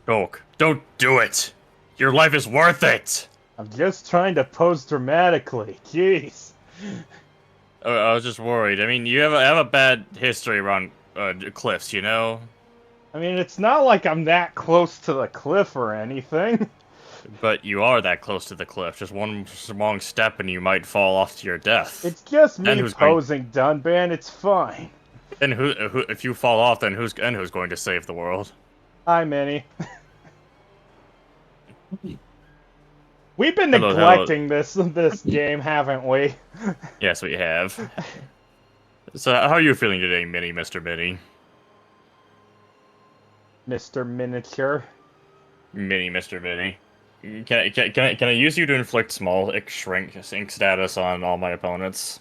Hulk, don't do it! Your life is worth it! I'm just trying to pose dramatically. Jeez. I was just worried. I mean, you have a bad history around cliffs, you know? I mean, it's not like I'm that close to the cliff or anything. But you are that close to the cliff. Just one wrong step and you might fall off to your death. It's just And me who's going... posing, Dunban. It's fine. And who if you fall off, then who's going to save the world? Hi, Minnie. We've been Hello, hello. neglecting this game, haven't we? Yes, we have. So, how are you feeling today, Mr. Mini? Mr. Miniature. Mr. Mini. Can I use you to inflict small shrink status on all my opponents?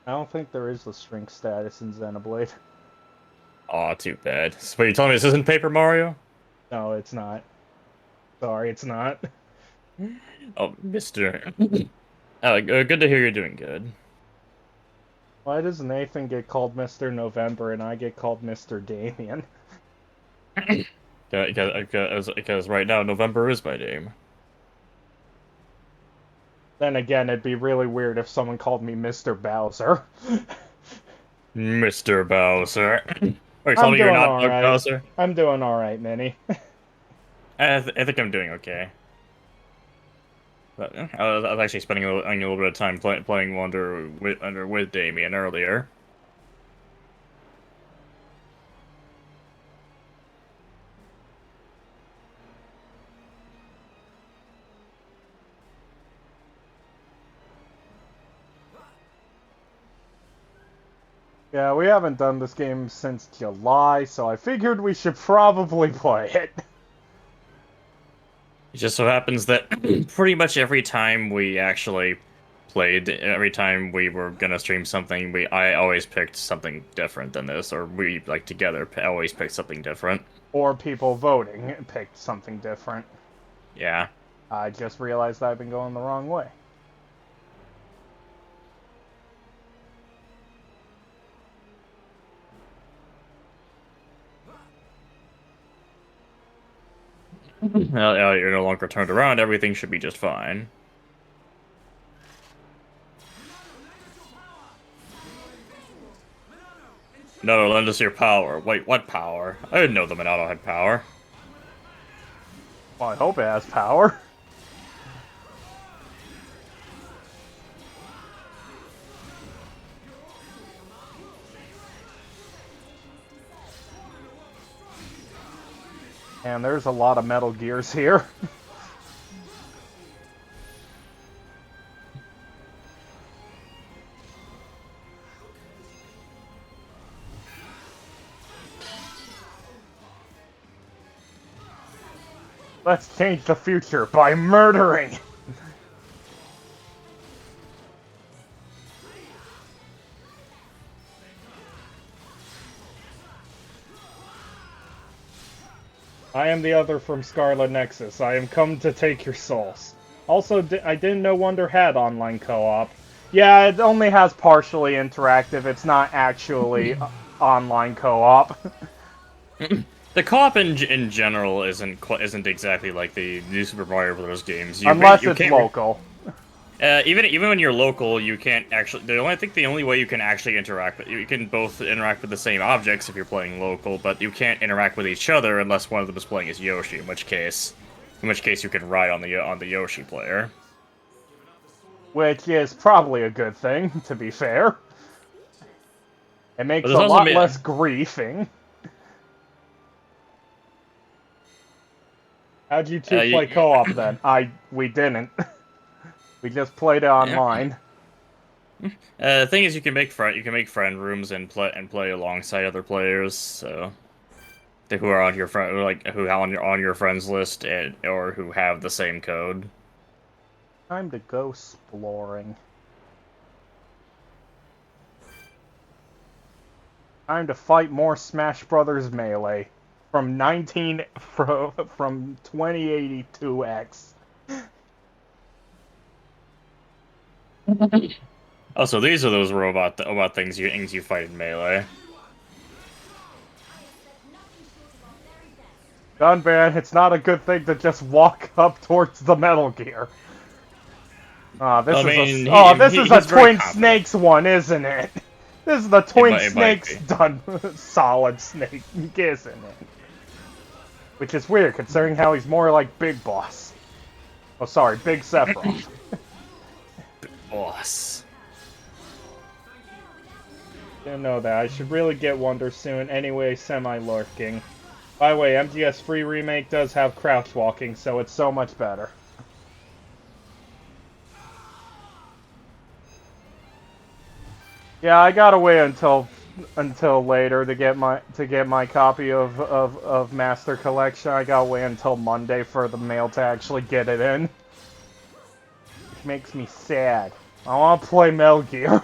I don't think there is a shrink status in Xenoblade. Aw, too bad. Wait, you telling me this isn't Paper Mario? No, it's not. Sorry, it's not. Oh, Mr. Good to hear you're doing good. Why does Nathan get called Mr. November and I get called Mr. Damien? Because right now, November is my name. Then again, it'd be really weird if someone called me Mr. Bowser. Mr. Bowser. Are you telling I'm me you're doing not Doug alright. Bowser? I'm doing alright, Minnie. I think I'm doing okay. But I was actually spending a little bit of time playing Wonder with Damien earlier. Yeah, we haven't done this game since July, so I figured we should probably play it. It just so happens that pretty much every time we actually played, every time we were gonna stream something, I always picked something different than this, or we like together always picked something different. Or people voting picked something different. Yeah. I just realized I've been going the wrong way. Now you're no longer turned around, everything should be just fine. No, lend us your power. Wait, what power? I didn't know the Monado had power. Well, I hope it has power. And there's a lot of Metal Gears here. Let's change the future by murdering. I am the other from Scarlet Nexus. I am come to take your souls. Also, I didn't know Wonder had online co-op. Yeah, it only has partially interactive. It's not actually online co-op. The co-op in general isn't exactly like the new Super Mario Bros. Games. Unless You it's can't local. even when you're local, you can't actually. I think the only way you can actually interact, you can both interact with the same objects if you're playing local, but you can't interact with each other unless one of them is playing as Yoshi. In which case you can ride on the Yoshi player. Which is probably a good thing, to be fair. It But makes there's a also lot less griefing. How'd you two play co-op then? We didn't. We just played it online. The thing is, you can make friend rooms and play alongside other players. So who are on your friend who on your friends list or who have the same code. Time to go exploring. Time to fight more Smash Brothers Melee from 2082X. Oh, so these are those robot things you fight in Melee. Dunban, it's not a good thing to just walk up towards the Metal Gear. This is a Twin Snakes one, isn't it? This is the Twin Snakes done solid snake, isn't it? Which is weird, considering how he's more like Big Boss. Oh, sorry, Big Sephiroth. Big Boss. Didn't know that. I should really get Wonder soon. Anyway, semi-lurking. By the way, MGS Free Remake does have crouch walking, so it's so much better. Yeah, I gotta wait until later to get my copy of Master Collection. I gotta wait until Monday for the mail to actually get it in. Which makes me sad. I wanna play Metal Gear.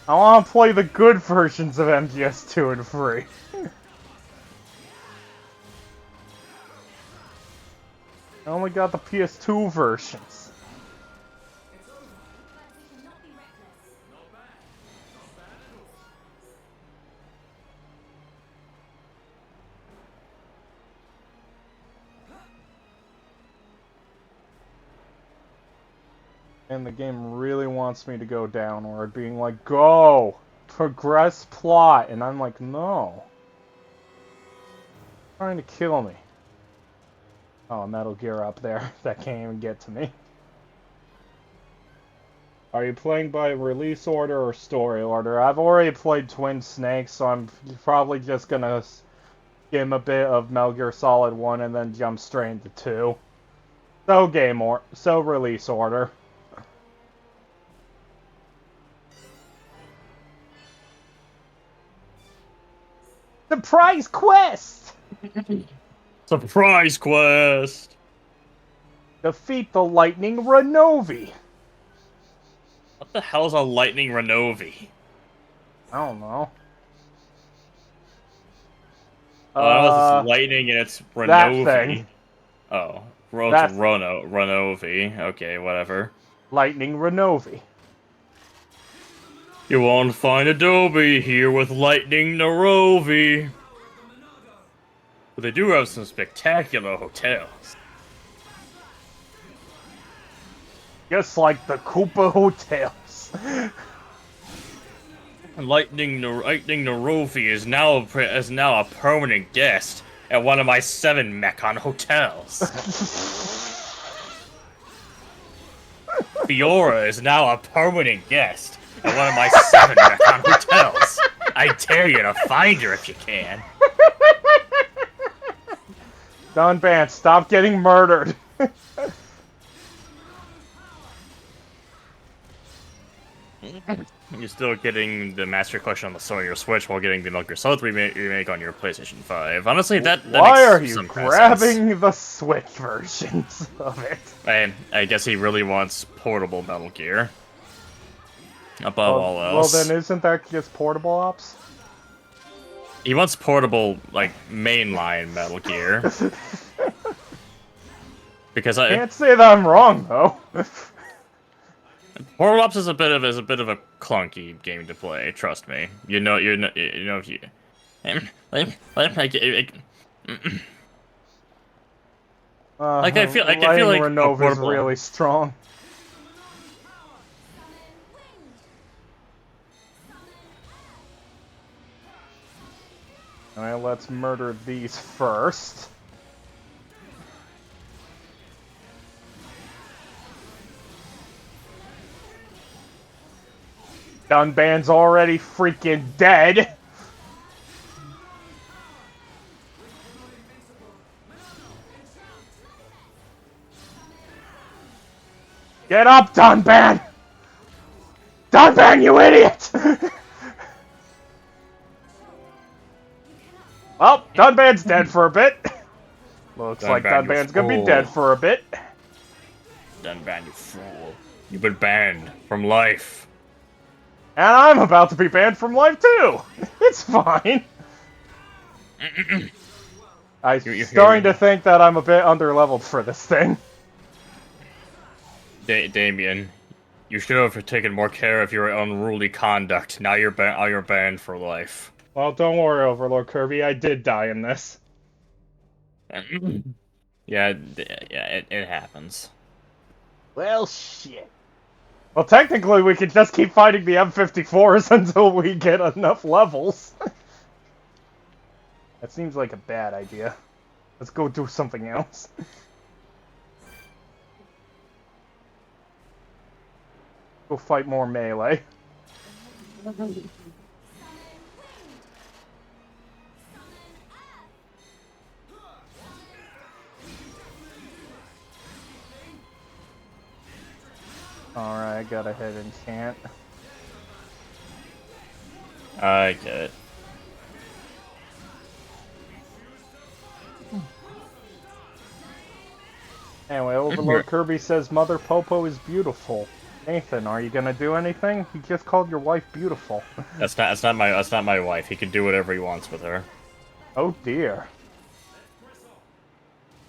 I wanna play the good versions of MGS 2 and 3. I only got the PS2 versions. And the game really wants me to go downward, being like, go! Progress plot! And I'm like, no. Trying to kill me. Oh, Metal Gear up there. That can't even get to me. Are you playing by release order or story order? I've already played Twin Snakes, so I'm probably just gonna skim a bit of Metal Gear Solid 1 and then jump straight into 2. So release order. Surprise quest! Surprise quest! Defeat the Lightning Renovi. What the hell's a Lightning Renovi? I don't know. It's lightning and it's Renovi. That thing. Oh. Renovi. Okay, whatever. Lightning Renovi. You won't find Adobe here with Lightning Narovi. But they do have some spectacular hotels. Just like the Koopa Hotels. Lightning Narovi is now a permanent guest at one of my 7 Mekon hotels. Fiora is now a permanent guest at one of my 7 Mekon hotels. I dare you to find her if you can. Don Bance, stop getting murdered. You're still getting the Master Collection on your Switch while getting the Metal Gear Solid remake on your PlayStation 5. Honestly, that Why are makes you some grabbing sense. the Switch versions of it? I guess he really wants portable Metal Gear. Above all else. Well, then isn't that just portable ops? He wants portable, like, mainline Metal Gear. Because I can't say that I'm wrong though. Portable Ops is a bit of a clunky game to play. Trust me. You know if you. Like I feel like Renova is really strong. Alright, let's murder these first. Dunban's already freaking dead. Get up, Dunban! Dunban, you idiot! Well, Dunban's dead for a bit. Looks like Dunban's gonna be dead for a bit. Dunban, you fool. You've been banned from life. And I'm about to be banned from life too! It's fine. I'm starting to think that I'm a bit underleveled for this thing. Damien, you should have taken more care of your unruly conduct. Now you're banned for life. Well, don't worry, Overlord Kirby. I did die in this. Yeah, it happens. Well, shit. Well, technically, we could just keep fighting the M54s until we get enough levels. That seems like a bad idea. Let's go do something else. Go fight more melee. Alright, I got a hit enchant. I get it. Anyway, Overlord Kirby says Mother Popo is beautiful. Nathan, are you gonna do anything? He just called your wife beautiful. That's not my wife. He can do whatever he wants with her. Oh dear.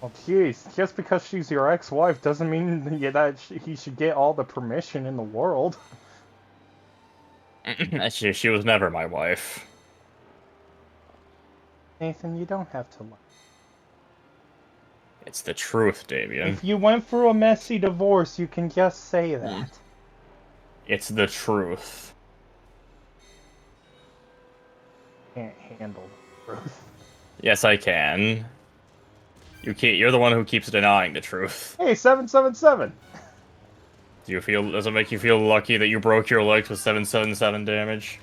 Well, jeez, just because she's your ex-wife doesn't mean that he should get all the permission in the world. She was never my wife. Nathan, you don't have to lie. It's the truth, Damien. If you went through a messy divorce, you can just say that. It's the truth. Can't handle the truth. Yes, I can. You can't. You're the one who keeps denying the truth. Hey, 777! Does it make you feel lucky that you broke your legs with 777 damage?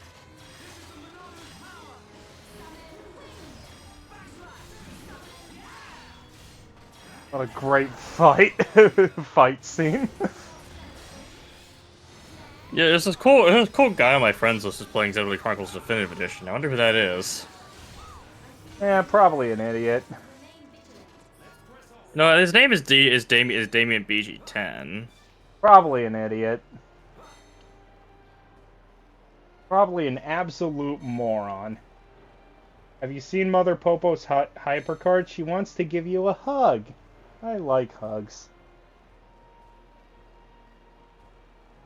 What a great fight scene. Yeah, there's this cool guy on my friends list who's playing Xenoblade Chronicles Definitive Edition. I wonder who that is. Yeah, probably an idiot. No, his name is Damien BG10. Probably an idiot. Probably an absolute moron. Have you seen Mother Popo's hypercard? She wants to give you a hug. I like hugs.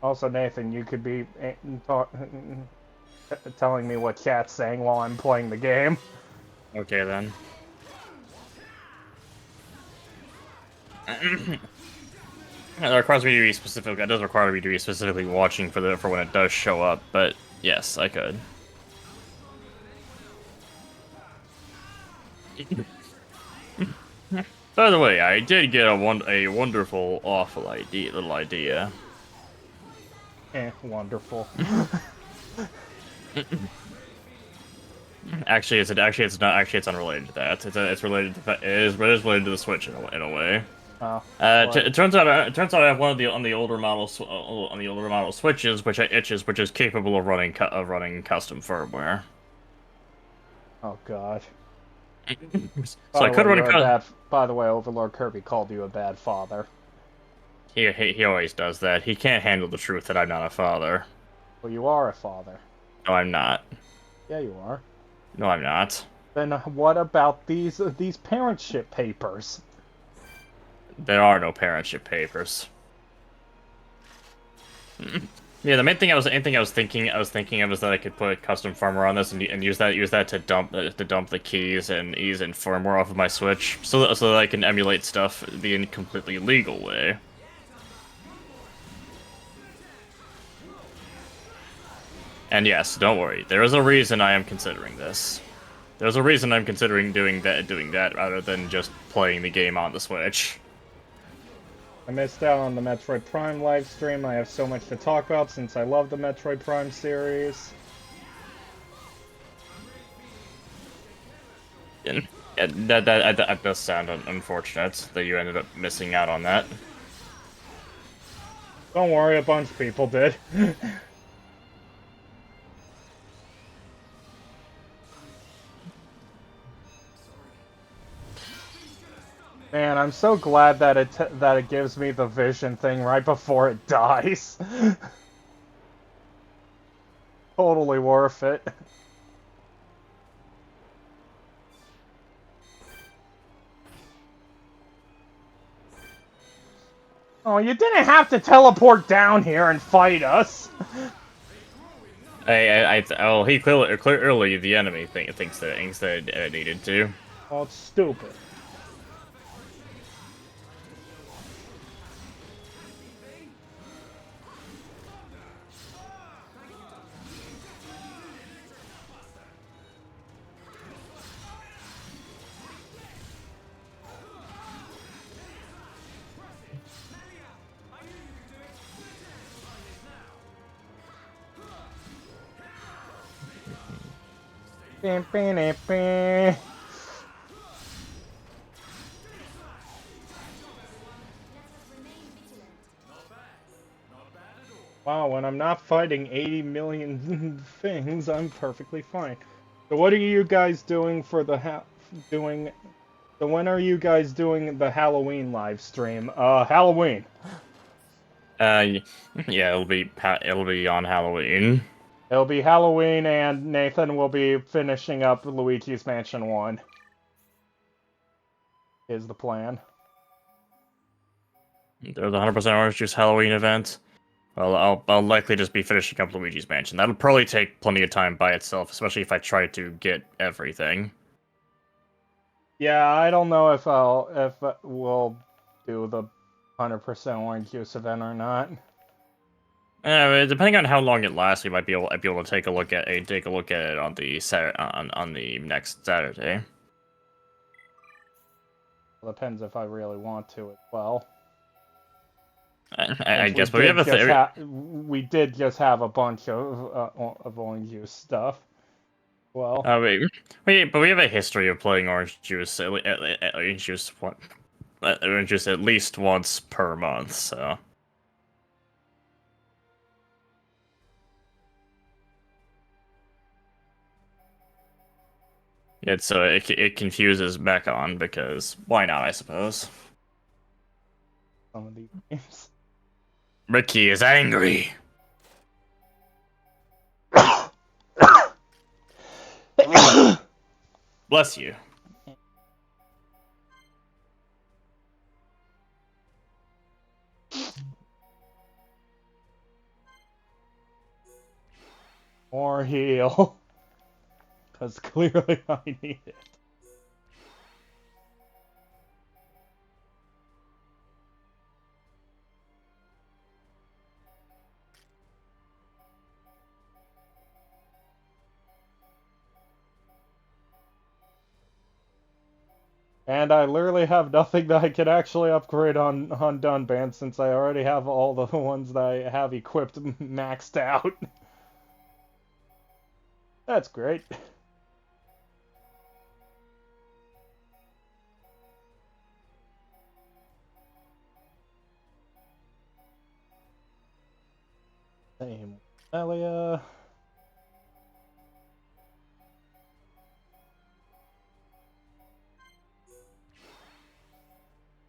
Also, Nathan, you could be telling me what chat's saying while I'm playing the game. Okay, then. It requires me to be specific. It does require me to be specifically watching for when it does show up, but yes, I could. By the way, I did get a wonderful, awful little idea. Wonderful. Actually, it's not. Actually, it's unrelated to that. It's related to it is related to the Switch in a way. Oh, It turns out I have one of the older model Switches, which is capable of running custom firmware. oh God. So I could run. By the way, Overlord Kirby called you a bad father. He always does that. He can't handle the truth that I'm not a father. Well, you are a father. No, I'm not. Yeah, you are. No, I'm not. Then what about these parentship papers? There are no parentship papers. Yeah, the main thing I was thinking of is that I could put custom firmware on this and use that to dump the keys and firmware off of my Switch, so that I can emulate stuff the completely legal way. And yes, don't worry, there is a reason I am considering this. There's a reason I'm considering doing that rather than just playing the game on the Switch. I missed out on the Metroid Prime livestream. I have so much to talk about since I love the Metroid Prime series. And that does sound unfortunate that you ended up missing out on that. Don't worry, a bunch of people did. Man, I'm so glad that it gives me the vision thing right before it dies. Totally worth it. Oh, you didn't have to teleport down here and fight us. Oh, he clearly the enemy thinks that it needed to. Oh, it's stupid. Wow, when I'm not fighting 80 million things, I'm perfectly fine. So what are you guys doing for the doing? So when are you guys doing the Halloween live stream? Halloween. Yeah, it'll be on Halloween. It'll be Halloween, and Nathan will be finishing up Luigi's Mansion 1. Is the plan. There's 100% Orange Juice Halloween event. Well, I'll likely just be finishing up Luigi's Mansion. That'll probably take plenty of time by itself, especially if I try to get everything. Yeah, I don't know if we'll do the 100% orange juice event or not. Depending on how long it lasts, we might be able to take a look at it on the on the next Saturday. Depends if I really want to as well. I guess, but we have a we did just have a bunch of orange juice stuff. Well, but we have a history of playing orange juice at least once per month, so. It confuses Mechon because why not, I suppose. Some of these games. Ricky is angry. Bless you. More heal. Because clearly I need it. And I literally have nothing that I can actually upgrade on Dunban since I already have all the ones that I have equipped maxed out. That's great. Same. Elia.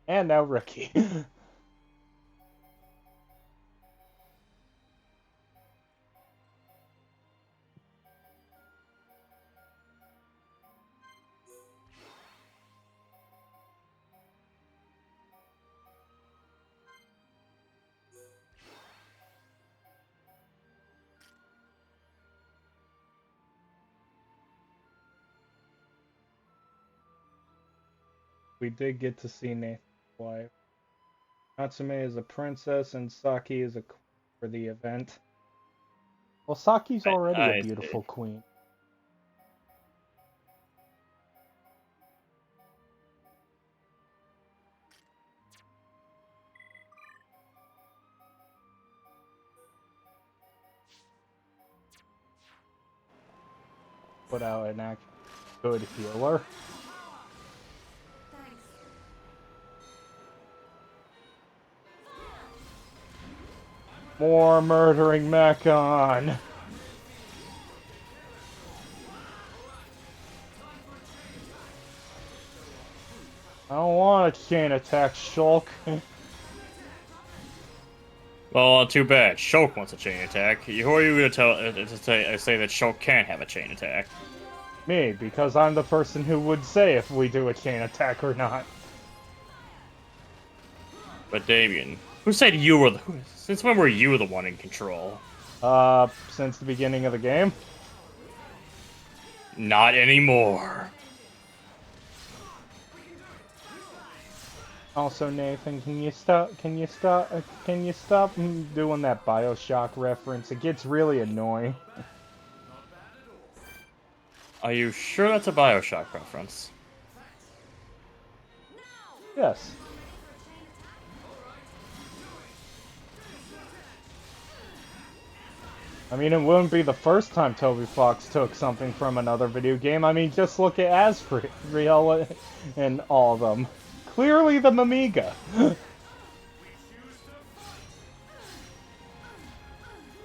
And now Ricky. We did get to see Nathan's wife. Natsume is a princess and Saki is a queen for the event. Well, Saki's already a beautiful queen. Put out an actual good healer. More murdering Mechon. I don't want a chain attack, Shulk. Well, too bad. Shulk wants a chain attack. Who are you going to say that Shulk can't have a chain attack? Me, because I'm the person who would say if we do a chain attack or not. But Damien, who said you were the... Since when were you the one in control? Since the beginning of the game. Not anymore. Also, Nathan, can you stop doing that BioShock reference? It gets really annoying. Are you sure that's a BioShock reference? Yes. I mean, it wouldn't be the first time Toby Fox took something from another video game. I mean, just look at Asriel and all of them. Clearly the Mamiga.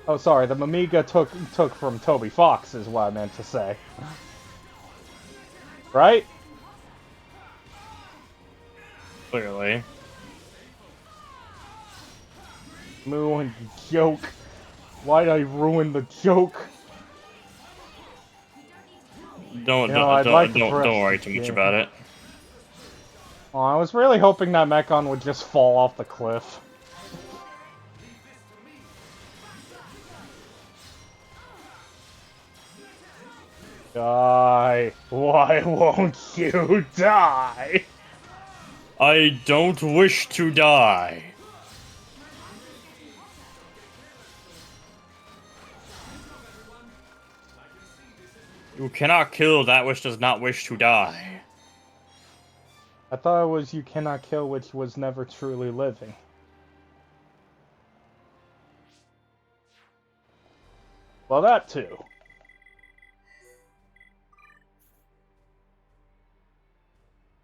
Oh, sorry, the Mamiga took from Toby Fox is what I meant to say. Right? Clearly. Ruined the joke. Why'd I ruin the joke? Don't worry too much about it. Oh, I was really hoping that Mechon would just fall off the cliff. Die! Why won't you die? I don't wish to die. You cannot kill that which does not wish to die. I thought it was you cannot kill which was never truly living. Well, that too.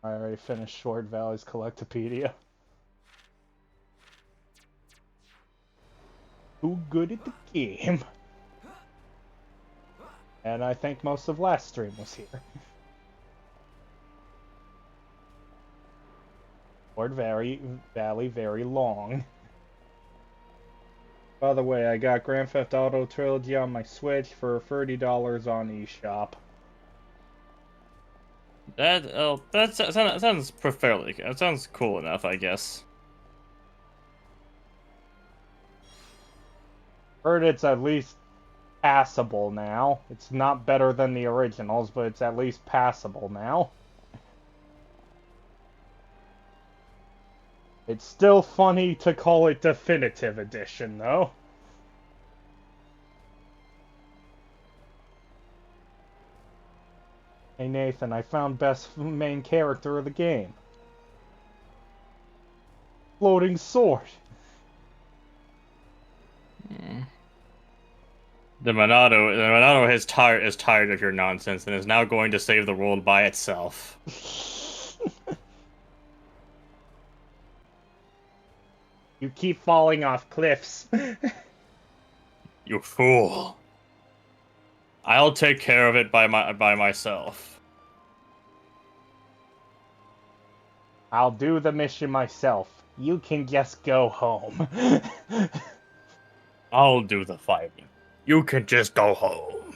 I already finished Short Valley's Collectopedia. Too good at the game. And I think most of last stream was here. Short Valley very long. By the way, I got Grand Theft Auto Trilogy on my Switch for $30 on eShop. That sounds fairly. That sounds cool enough, I guess. Heard it's at least passable now. It's not better than the originals, but it's at least passable now. It's still funny to call it Definitive Edition, though. Hey Nathan, I found best main character of the game. Floating sword. The Monado is tired of your nonsense and is now going to save the world by itself. You keep falling off cliffs. You fool. I'll take care of it by myself. I'll do the mission myself. You can just go home. I'll do the fighting. You can just go home.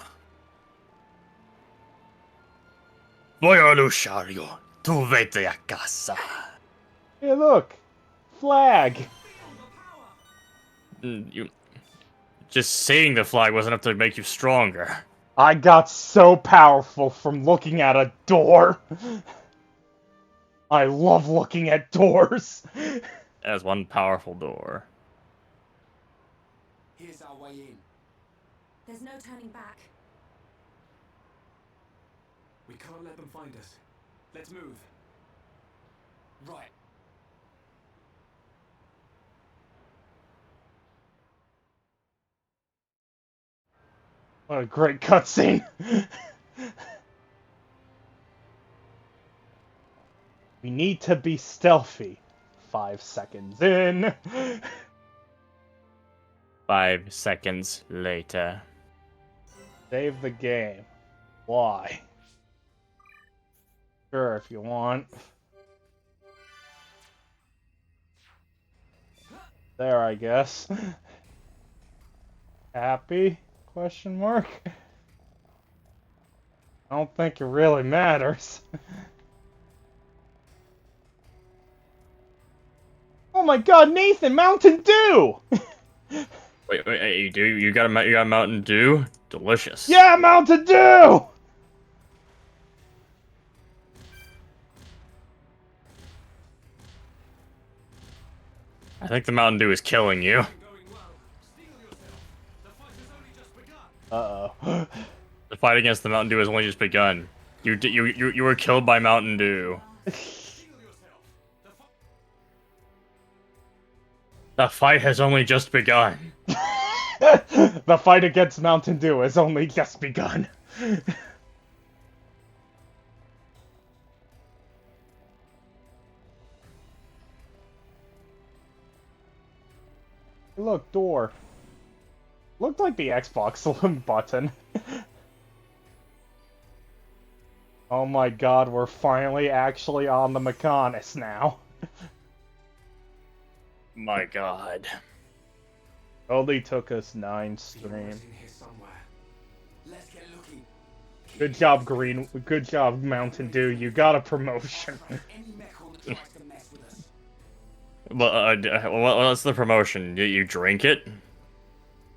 Voy a Lucario. Tu vete a casa. Hey look! Flag! Just seeing the flag wasn't enough to make you stronger. I got so powerful from looking at a door. I love looking at doors. As one powerful door. Here's our way in. There's no turning back. We can't let them find us. Let's move. Right. What a great cutscene. We need to be stealthy. 5 seconds in. 5 seconds later. Save the game. Why? Sure, if you want. There, I guess. Happy? Question mark? I don't think it really matters. Oh my god, Nathan, Mountain Dew! Wait, hey, you got a Mountain Dew? Delicious. Yeah, Mountain Dew! I think the Mountain Dew is killing you. Going well. Steel yourself. The fight has only just begun. Uh-oh. The fight against the Mountain Dew has only just begun. You were killed by Mountain Dew. Steel yourself. The fight has only just begun. The fight against Mountain Dew has only just begun. Look, door. Looked like the Xbox button. Oh my god, we're finally actually on the Mechonis now. My god. Only took us 9 It's streams. in here somewhere. Let's get looking. Good job, Green. Good job, Mountain Dew. You got a promotion. Any mech on that tries to mess with us. Well, what's the promotion? You drink it?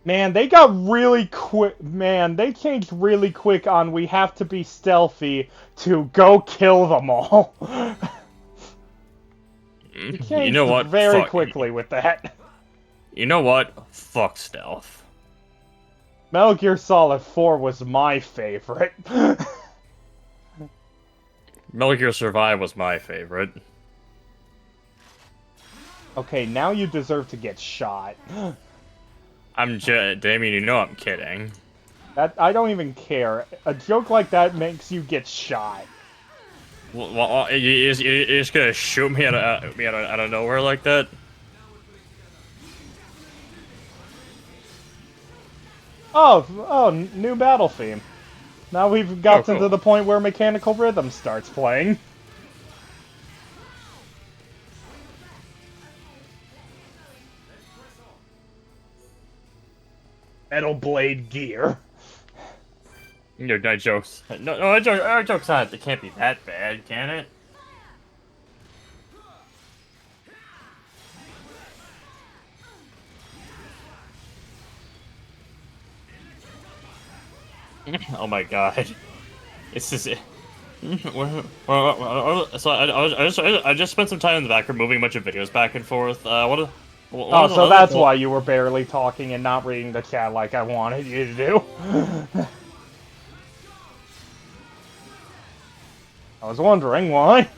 Man, they got really quick. Man, they changed really quick on we have to be stealthy to go kill them all. You changed You know what? very Fuck. quickly with that. You know what? Fuck stealth. Metal Gear Solid 4 was my favorite. Metal Gear Survive was my favorite. Okay, now you deserve to get shot. Damien, you know I'm kidding. That I don't even care. A joke like that makes you get shot. You're just gonna shoot me out of nowhere like that? Oh, new battle theme. Now we've gotten cool. to the point where Mechanical Rhythm starts playing. Metal Blade Gear. No jokes. No, our jokes not. It can't be that bad, can it? Oh my god. This is it. So I just spent some time in the background moving a bunch of videos back and forth. So that's why you were barely talking and not reading the chat like I wanted you to do. I was wondering why.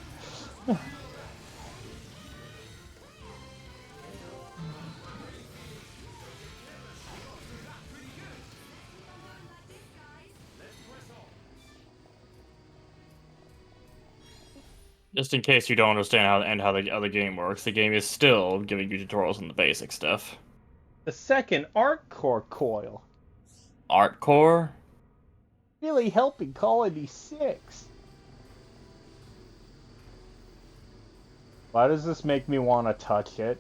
Just in case you don't understand how the game works, the game is still giving you tutorials on the basic stuff. The second Art Core coil. Art core? Really helping Colony 6. Why does this make me want to touch it?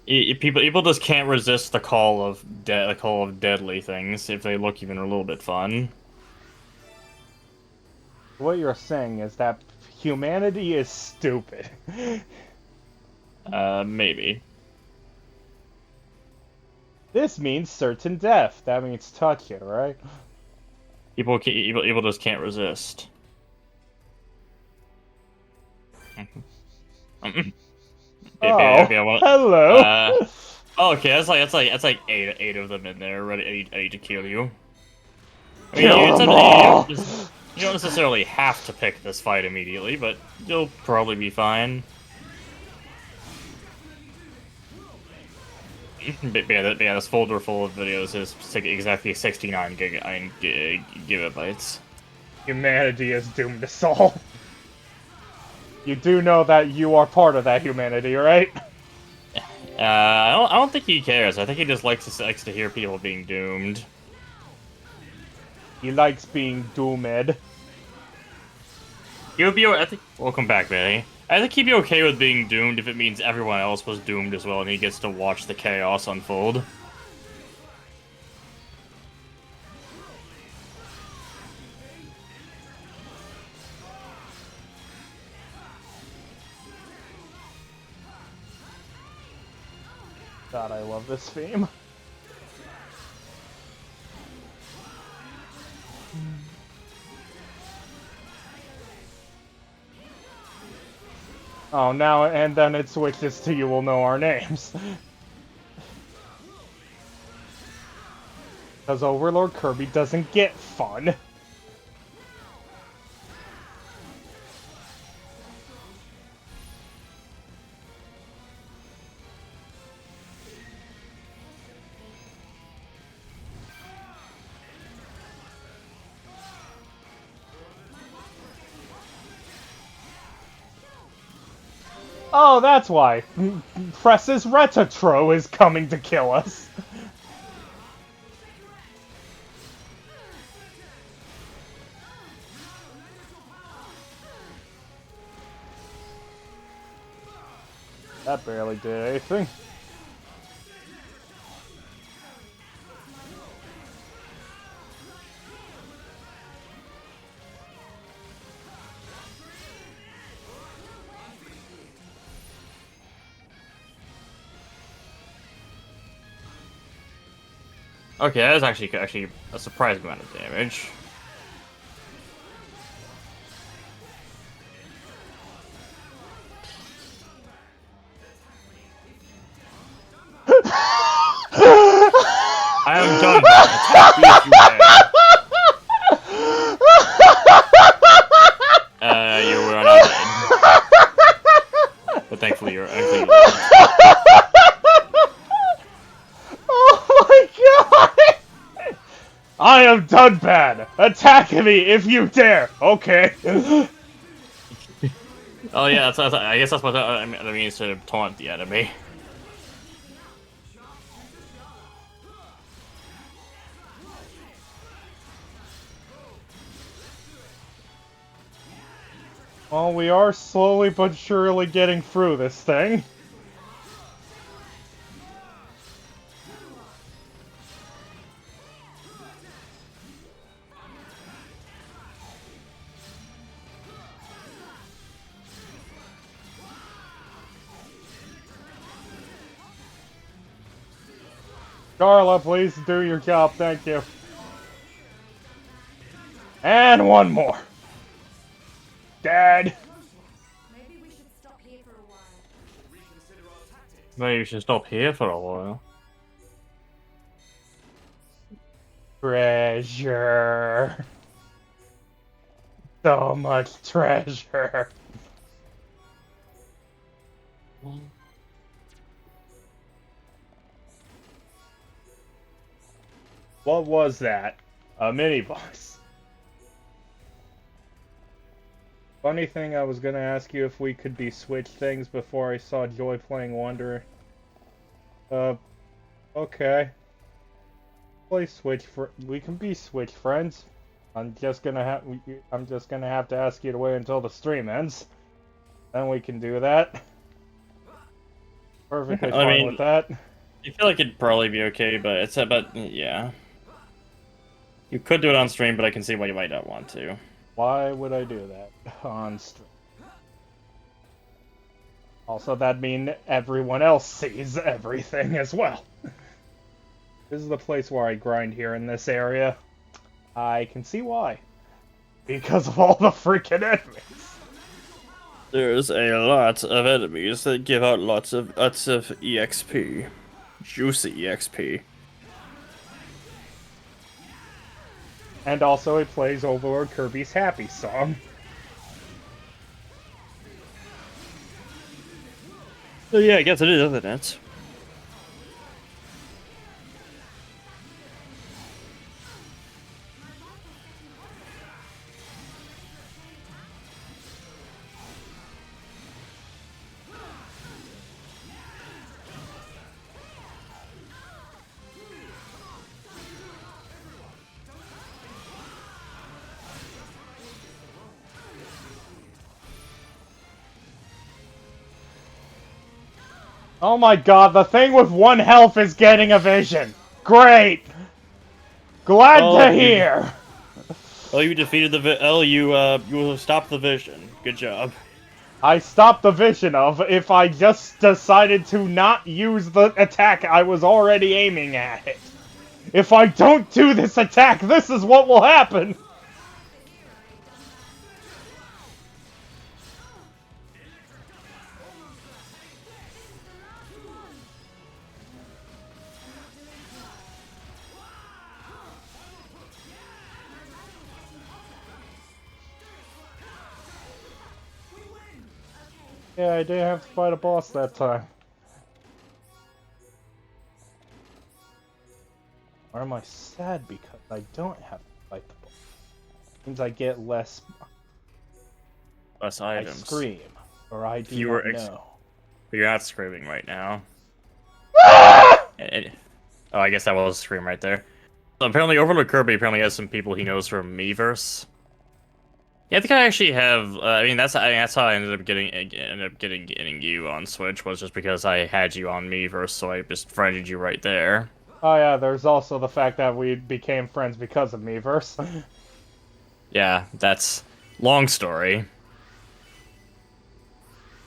People just can't resist the call of deadly things if they look even a little bit fun. What you're saying is that humanity is stupid. Maybe. This means certain death. That means touch it, right? People just can't resist. Hello. Okay, that's like eight of them in there, ready to kill you. I mean, Kill them all. you don't necessarily have to pick this fight immediately, but you'll probably be fine. But yeah, this folder full of videos is exactly 69 gigabytes. Humanity is doomed to solve. You do know that you are part of that humanity, right? I don't think he cares. I think he just likes to hear people being doomed. He likes being doomed. He would be. I think. Welcome back, Manny. I think he'd be okay with being doomed if it means everyone else was doomed as well, and he gets to watch the chaos unfold. God, I love this theme. Oh, now and then it switches to you will know our names. Because Overlord Kirby doesn't get fun. Oh, that's why. Press's Retatro is coming to kill us. That barely did anything. Okay, that is actually a surprising amount of damage. I am done. Attack me if you dare. You were not dead. But thankfully you're actually. Oh my god! I am done bad! Attack me if you dare! Okay. Oh yeah, I guess that's what that means to taunt the enemy. Well, we are slowly but surely getting through this thing. Carla, please do your job, thank you. And one more. Dad. Maybe we should stop here for a while. Reconsider our tactics. Maybe you should stop here for a while. Treasure. So much treasure. What was that? A mini boss. Funny thing, I was gonna ask you if we could be Switch things before I saw Joy playing Wonder. Okay. Play Switch we can be Switch friends. I'm just gonna have to ask you to wait until the stream ends. Then we can do that. Perfectly fine with that. I feel like it'd probably be okay, but yeah. You could do it on stream, but I can see why you might not want to. Why would I do that on stream? Also, that'd mean everyone else sees everything as well. This is the place where I grind here in this area. I can see why. Because of all the freaking enemies. There's a lot of enemies that give out lots of EXP. Juicy EXP. And also it plays Overlord Kirby's Happy Song. So yeah, I guess it is, isn't it? Oh my god, the thing with one health is getting a vision! Great! Glad to hear! Oh, you defeated the you stopped the vision. Good job. I stopped the vision of if I just decided to not use the attack I was already aiming at it. If I don't do this attack, this is what will happen! Yeah, I didn't have to fight a boss that time. Or am I sad because I don't have to fight the boss? Means I get less items. I scream, or I do Fewer not know. But you're not screaming right now. Oh, I guess that was a scream right there. So apparently, Overlord Kirby apparently has some people he knows from Miiverse. Yeah, I think I actually have. I mean, that's how I ended up getting you on Switch, was just because I had you on Miiverse, so I just friended you right there. Oh yeah, there's also the fact that we became friends because of Miiverse. Yeah, that's long story.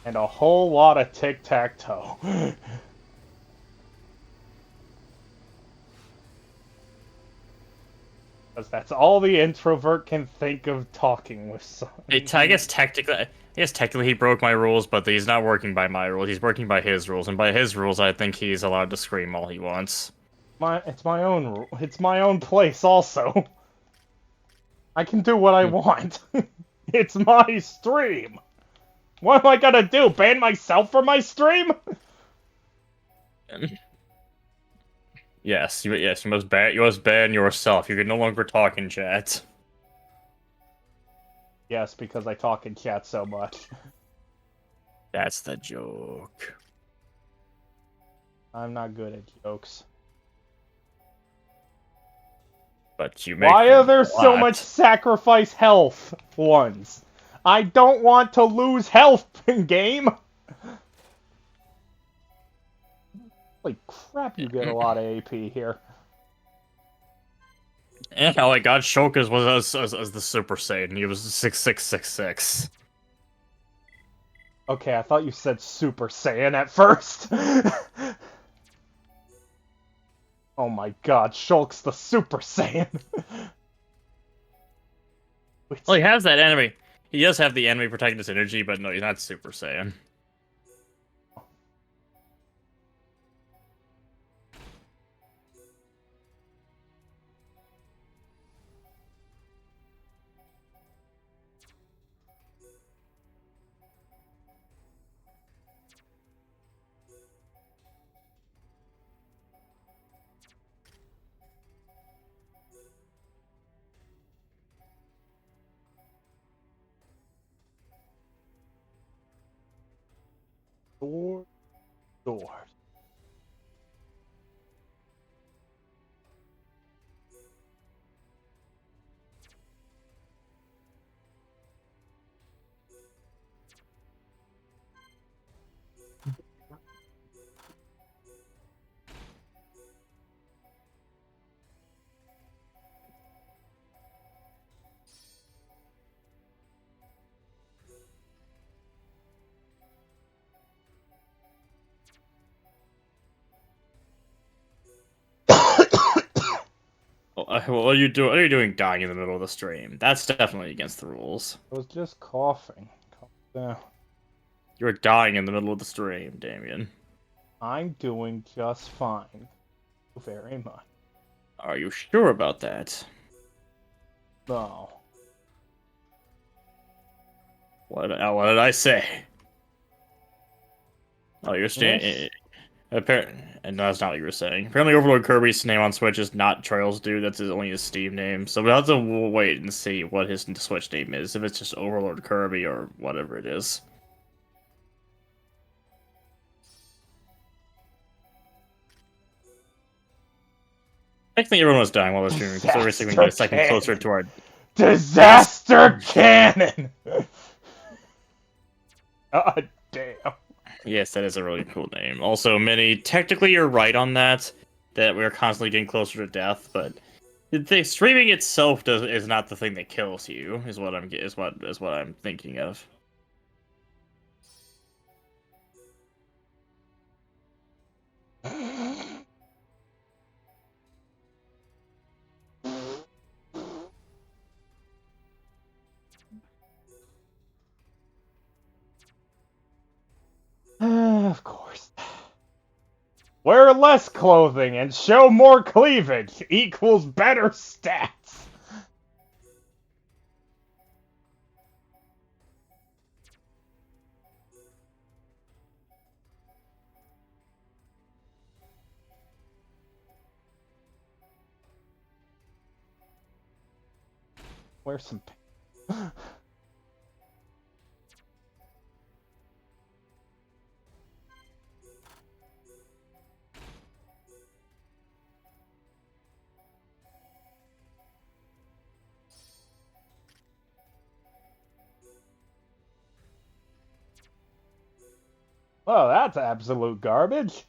And a whole lot of tic-tac-toe. Because that's all the introvert can think of talking with someone. I guess technically he broke my rules, but he's not working by my rules. He's working by his rules, and by his rules, I think he's allowed to scream all he wants. It's my own rule. It's my own place, also. I can do what I want. It's my stream. What am I gonna do? Ban myself from my stream? Yes, you must ban yourself. You can no longer talk in chat. Yes, because I talk in chat so much. That's the joke. I'm not good at jokes. But you make Why them are there a so lot. much sacrifice health ones? I don't want to lose health in game. Holy crap, you get a lot of AP here. And how I got Shokas was as the Super Saiyan. He was 6666. Okay, I thought you said Super Saiyan at first. Oh my god, Shulk's the Super Saiyan. Well, he has that enemy. He does have the enemy protecting his energy, but no, he's not Super Saiyan. Sword. What are you doing? What are you doing dying in the middle of the stream? That's definitely against the rules. I was just coughing. Calm down. You're dying in the middle of the stream, Damien. I'm doing just fine. Thank you very much. Are you sure about that? No. What did I say? Oh, you're standing. Apparently, and that's not what you were saying. Apparently, Overlord Kirby's name on Switch is not Trails Dude. That's only his Steam name. So we'll have to wait and see what his Switch name is. If it's just Overlord Kirby or whatever it is. I think everyone was dying while I was streaming because every we get a second closer to our Disaster Cannon! God damn. Yes, that is a really cool name. Also, Minnie, technically you're right on that we're constantly getting closer to death, but the streaming itself is not the thing that kills you. Is what I'm thinking of. Wear less clothing and show more cleavage equals better stats. Wear some... Oh, that's absolute garbage.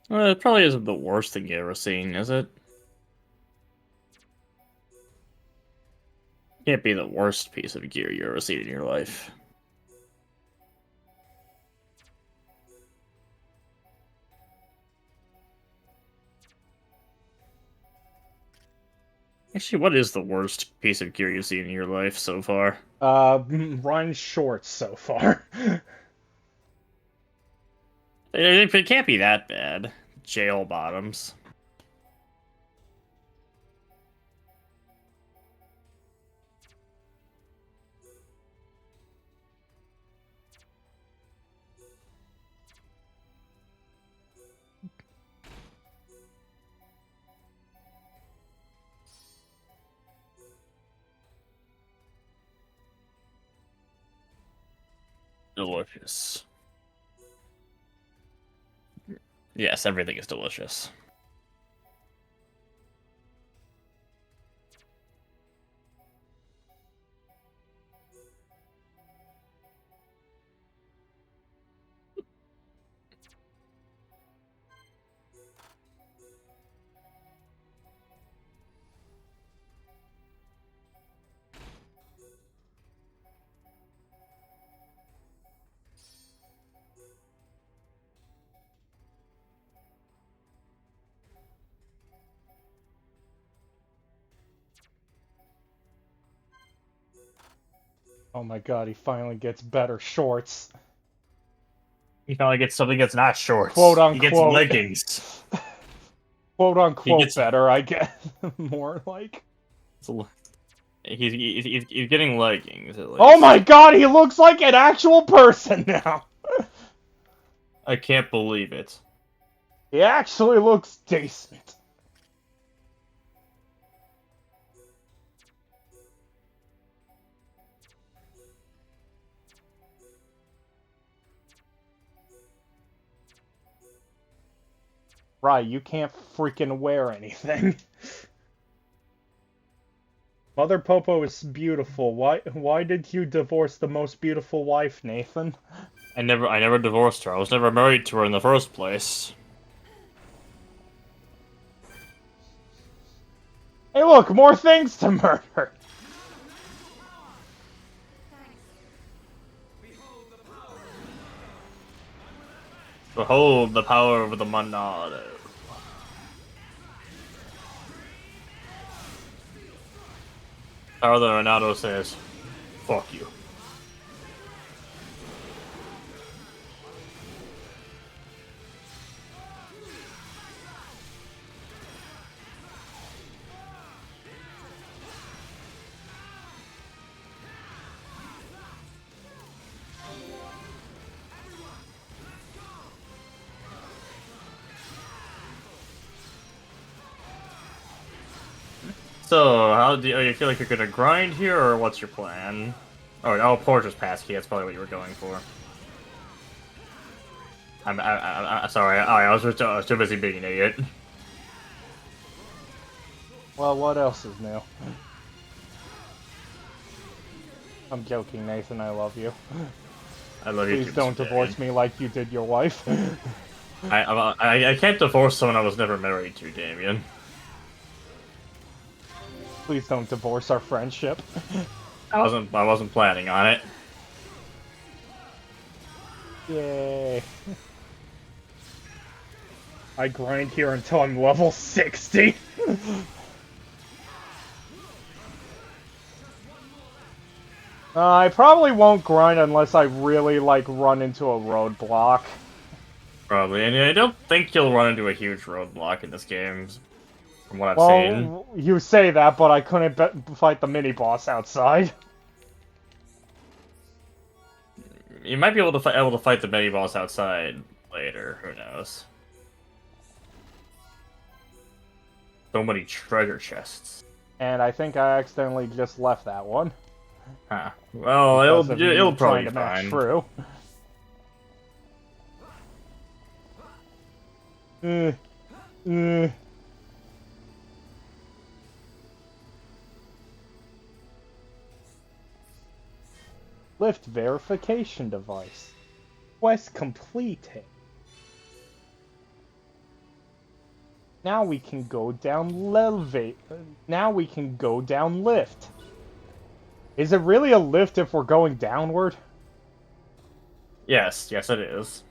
Well, it probably isn't the worst thing you've ever seen, is it? Can't be the worst piece of gear you've ever seen in your life. Actually, what is the worst piece of gear you've seen in your life so far? Run shorts so far. It can't be that bad. Jail bottoms. Delicious. Yes, everything is delicious. Oh my god, he finally gets better shorts. He finally gets something that's not shorts. Quote He gets unquote. leggings. Quote unquote gets- better, I guess. More like... He's getting leggings, at least. Oh my god, he looks like an actual person now! I can't believe it. He actually looks decent. Right, you can't freaking wear anything. Mother Popo is beautiful. Why did you divorce the most beautiful wife, Nathan? I never divorced her. I was never married to her in the first place. Hey look, more things to murder! Behold the power of the Monado. Power the Monado says, fuck you. So, how do you feel like you're gonna grind here, or what's your plan? Oh, Porter's passkey. That's probably what you were going for. I'm sorry. I was too busy being an idiot. Well, what else is new? I'm joking, Nathan, I love you. I love you. Please don't divorce me like you did your wife. I can't divorce someone I was never married to, Damien. Please don't divorce our friendship. I wasn't planning on it. Yay. I grind here until I'm level 60. I probably won't grind unless I really, like, run into a roadblock. Probably, and I don't think you'll run into a huge roadblock in this game, from what I've seen. Well, you say that, but I couldn't fight the mini-boss outside. You might be able to fight the mini boss outside later. Who knows? So many treasure chests. And I think I accidentally just left that one. Huh. Well, Because of it'll me probably trying be to match fine. through. Uh. Lift verification device. Quest completed. Now we can go down Now we can go down lift. Is it really a lift if we're going downward? Yes, it is.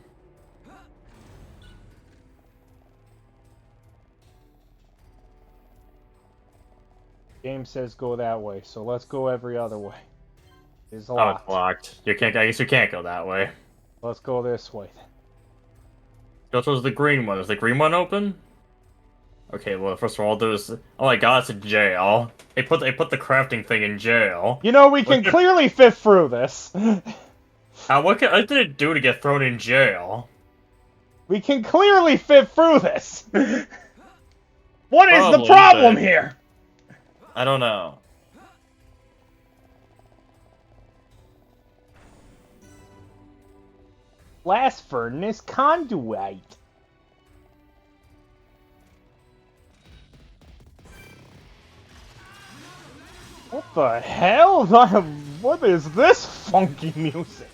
Game says go that way, so let's go every other way. It's Oh, locked. it's locked. You can't. I guess you can't go that way. Let's go this way then. Go towards the green one. Is the green one open? Okay. Well, first of all, there's. Oh my God, it's a jail. They put the crafting thing in jail. You know, we can What clearly fit through this. what did it do to get thrown in jail? We can clearly fit through this. What is the Probably, problem but- here? I don't know. Blast furnace conduit. What the hell? What is this funky music?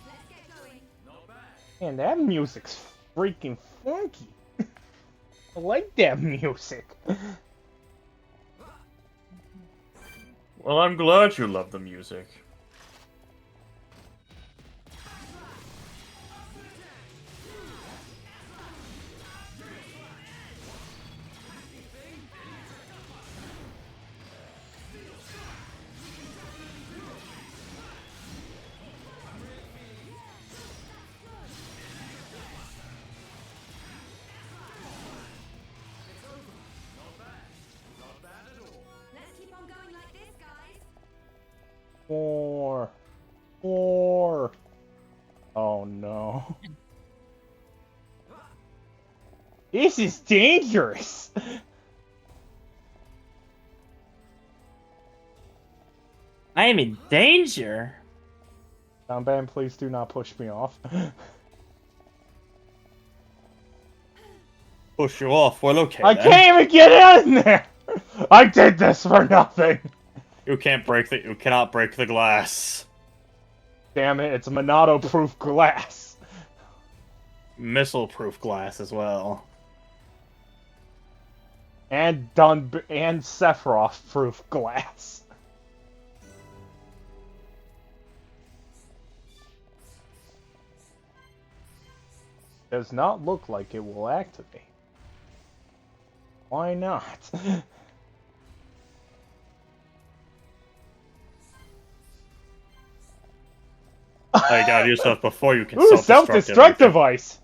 Let's get going. Man, that music's freaking funky. I like that music. Well, I'm glad you love the music. Let's keep on going like this, guys. More. Oh no. This is dangerous. I am in danger. Downband, please do not push me off. Push you off. Well, okay. I then. can't even get in there. I did this for nothing. You cannot break the glass. Damn it! It's Monado-proof glass. Missile-proof glass as well. And Sephiroth-proof glass. Does not look like it will activate. Why not? Oh, you gotta do stuff before you can Ooh, self-destruct self-destruct device.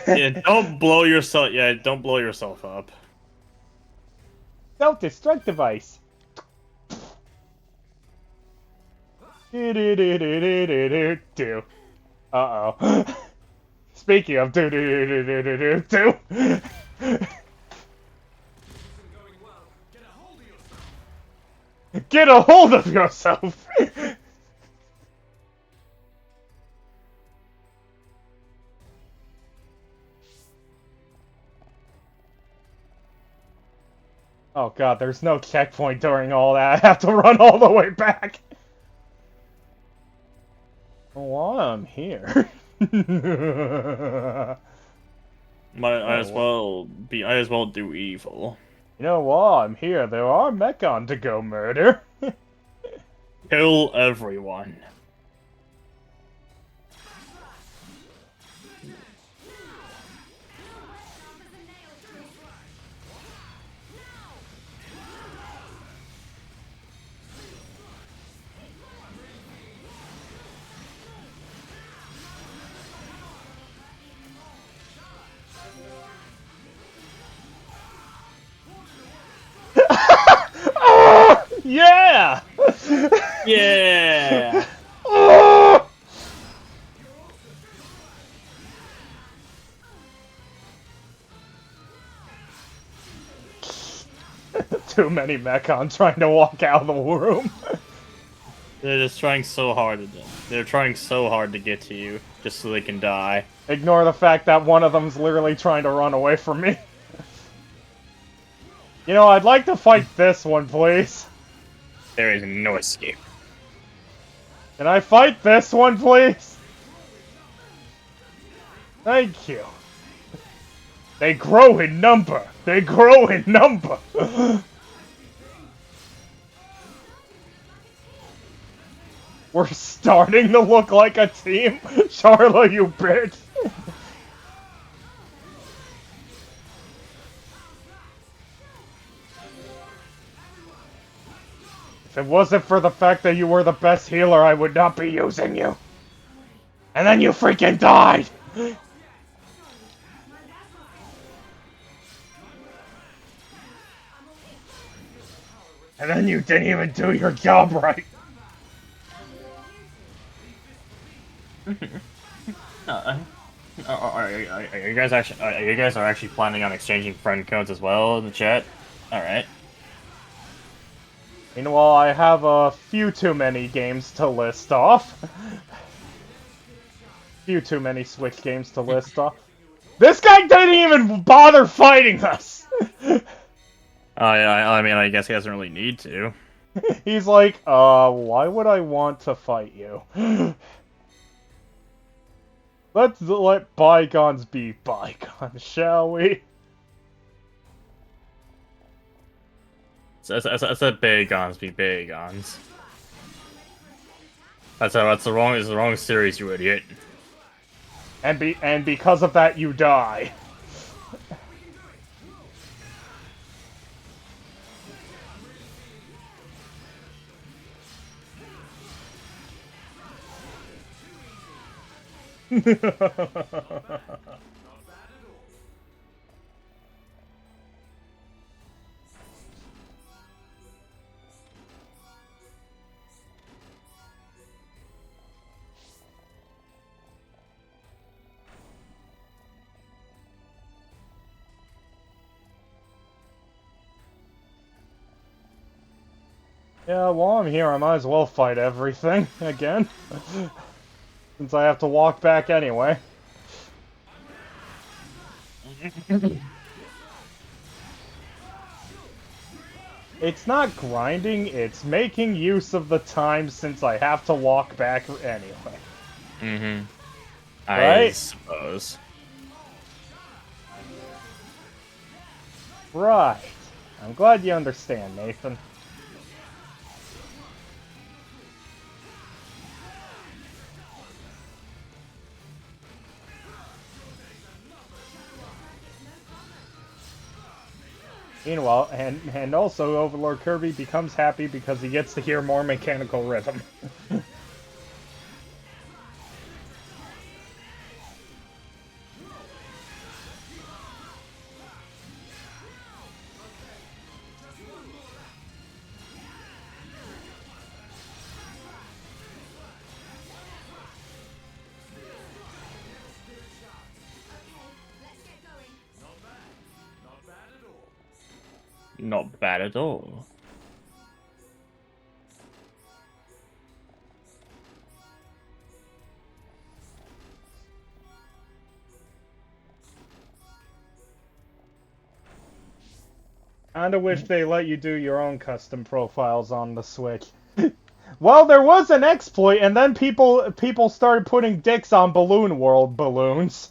Yeah, don't blow yourself. Yeah, don't blow yourself up. Self-destruct device. Do. Uh-oh. Speaking of do. Going well. Get a hold of yourself. Get a hold of yourself! Oh god, there's no checkpoint during all that. I have to run all the way back. While I'm here. I as well do evil. You know, while I'm here, there are Mechon to go murder. Kill everyone. Yeah. Ah! Too many Mechon trying to walk out of the room. They're just trying so hard to. They're trying so hard to get to you, just so they can die. Ignore the fact that one of them's literally trying to run away from me. You know, I'd like to fight this one, please. There is no escape. Can I fight this one, please? Thank you. They grow in number. They grow in number. We're starting to look like a team. Charla, you bitch. If it wasn't for the fact that you were the best healer, I would not be using you. And then you freaking died! And then you didn't even do your job right. Are you guys actually? You guys are actually planning on exchanging friend codes as well in the chat? All right. Meanwhile, I have a few too many games to list off. Few too many Switch games to list off. This guy didn't even bother fighting us! I mean, I guess he doesn't really need to. He's like, why would I want to fight you? Let's let bygones be bygones, shall we? I said bagons be bagons. That's the wrong series, you idiot. And because of that, you die. Yeah, while I'm here, I might as well fight everything again. Since I have to walk back anyway. It's not grinding, it's making use of the time since I have to walk back anyway. Mm-hmm. Right? I suppose. Right. I'm glad you understand, Nathan. Meanwhile, and also Overlord Kirby becomes happy because he gets to hear more mechanical rhythm. Let's get going. Not bad at all. Not bad at all. Kinda wish they let you do your own custom profiles on the Switch. Well, there was an exploit, and then people started putting dicks on Balloon World balloons.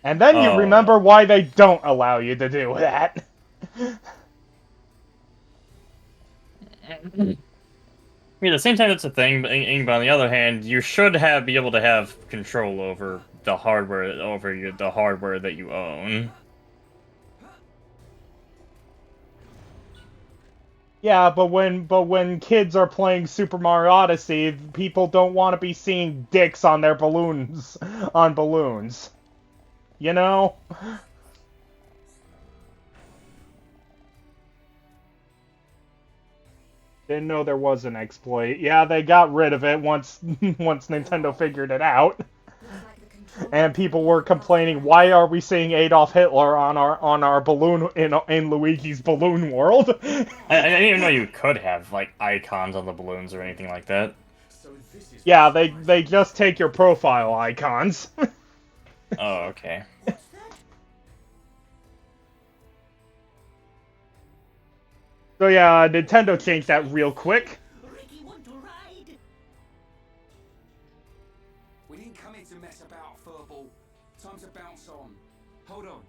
And then you Oh. remember why they don't allow you to do that. I mean, at the same time, it's a thing, but on the other hand, you should be able to have control over the hardware that you own. Yeah, but when kids are playing Super Mario Odyssey, people don't want to be seeing dicks on their balloons on balloons. You know? Didn't know there was an exploit. Yeah, they got rid of it once once Nintendo figured it out. Looks like the control And people were complaining, why are we seeing Adolf Hitler on our balloon in Luigi's Balloon World? I didn't even know you could have like icons on the balloons or anything like that. So this is Yeah, they just take your profile icons. Oh, okay. So yeah, Nintendo changed that real quick. Ricky, want to ride? We didn't come here to mess about, Furball. Time to bounce on. Hold on.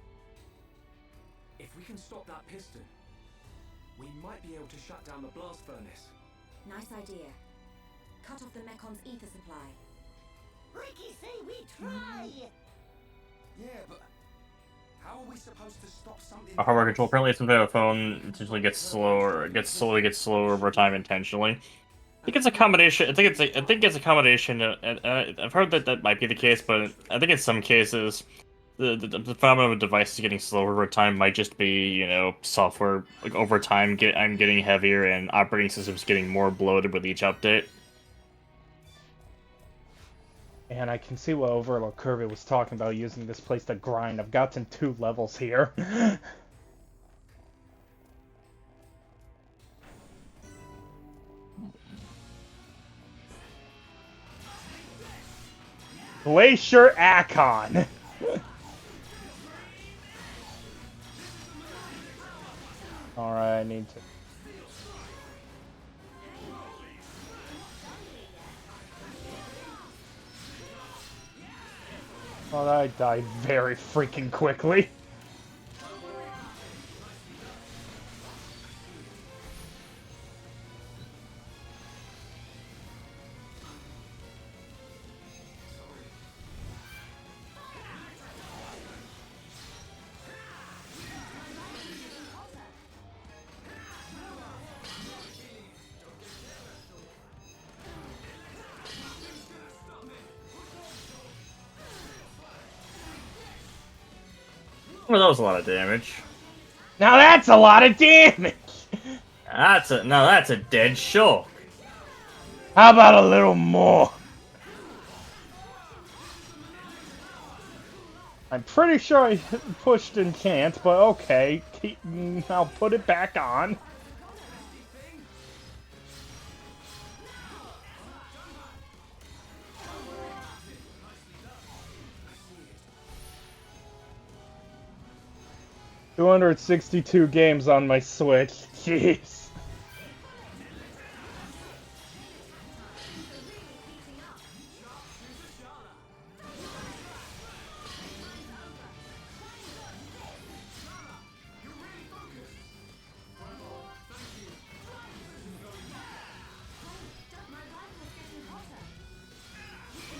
If we can stop that piston, we might be able to shut down the blast furnace. Nice idea. Cut off the Mekon's ether supply. Ricky, say we try. Yeah, but how are we supposed to stop something? A hardware control. Apparently, sometimes a phone intentionally gets slower. Slowly gets slower over time intentionally. I think it's a combination. I think it's a combination. I've heard that might be the case, but I think in some cases, the phenomenon of devices getting slower over time might just be, you know, software like over time I'm getting heavier and operating systems getting more bloated with each update. And I can see what Overlord Kirby was talking about using this place to grind. I've gotten 2 levels here. Glacier Akon. Alright, I need to... Oh, I died very freaking quickly. Well, that was a lot of damage. Now that's a lot of damage! That's a dead shock. How about a little more? I'm pretty sure I pushed and can't, but okay. I'll put it back on. $262 games on my Switch. Jeez.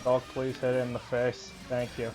Oh, please hit it in the face. Thank you.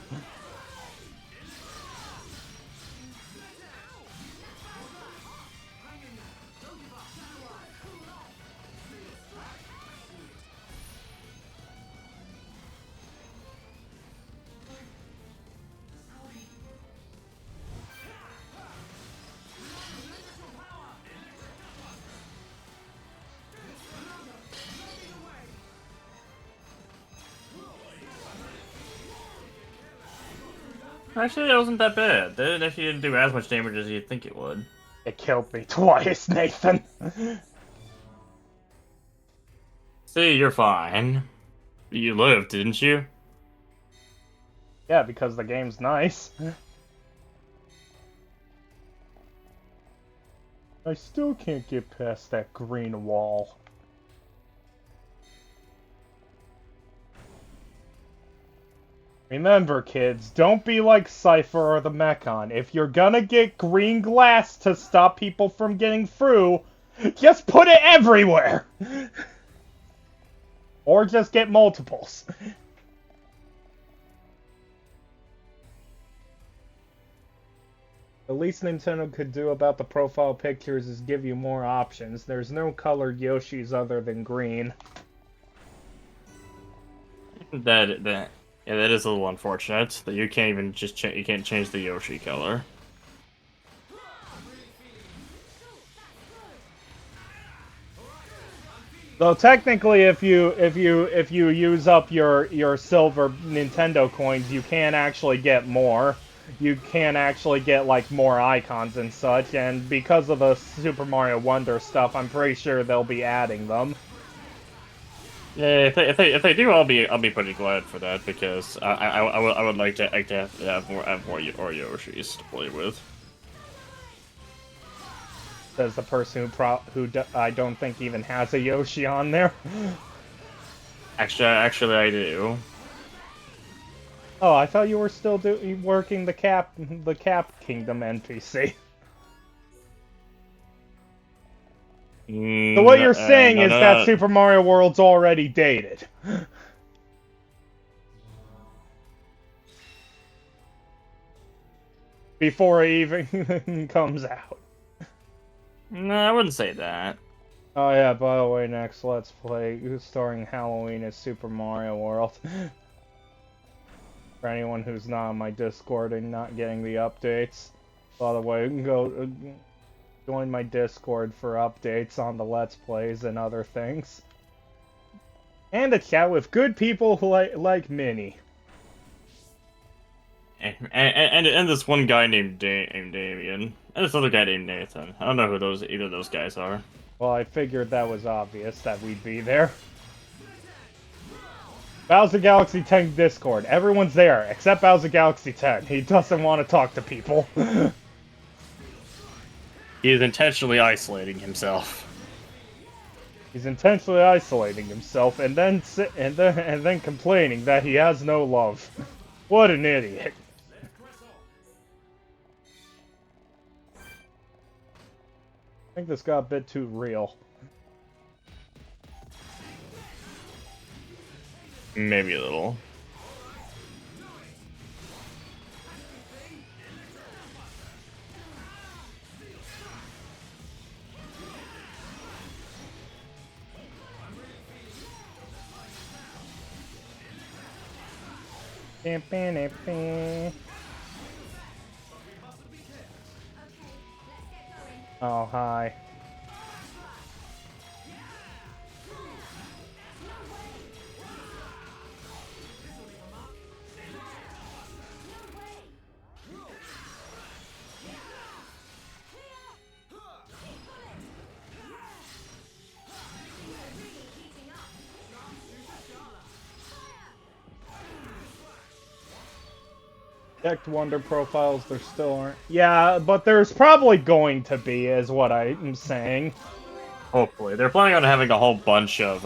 Actually, it wasn't that bad. It actually didn't do as much damage as you'd think it would. It killed me twice, Nathan. See, you're fine. You lived, didn't you? Yeah, because the game's nice. I still can't get past that green wall. Remember, kids, don't be like Cypher or the Mechon. If you're gonna get green glass to stop people from getting through, just put it everywhere! Or just get multiples. The least Nintendo could do about the profile pictures is give you more options. There's no colored Yoshis other than green. Yeah, that is a little unfortunate that you can't even just you can't change the Yoshi color. Though technically, if you use up your silver Nintendo coins, you can actually get more. You can actually get like more icons and such, and because of the Super Mario Wonder stuff, I'm pretty sure they'll be adding them. Yeah, if they do, I'll be pretty glad for that because I would like to have more Yoshis to play with. Says the person I don't think even has a Yoshi on there. Actually, I do. Oh, I thought you were still working the Cap Kingdom NPC. So what you're saying is that Super Mario World's already dated. Before it even comes out. No, I wouldn't say that. Oh yeah, by the way, next Let's Play starring Halloween is Super Mario World. For anyone who's not on my Discord and not getting the updates. By the way, you can go join my Discord for updates on the Let's Plays and other things. And a chat with good people who like Minnie. And this one guy named Damien. And this other guy named Nathan. I don't know who either of those guys are. Well, I figured that was obvious that we'd be there. Bowser Galaxy 10 Discord. Everyone's there, except Bowser Galaxy 10. He doesn't want to talk to people. He is intentionally isolating himself. He's intentionally isolating himself and then complaining that he has no love. What an idiot. I think this got a bit too real. Maybe a little. Oh, hi. Checked Wonder profiles, there still aren't. Yeah, but there's probably going to be, is what I'm saying. Hopefully, they're planning on having a whole bunch of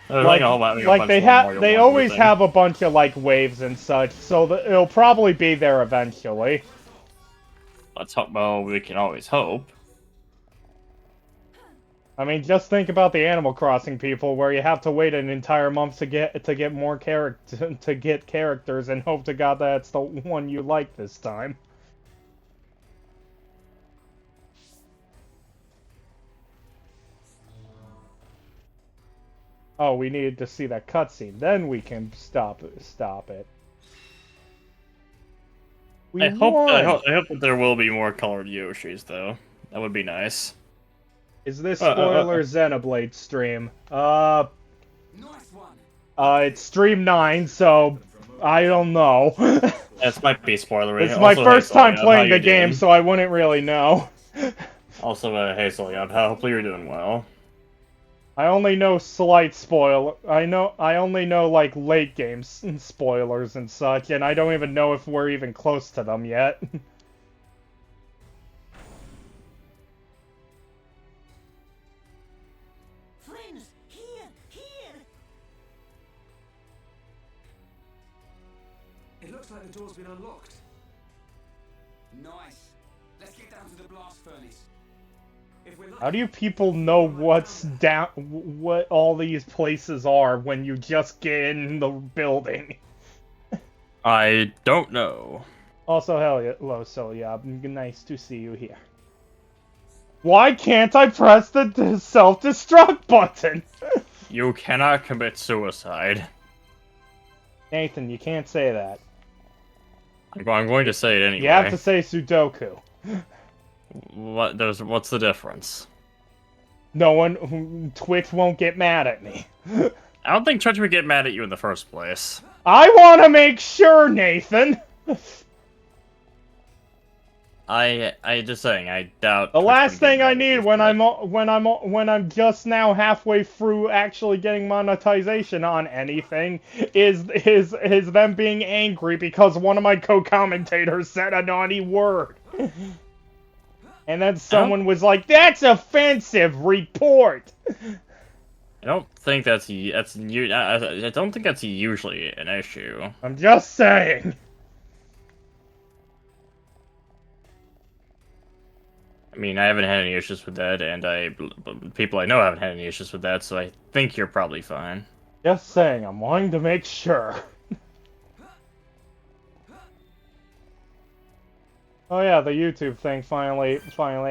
They always have a bunch of like waves and such, so it'll probably be there eventually. Let's hope. Well, we can always hope. I mean, just think about the Animal Crossing people, where you have to wait an entire month to get more characters, and hope to God that's the one you like this time. Oh, we needed to see that cutscene. Then we can stop it. I hope that there will be more colored Yoshis, though. That would be nice. Is this spoiler Xenoblade stream? Nice one. It's stream 9, so I don't know. This might be spoilery. It's my first time playing the game, doing? so I wouldn't really know. Also, hey, Solyab, hopefully you're doing well. I only know slight spoiler. I only know like late game spoilers and such, and I don't even know if we're even close to them yet. Friends, here, here. It looks like the door's been unlocked. Nice. Let's get down to the blast furnace. If we're How do you people know what all these places are when you just get in the building? I don't know. Also, hello, Solia. Nice to see you here. Why can't I press the self-destruct button? You cannot commit suicide. Nathan, you can't say that. I'm going to say it anyway. You have to say Sudoku. What's the difference? No one, Twitch won't get mad at me. I don't think Twitch would get mad at you in the first place. I want to make sure, Nathan. I just saying, I doubt The Twitch last would get thing I mad at need you when for that. I'm just now halfway through actually getting monetization on anything is them being angry because one of my co-commentators said a naughty word. And then someone was like, "That's offensive. Report." I don't think I don't think that's usually an issue. I'm just saying. I mean, I haven't had any issues with that, and people I know haven't had any issues with that, so I think you're probably fine. Just saying. I'm wanting to make sure. Oh yeah, the YouTube thing finally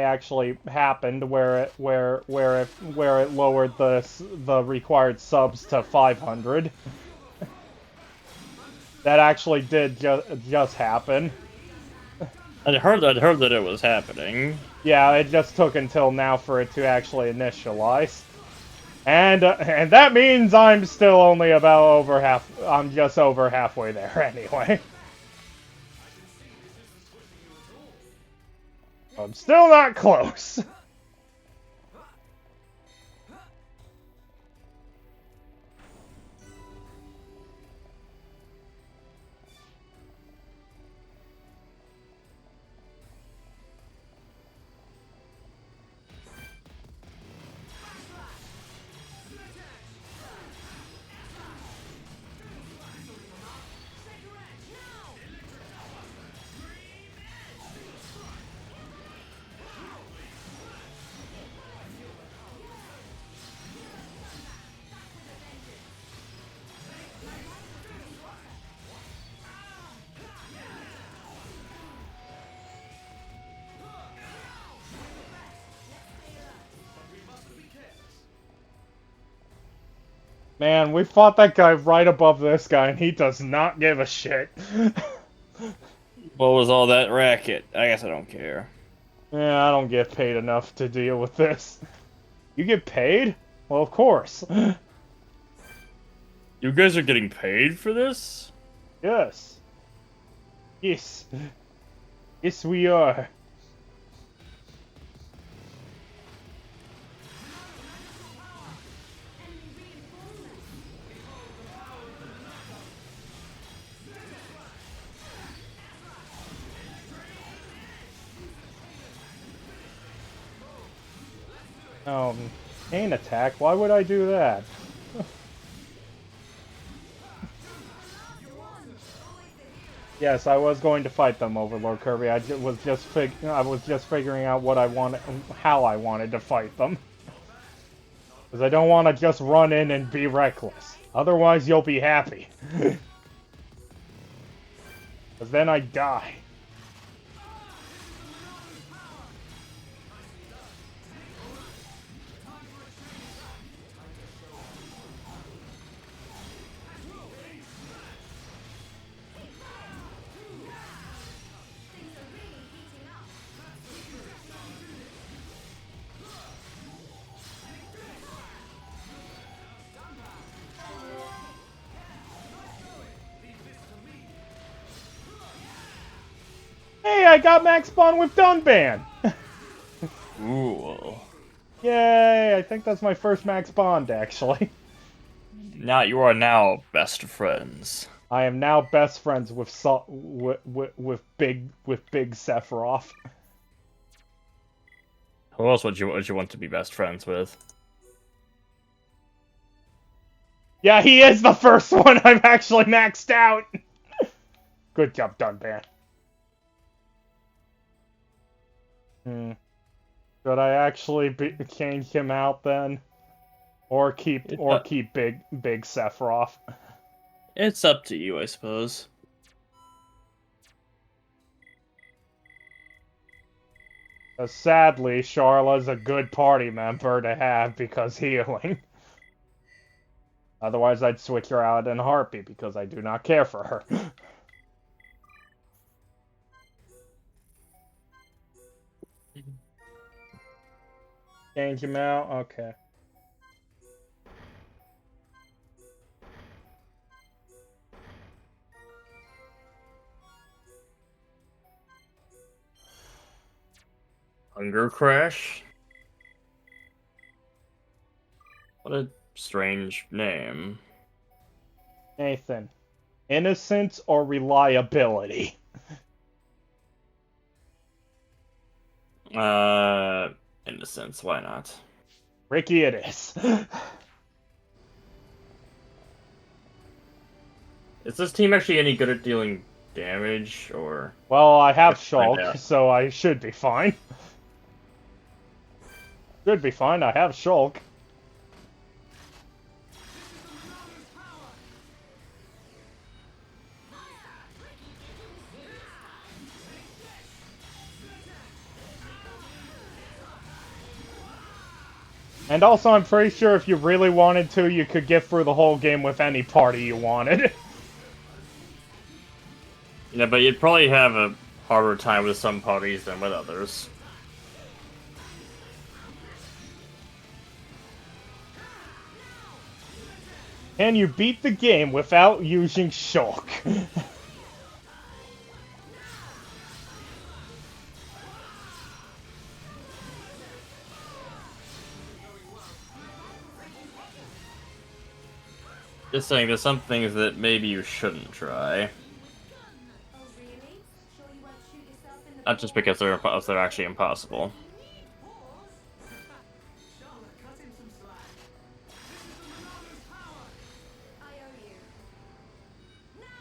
actually happened, where it lowered the required subs to 500. That actually did just happen. I'd heard that it was happening. Yeah, it just took until now for it to actually initialize, and that means I'm still only about over half. I'm just over halfway there anyway. I'm still not close. Man, we fought that guy right above this guy, and he does not give a shit. What was all that racket? I guess I don't care. Yeah, I don't get paid enough to deal with this. You get paid? Well, of course. You guys are getting paid for this? Yes. Yes. Yes, we are. Chain attack? Why would I do that? Yes, I was going to fight them, Overlord Kirby. I was just figuring out what I wanted, how I wanted to fight them. Because I don't want to just run in and be reckless. Otherwise, you'll be happy. Because then I die. Hey, I got max spawn with Dunban! Ooh. Yay, I think that's my first max bond, actually. Now you are now best friends. I am now best friends with big Sephiroth. Who else would you want to be best friends with? Yeah, he is the first one I've actually maxed out! Good job, Dunban. Should I actually change him out then? Or keep big Sephiroth? It's up to you, I suppose. Sadly, Charla's a good party member to have because healing. Otherwise, I'd switch her out in a heartbeat because I do not care for her. Change him out? Okay. Hunger Crash? What a strange name. Nathan. Innocence or reliability? Innocence, why not? Ricky it is. Is this team actually any good at dealing damage, or... Well, I have Let's find Shulk, out. so I should be fine. Should be fine, I have Shulk. And also, I'm pretty sure if you really wanted to, you could get through the whole game with any party you wanted. Yeah, but you'd probably have a harder time with some parties than with others. Can you beat the game without using Shulk? Just saying, there's some things that maybe you shouldn't try. Oh, really? Sure you won't shoot yourself in the Not just because they're actually impossible. Charlotte, cut him some slack. I owe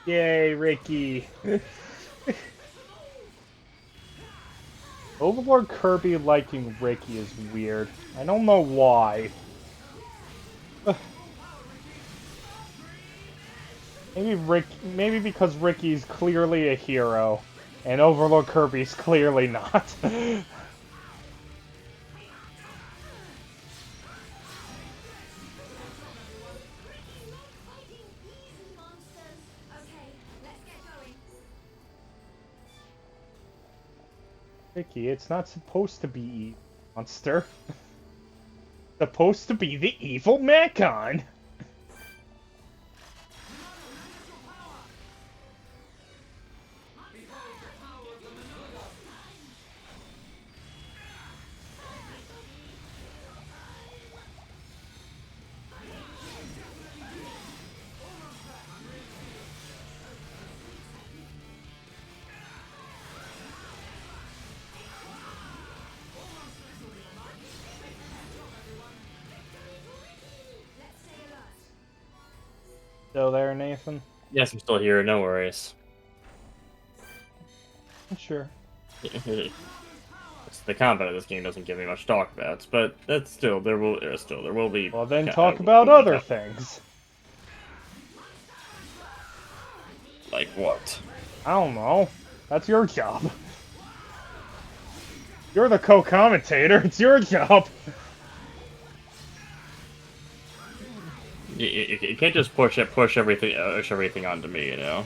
you. Yay, Ricky. Overlord Kirby liking Ricky is weird. I don't know why. Maybe because Ricky's clearly a hero, and Overlord Kirby's clearly not. Okay, let's get going. Ricky, it's not supposed to be evil, monster. Supposed to be the evil Mechon. Let's stay alert. Still there, Nathan? Yes, I'm still here, no worries. Sure. The combat of this game doesn't give me much to talk about, but that's still there will be. Well, then talk about other things. Like what? I don't know. That's your job. You're the co-commentator. It's your job. You can't just push everything onto me, you know.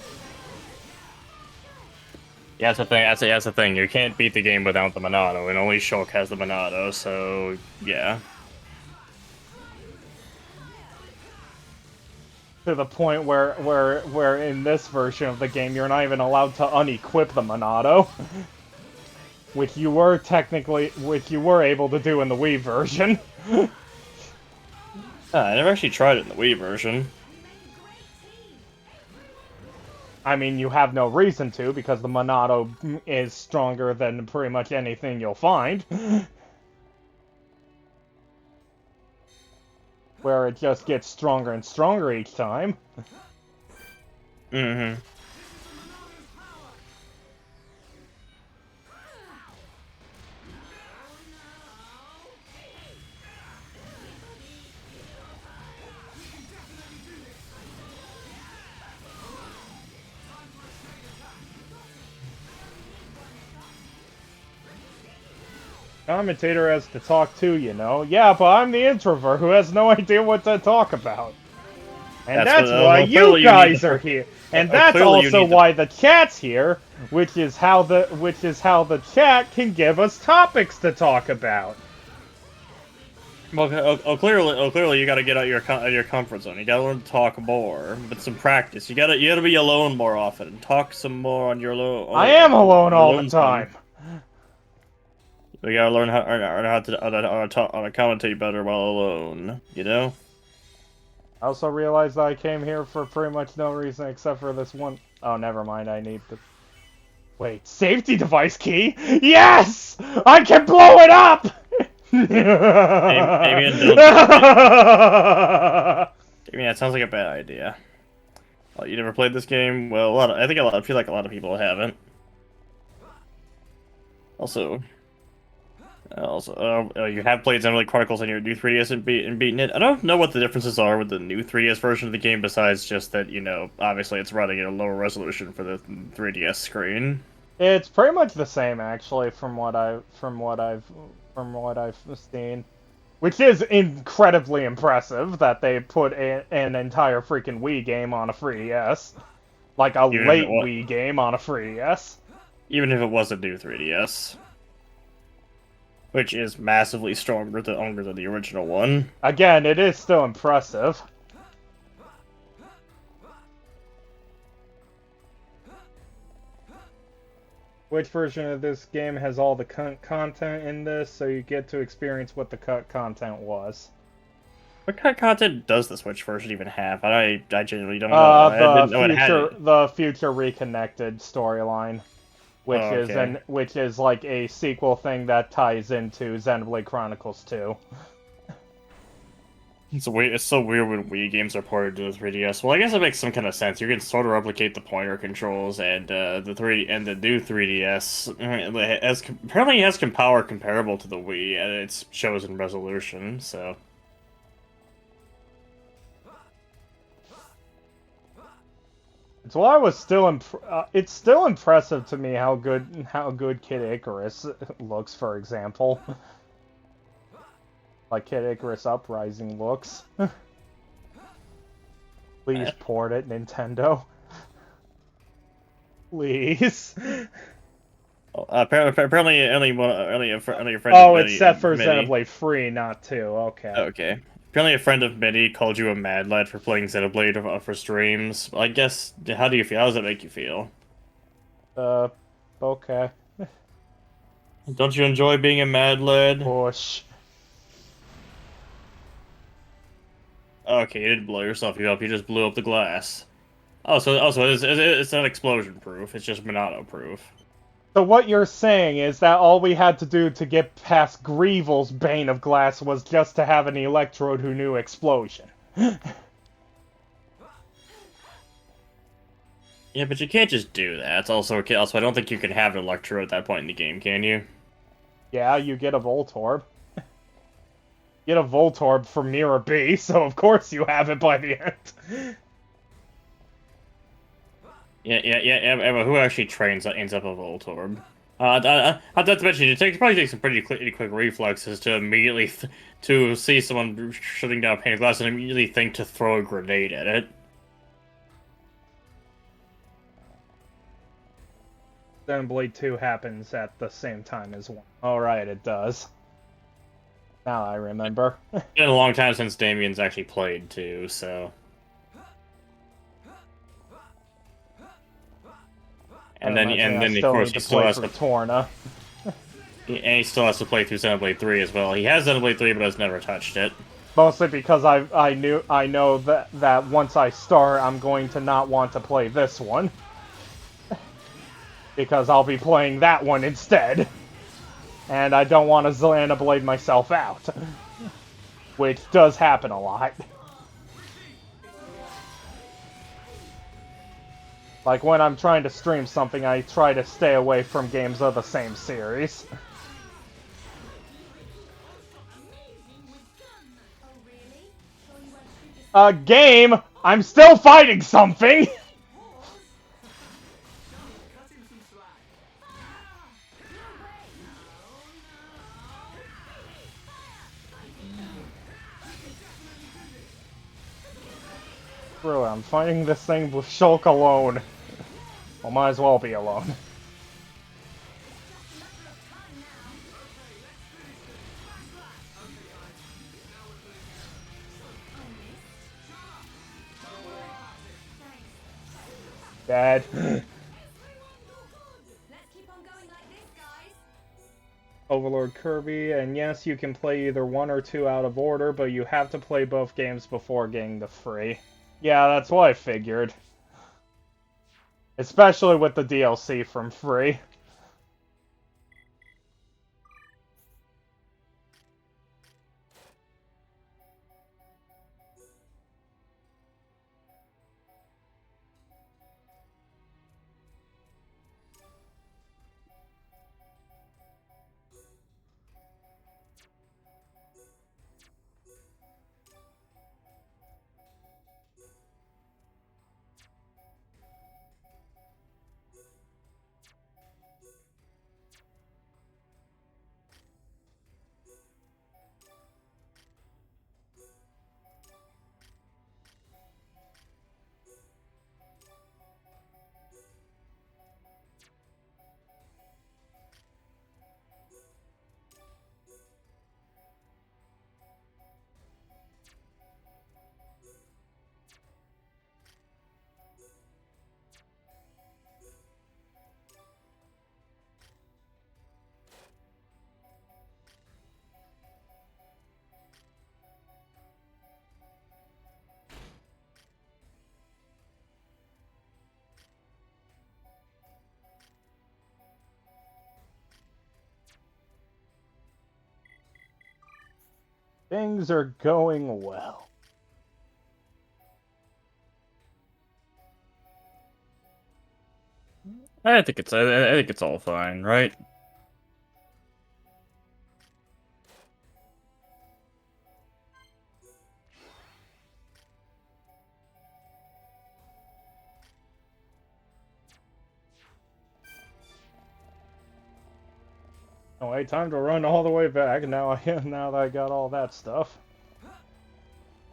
Yeah, that's the thing. That's the thing. You can't beat the game without the Monado, and only Shulk has the Monado. So yeah. To the point where in this version of the game you're not even allowed to unequip the Monado, which you were able to do in the Wii version. I never actually tried it in the Wii version. I mean, you have no reason to, because the Monado is stronger than pretty much anything you'll find. Where it just gets stronger and stronger each time. Mm-hmm. Commentator has to talk too, you know. Yeah, but I'm the introvert who has no idea what to talk about. And that's why you guys are here. And that's also why the chat's here, which is how the chat can give us topics to talk about. Clearly, you got to get out of your comfort zone. You got to learn to talk more, but some practice. You got to be alone more often. Talk some more on your I am alone all the lonesome. time. You got to learn how to commentate better while alone. You know. I also realized I came here for pretty much no reason except for this one. Oh, never mind. I need the. Wait, safety device key? Yes! I can blow it up! Damien, don't. Damien, that sounds like a bad idea. Oh, you never played this game? Well, I feel like a lot of people haven't. Also, you have played Xenoblade Chronicles on your new 3DS and beaten it. I don't know what the differences are with the new 3DS version of the game, besides just that, you know, obviously it's running at a lower resolution for the 3DS screen. It's pretty much the same, actually, from what I've seen. Which is incredibly impressive that they put an entire freaking Wii game on a 3DS. Like a late Wii game on a 3DS. Even if it was a new 3DS. Which is massively stronger than the original one. Again, it is still impressive. Which version of this game has all the content in this, so you get to experience what the cut content was? What kind of content does the Switch version even have? I genuinely don't know. I didn't know it had it. The future reconnected storyline, which is like a sequel thing that ties into Xenoblade Chronicles 2. It's so weird when Wii games are ported to the 3DS. Well, I guess it makes some kind of sense. You can sort of replicate the pointer controls, and the new 3DS apparently has power comparable to the Wii at its chosen resolution. So. It's why I was still it's still impressive to me how good Kid Icarus looks, for example. Like Kid Icarus Uprising looks. Please port it, Nintendo. Please. Apparently, only a friend. Oh, it's set for Xenoblade Free, not 2. Okay. Okay. Apparently, a friend of Minnie called you a mad lad for playing Xenoblade for streams. I guess. How do you feel? How does that make you feel? Okay. Don't you enjoy being a mad lad? Push. Okay, you didn't blow yourself up. You just blew up the glass. Also, it's not explosion proof. It's just Monado proof. So what you're saying is that all we had to do to get past Greevil's Bane of Glass was just to have an Electrode who knew explosion. Yeah, but you can't just do that. Also, I don't think you can have an Electrode at that point in the game, can you? Yeah, you get a Voltorb. Get a Voltorb from Mirror B, so of course you have it by the end. Yeah, but who actually ends up a Voltorb? Not to mention, probably takes some pretty quick reflexes to immediately to see someone shutting down a pane of glass and immediately think to throw a grenade at it. Xenoblade 2 happens at the same time as 1. Alright, it does. Now I remember. It's been a long time since Damien's actually played 2, so... And then of course he still has to Torna. And he still has to play through Xenoblade 3 as well. He has Xenoblade 3, but has never touched it. Mostly because I know that once I start, I'm going to not want to play this one. Because I'll be playing that one instead. And I don't want to Xenoblade myself out. Which does happen a lot. Like when I'm trying to stream something, I try to stay away from games of the same series. Game! I'm still fighting something! Screw it, I'm fighting this thing with Shulk alone. Well, might as well be alone. Dad. Let's keep on going like this, guys. Overlord Kirby, and yes, you can play either one or two out of order, but you have to play both games before getting the free. Yeah, that's what I figured. Especially with the DLC from free. Things are going well. I think it's all fine, right? Oh wait, time to run all the way back now now that I got all that stuff.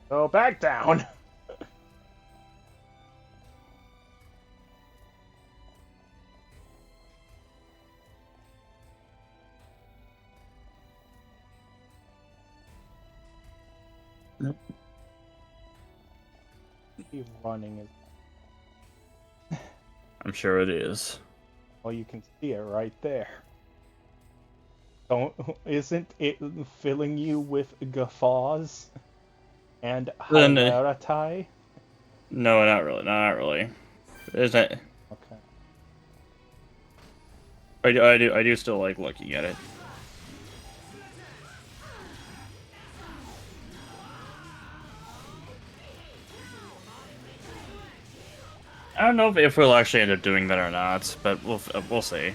So back down. Nope. Keep running is I'm sure it is. well, you can see it right there. Isn't it filling you with guffaws and Then, hilarity? No, not really. Not really. Is that? Okay. I do still like looking at it. I don't know if we'll actually end up doing that or not, but we'll see.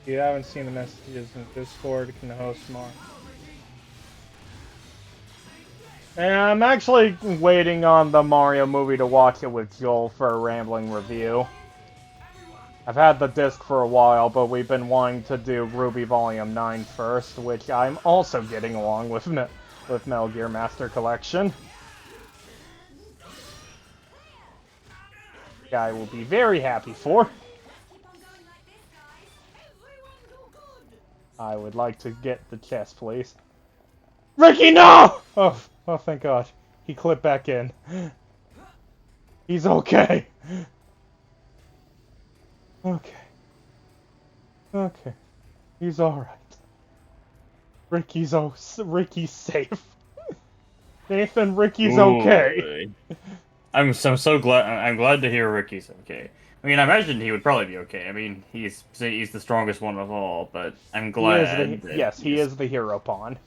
If you haven't seen the messages in Discord, you can host more. And I'm actually waiting on the Mario movie to watch it with Joel for a rambling review. I've had the disc for a while, but we've been wanting to do Ruby Volume 9 first, which I'm also getting along with Metal Gear Master Collection. I will be very happy for. I would like to get the chest, please. Ricky, no! Oh, thank God. He clipped back in. He's okay. Okay. Okay. He's alright. Ricky's safe. Nathan, Ricky's okay. I'm so glad. I'm glad to hear Ricky's okay. I mean, I imagined he would probably be okay. I mean, he's the strongest one of all, but I'm glad. He is the hero pawn.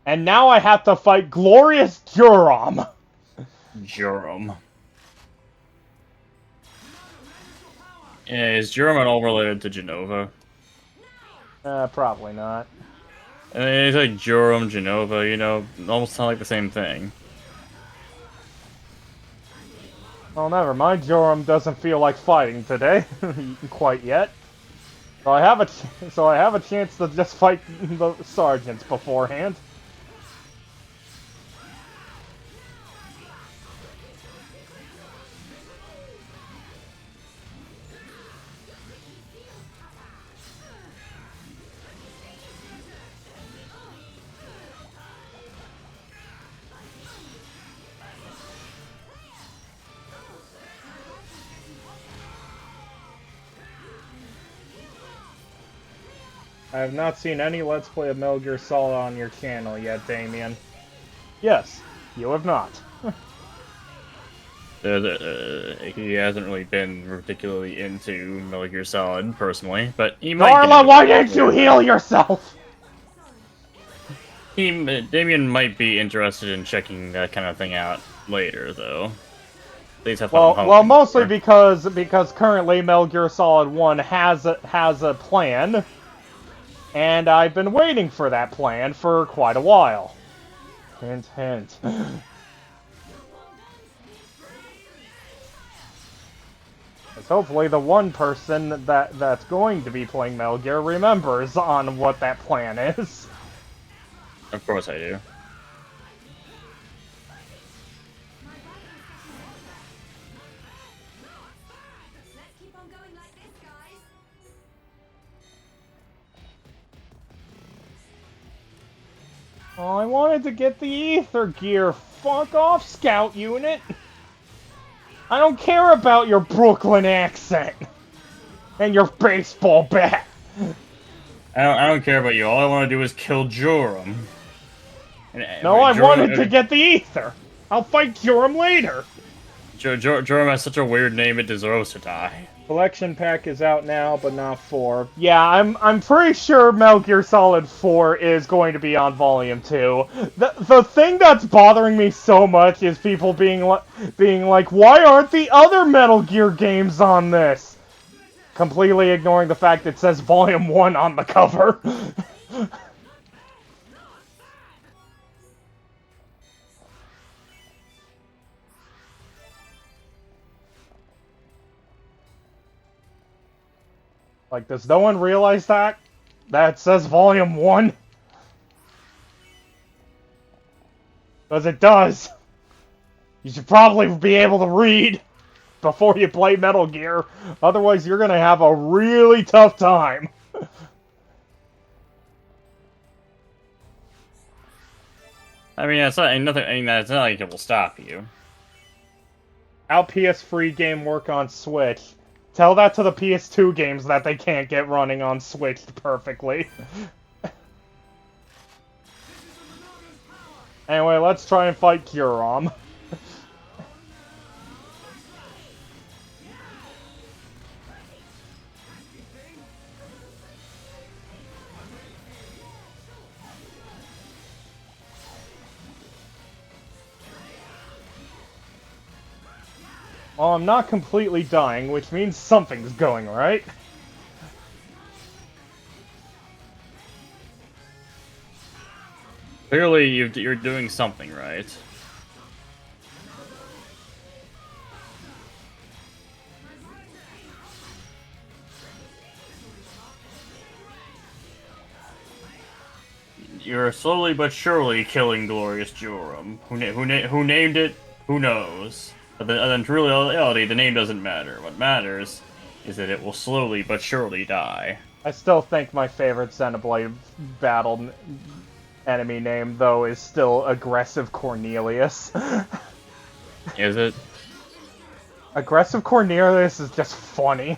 And now I have to fight Glorious Jurom. Jurom. Yeah, is Jurom at all related to Genova? Probably not. It's like Jurom, Genova, you know, almost sound like the same thing. Well, never mind. Joram doesn't feel like fighting today, quite yet. So I have a chance to just fight the sergeants beforehand. I have not seen any Let's Play of Metal Gear Solid on your channel yet, Damien. Yes, you have not. He hasn't really been particularly into Metal Gear Solid, personally, but he might get Darla, into why it didn't you later. heal yourself? Damien might be interested in checking that kind of thing out later, though. At least that's what I'm Well, hoping mostly for. because currently Metal Gear Solid 1 has a plan, and I've been waiting for that plan for quite a while. Hint, hint. Because hopefully the one person that's going to be playing Metal Gear remembers on what that plan is. Of course I do. Let's keep on going like this, guys. Oh, I wanted to get the ether gear. Fuck off, scout unit. I don't care about your Brooklyn accent and your baseball bat. I don't care about you. All I want to do is kill Joram. No, I wanted to get the ether. I'll fight Joram later. Joram has such a weird name; it deserves to die. Collection pack is out now, but not 4. Yeah, I'm pretty sure Metal Gear Solid 4 is going to be on Volume 2. The thing that's bothering me so much is people being like, why aren't the other Metal Gear games on this? Completely ignoring the fact it says Volume 1 on the cover. Like, does no one realize that? That says Volume 1? Because it does. You should probably be able to read before you play Metal Gear. Otherwise, you're gonna have a really tough time. I mean, it's not nothing. I mean, it's not like it will stop you. How PS3 game work on Switch? Tell that to the PS2 games that they can't get running on Switch perfectly. Anyway, let's try and fight Kyurem. Well, I'm not completely dying, which means something's going right. Clearly, you're doing something right. You're slowly but surely killing Glorious Joram. Who named it? Who knows? But then, in reality, the name doesn't matter. What matters is that it will slowly but surely die. I still think my favorite Xenoblade battle enemy name, though, is still Aggressive Cornelius. Is it? Aggressive Cornelius is just funny.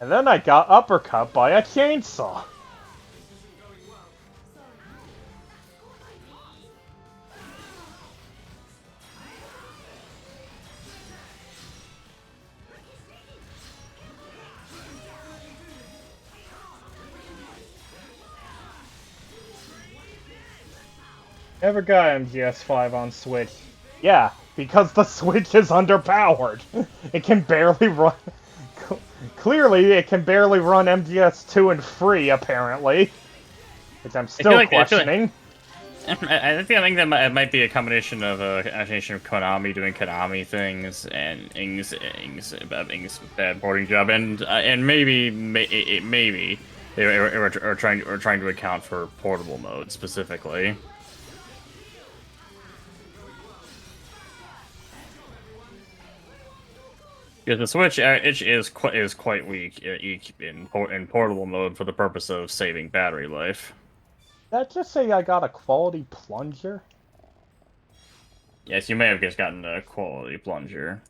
And then I got uppercut by a chainsaw. Never got MGS5 on Switch. Yeah, because the Switch is underpowered. It can barely run... Clearly, it can barely run MGS2 and free, apparently. Which I'm still questioning. I think that might be a combination of Konami doing Konami things and Ing's bad porting job, and maybe they are trying to account for portable mode specifically. Because the Switch is quite weak in portable mode for the purpose of saving battery life. Did that just say I got a quality plunger? Yes, you may have just gotten a quality plunger.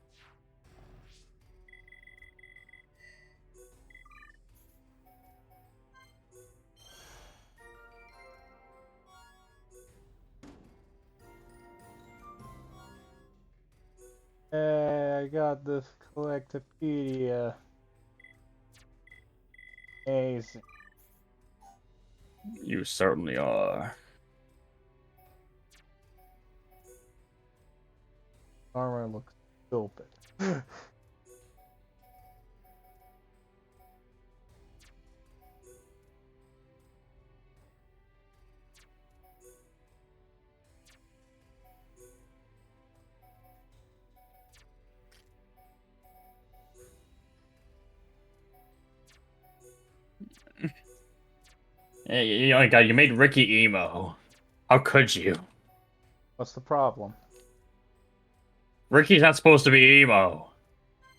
Hey, I got this Collectopedia. Amazing. You certainly are. Armor looks stupid. Hey, oh my god, you made Ricky emo. How could you? What's the problem? Ricky's not supposed to be emo.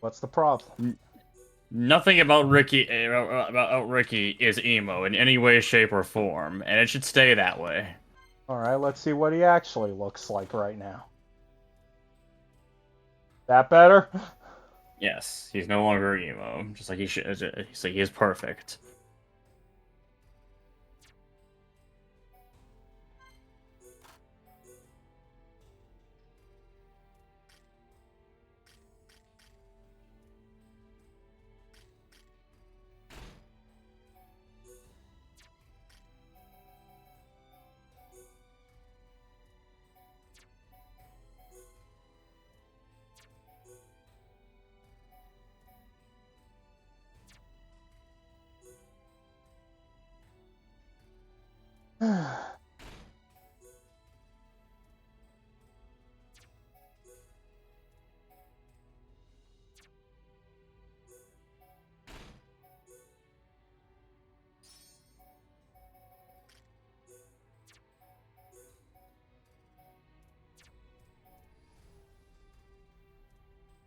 What's the problem? Nothing about Ricky is emo in any way, shape, or form, and it should stay that way. Alright, let's see what he actually looks like right now. That better? Yes, he's no longer emo, just like he should. He's like he is perfect.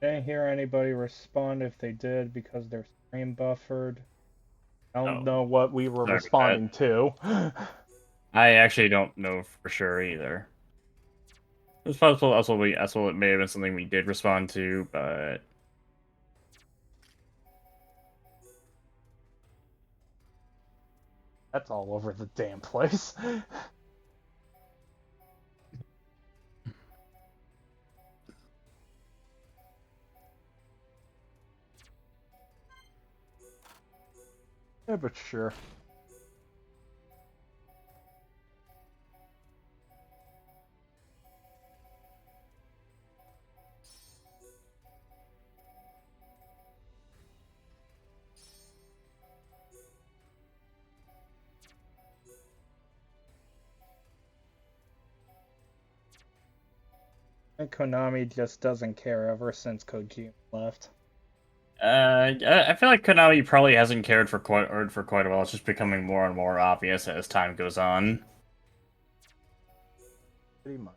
Didn't hear anybody respond if they did because their stream buffered. I don't Oh, know what we were sorry about responding to. I actually don't know for sure either. It's possible that's what it may have been something we did respond to, but That's all over the damn place. Yeah, but sure. And Konami just doesn't care ever since Kojima left. I feel like Konami probably hasn't cared for quite a while. It's just becoming more and more obvious as time goes on. Pretty much.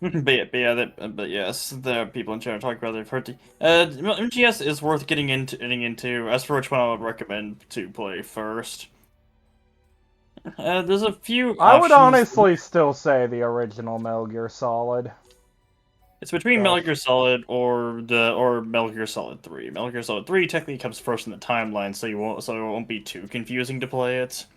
But yes, there are people in chat talking about they've heard the MGS is worth getting into. As for which one I would recommend to play first. There's a few I would options. honestly still say the original Metal Gear Solid. It's between So- Metal Gear Solid or Metal Gear Solid 3. Metal Gear Solid 3 technically comes first in the timeline, so it won't be too confusing to play it.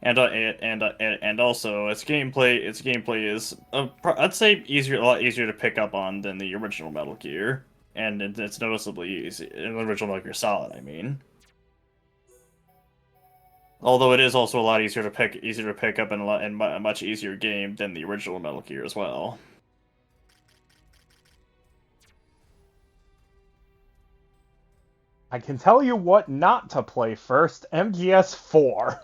And also its gameplay is I'd say a lot easier to pick up on than the original Metal Gear, and it's noticeably easy. The original Metal Gear Solid, I mean. Although it is also a lot easier to pick up and a much easier game than the original Metal Gear as well. I can tell you what not to play first, MGS 4.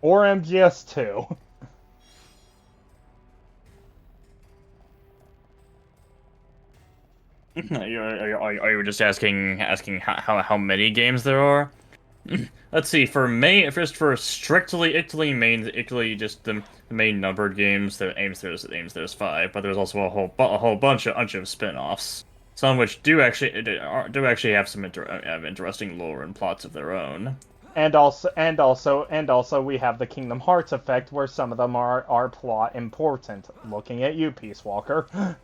Or MGS 2. Are you just asking how many games there are? Let's see, for main, just for strictly just the main numbered games, there's 5, but there's also a whole bunch of spin-offs. Some which do actually have some have interesting lore and plots of their own. And also, we have the Kingdom Hearts effect, where some of them are plot important. Looking at you, Peace Walker.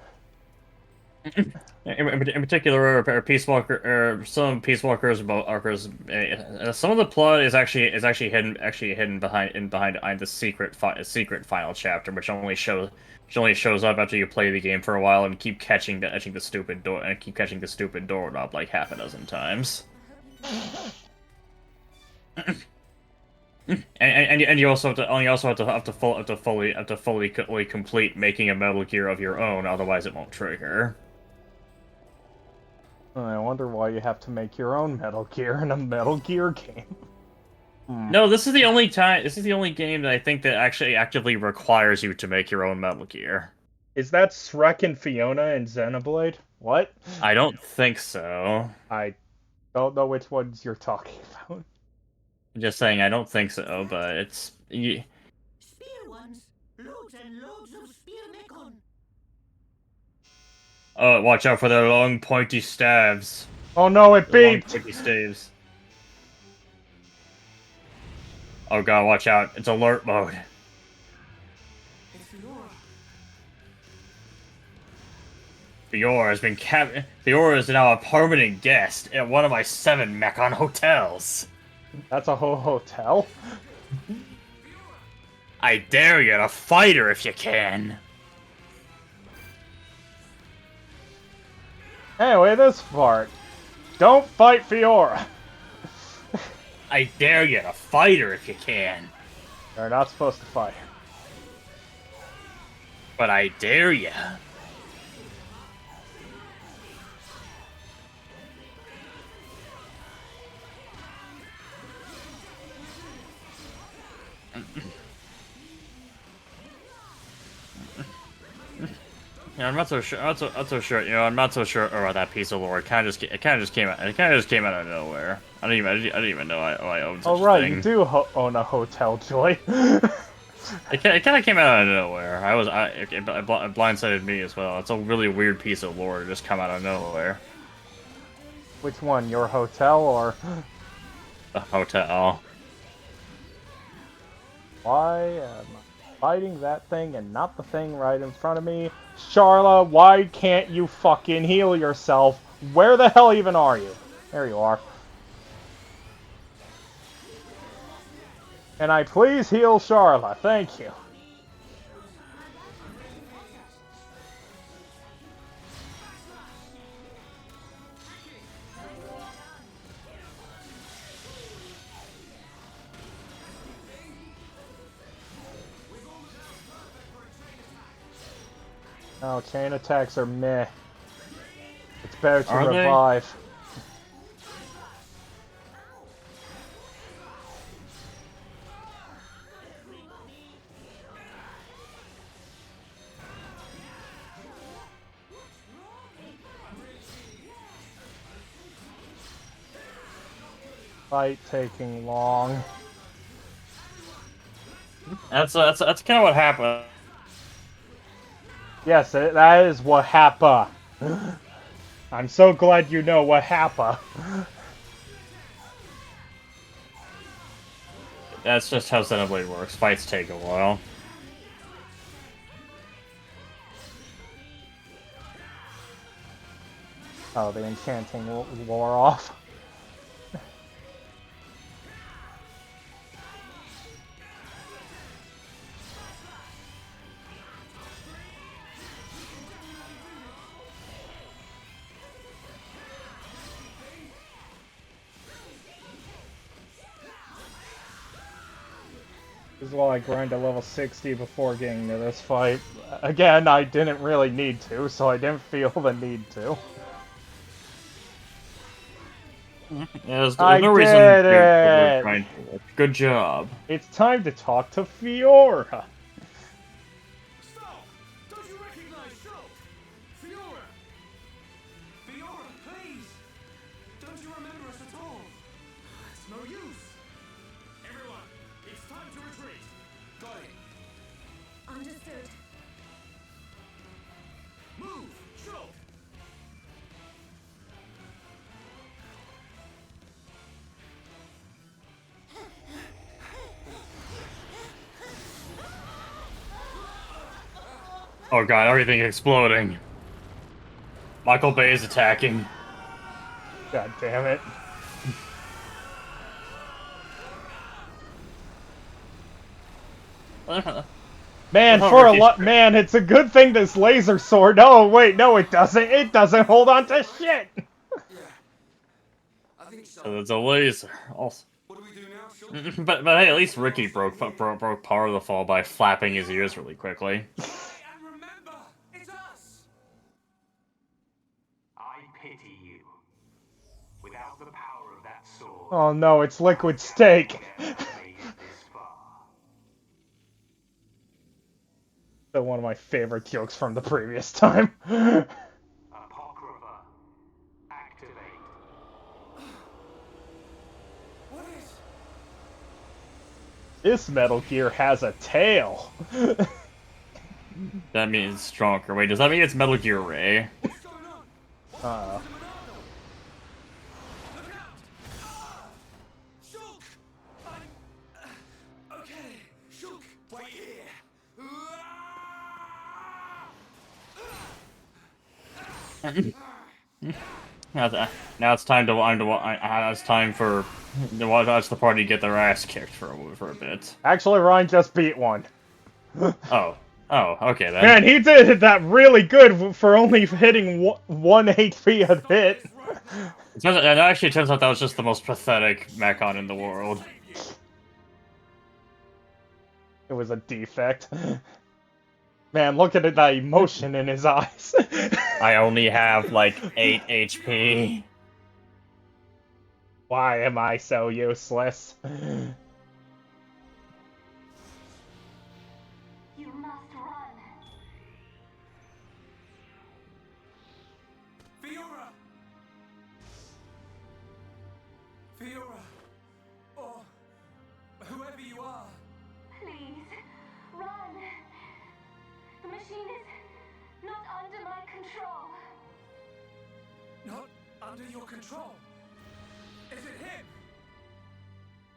In particular, Peace Walker, some Peace Walkers, some of the plot is actually hidden behind the secret final chapter, which only shows up after you play the game for a while and keep catching the stupid doorknob like half a dozen times. And you also have to fully complete making a Metal Gear of your own, otherwise it won't trigger. I wonder why you have to make your own Metal Gear in a Metal Gear game. No, this is the only time. This is the only game that I think that actually actively requires you to make your own Metal Gear. Is that Shrek and Fiona in Xenoblade? What? I don't think so. I don't know which ones you're talking about. I'm just saying I don't think so, but it's. Spear ones. Loads and loads of spear mechon. Oh, watch out for their long pointy stabs. Oh no, it Their long beeped! pointy staves. Oh god, watch out! It's alert mode. It's Fiora. Fiora is now a permanent guest at one of my 7 Mechon hotels. That's a whole hotel? I dare you to fight her if you can. Anyway, this part. Don't fight Fiora! I dare you to fight her if you can. You're not supposed to fight her. But I dare you. Yeah, I'm not so sure. I'm not so sure. I'm not so sure about that piece of lore. It kind of just came out. It kind of just came out of nowhere. I didn't even know I owned such Oh right, a thing. you do own a hotel, Joy. It kind of came out of nowhere. It blindsided me as well. It's a really weird piece of lore to just come out of nowhere. Which one, your hotel or... The hotel. Why am I fighting that thing and not the thing right in front of me? Charla, why can't you fucking heal yourself? Where the hell even are you? There you are. Can I please heal Charla? Thank you. No, chain attacks are meh. It's better to Are they? revive. Fight taking long. That's kind of what happened. Yes, that is what happened. I'm so glad you know what happened. That's just how Xenoblade works. Fights take a while. Oh, the enchanting wore off. This is why I grind to level 60 before getting to this fight. Again, I didn't really need to, so I didn't feel the need to. Yeah, there's I no reason did to it! grind for it. Good job. It's time to talk to Fiora! Stop! Don't you recognize Schultz? Fiora! Fiora, please! Don't you remember us at all? It's no use. Oh god, everything exploding. Michael Bay is attacking. God damn it. Man, Oh, for a Ricky's lot, man, it's a good thing this laser sword. Oh wait, no, it doesn't. It doesn't hold on to shit. Yeah. I think so. So there's a laser. Also, What do we do now, Shulk? but hey, at least Ricky broke part of the fall by flapping his ears really quickly. And remember, it's us! I pity you. Without the power of that sword, Oh no, it's liquid steak. never made it this far. One of my favorite jokes from the previous time. Apocrypha, activate. What is? This Metal Gear has a tail. That means stronger. Wait, does that mean it's Metal Gear Ray? What's going on? Uh, Look out! Ah! Shulk! Okay. Shulk, wait here. Now it's time to it's time for to watch the party get their ass kicked for a bit. actually, Ryan just beat one. Oh, okay then. Man, he did that really good for only hitting 1 HP a hit. It actually turns out that was just the most pathetic Mechon in the world. It was a defect. Man, look at that emotion in his eyes. I only have like 8 HP. Why am I so useless? You must run. Fiora! Fiora! Or whoever you are. Please, run. The machine is not under my control. Not under your control. Is it him?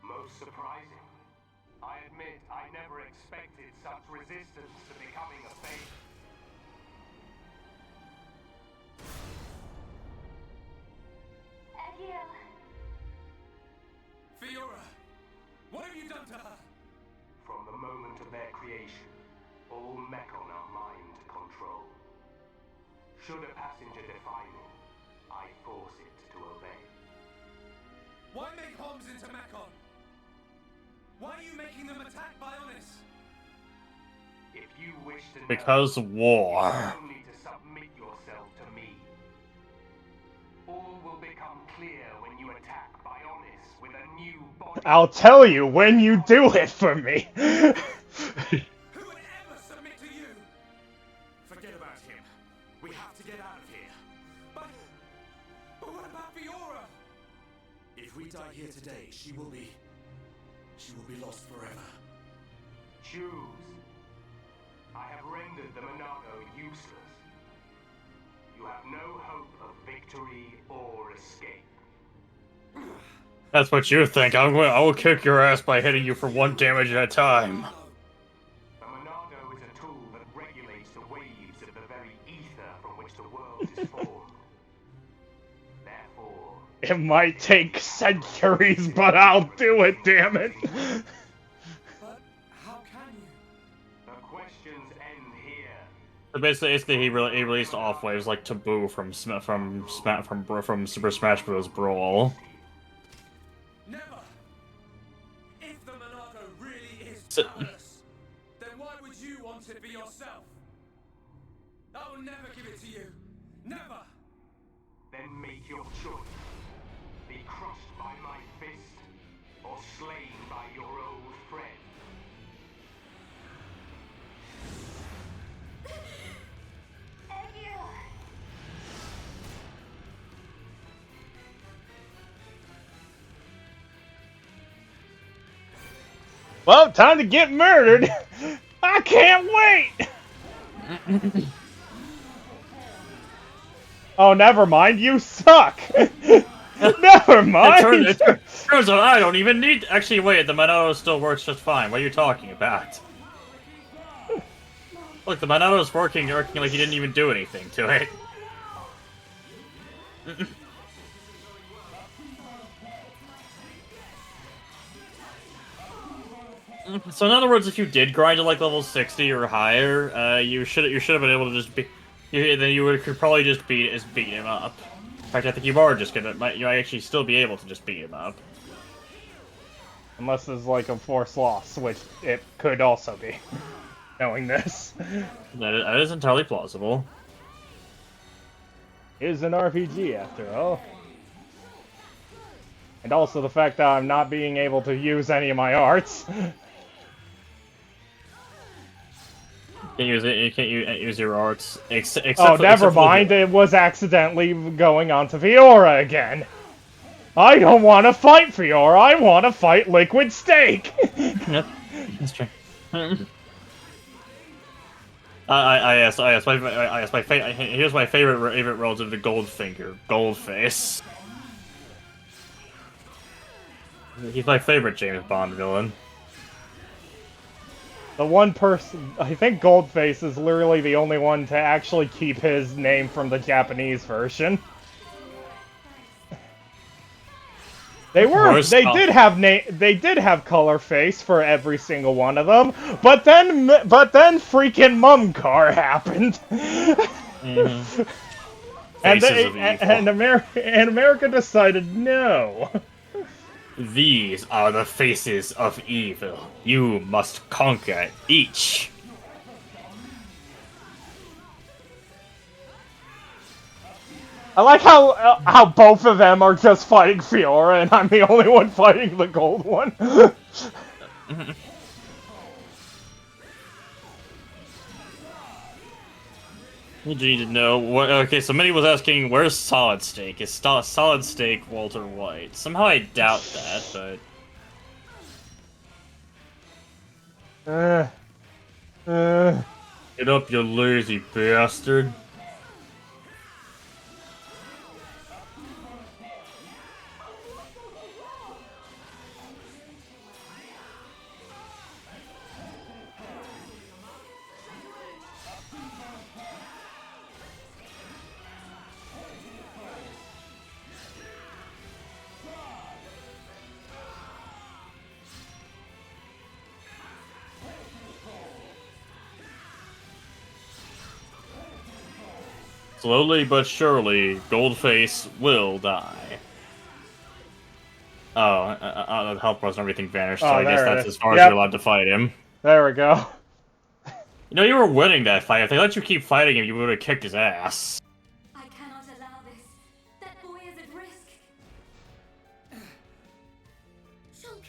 Most surprising. I admit I never expected such resistance to becoming a fate. Egil, Fiora! What have you done to her? From the moment of their creation, all Mechon are mine to control. Should a passenger defy me, I force it to obey. Why make homes into Mechon? Why are you making them attack Bionis? If you wish to know, Because war. you only to submit yourself to me. All will become clear when you attack Bionis with a new body. I'll tell you when you do it for me. Who would ever submit to you? Forget about him. We have to get out of here. But what about Fiora? If we die here today, she will be lost forever. Choose. I have rendered the Monado useless. You have no hope of victory or escape. That's what you think. I will kick your ass by hitting you for 1 damage at a time. The Monado is a tool that regulates the waves of the very ether from which the world is formed. Therefore, It might take centuries, but I'll do it, damn it. But how can you? the questions end here. So basically he released off waves like Taboo from Super Smash Bros. Brawl. Never! If the Monado really is So- powerless, then why would you want it for yourself? I will never give it to you. Never! Then make your choice. Be crushed by my fist, or slain by your old friend. Egil. Well, time to get murdered. I can't wait. Oh, never mind. You suck. Never mind. It turns out I don't even need. Actually, wait. The Monado still works just fine. What are you talking about? Look, the Monado's working like you didn't even do anything to it. So in other words, if you did grind to like level 60 or higher, you should have been able to just be. Then you could probably just beat him up. In fact, I think you are just gonna. You might actually still be able to just beat him up. Unless there's like a forced loss, which it could also be. Knowing this. That is entirely plausible. It is an RPG after all. And also the fact that I'm not being able to use any of my arts. You can't use your arts. Oh, never mind. It was accidentally going on to Fiora again. I don't want to fight Fiora. I want to fight Liquid Steak. Yep, that's true. Here's my favorite relative to Goldfinger, Goldface. He's my favorite James Bond villain. The one person, I think Goldface is literally the only one to actually keep his name from the Japanese version. They did have color face for every single one of them, but then freaking Mumcar happened. Mm-hmm. and America decided no. These are the faces of evil. You must conquer each. I like how both of them are just fighting Fiora, and I'm the only one fighting the gold one. You need to know what. Okay, so Minnie was asking, "Where's Solid Steak? Is Solid Steak Walter White?" Somehow I doubt that, but get up, you lazy bastard! Slowly but surely, Goldface will die. Oh, the health bars and everything vanished, so I guess that's as far as you're allowed to fight him. There we go. You know, you were winning that fight. If they let you keep fighting him, you would have kicked his ass. I cannot allow this. That boy is at risk. Shulk,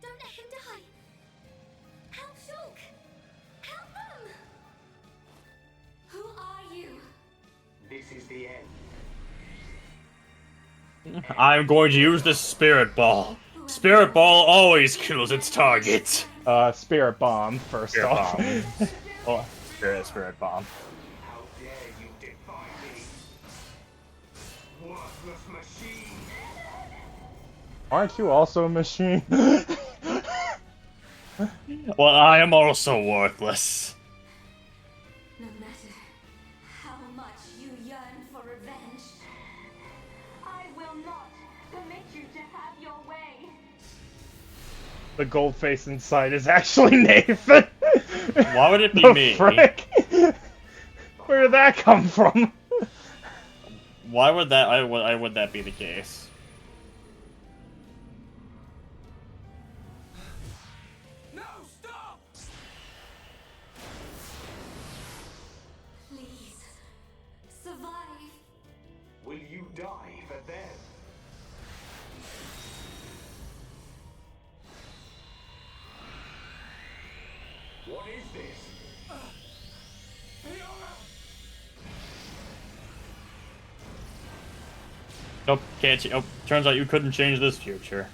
don't let him die. Help Shulk. Help him. Who are you? This is the end. I'm going to use the Spirit Ball. Spirit Ball always kills its target. Spirit Bomb, first Spirit off. Bomb. Oh, Spirit Bomb. How dare you defy me? Worthless machine! Aren't you also a machine? Well, I am also worthless. No matter how much you yearn for revenge, I will not permit you to have your way. The gold face inside is actually Nathan. Why would it be the me? Frick? Where did that come from? Why would that? Why would that be the case? No, stop! Please, survive. Will you die for them? What is this? Nope, can't you? Oh, turns out you couldn't change this future.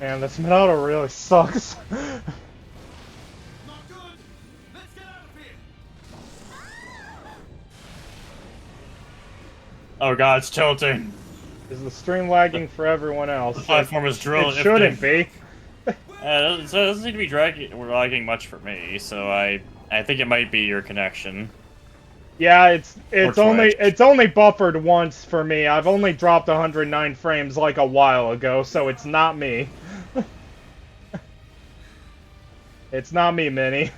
Man, this Monado really sucks. Not good! Let's get out of here! Oh god, it's tilting. Is the stream lagging for everyone else? The platform is It drilled. shouldn't be. It doesn't seem to be lagging much for me, so I think it might be your connection. Yeah, Or Twitch. it's only buffered once for me. I've only dropped 109 frames like a while ago, so it's not me. It's not me, Minnie.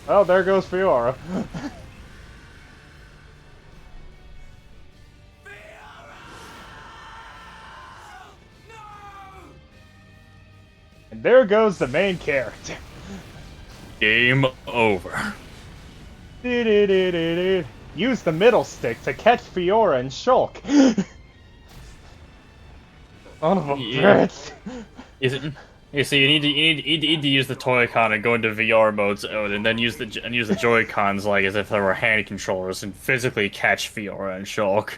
Oh, there goes Fiora. And there goes the main character. Game over. Use the middle stick to catch Fiora and Shulk. Son of a bitch. Is it? You see, you need to use the Toy-Con and go into VR modes, and then use the Joy-Cons like as if they were hand controllers and physically catch Fiora and Shulk.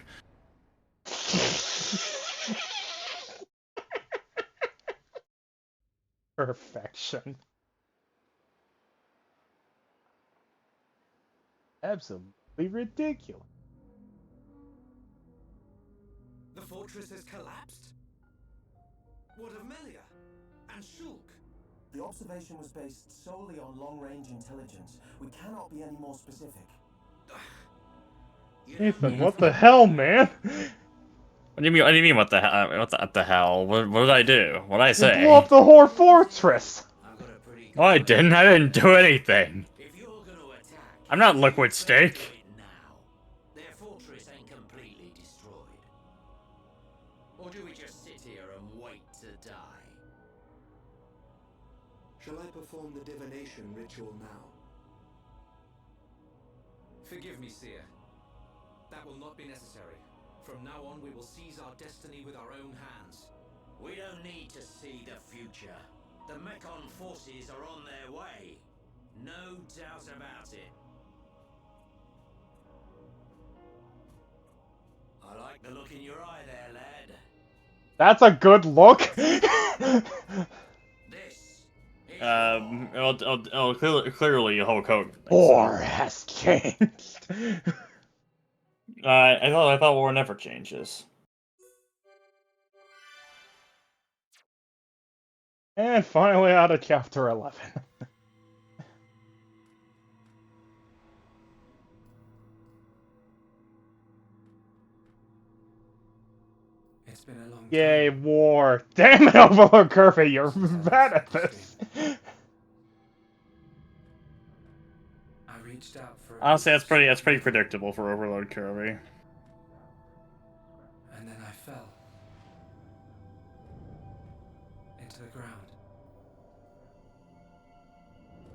Perfection. Absolutely ridiculous. The fortress has collapsed? What of Melia? And Shulk? The observation was based solely on long-range intelligence. We cannot be any more specific. Nathan, what the hell, man? What do you mean? What do you mean? What the hell? What the hell? What did I do? What did I You say? blew up the whole fortress! No, I didn't. I didn't do anything. If you're gonna attack, I'm not Liquid Steak. do it now. Their fortress ain't completely destroyed. Or do we just sit here and wait to die? Shall I perform the divination ritual now? Forgive me, Seer. That will not be necessary. From now on, we will seize our destiny with our own hands. We don't need to see the future. The Mekon forces are on their way. No doubt about it. I like the look in your eye there, lad. That's a good look! This is Clearly Hulk Hogan. War has changed. I thought war never changes. And finally out of chapter 11. It's been a long time. Yay, war. Damn it, Overlord Kirby, you're bad at this. I reached out for Honestly, that's pretty predictable for Overlord Kirby. and then I fell into the ground.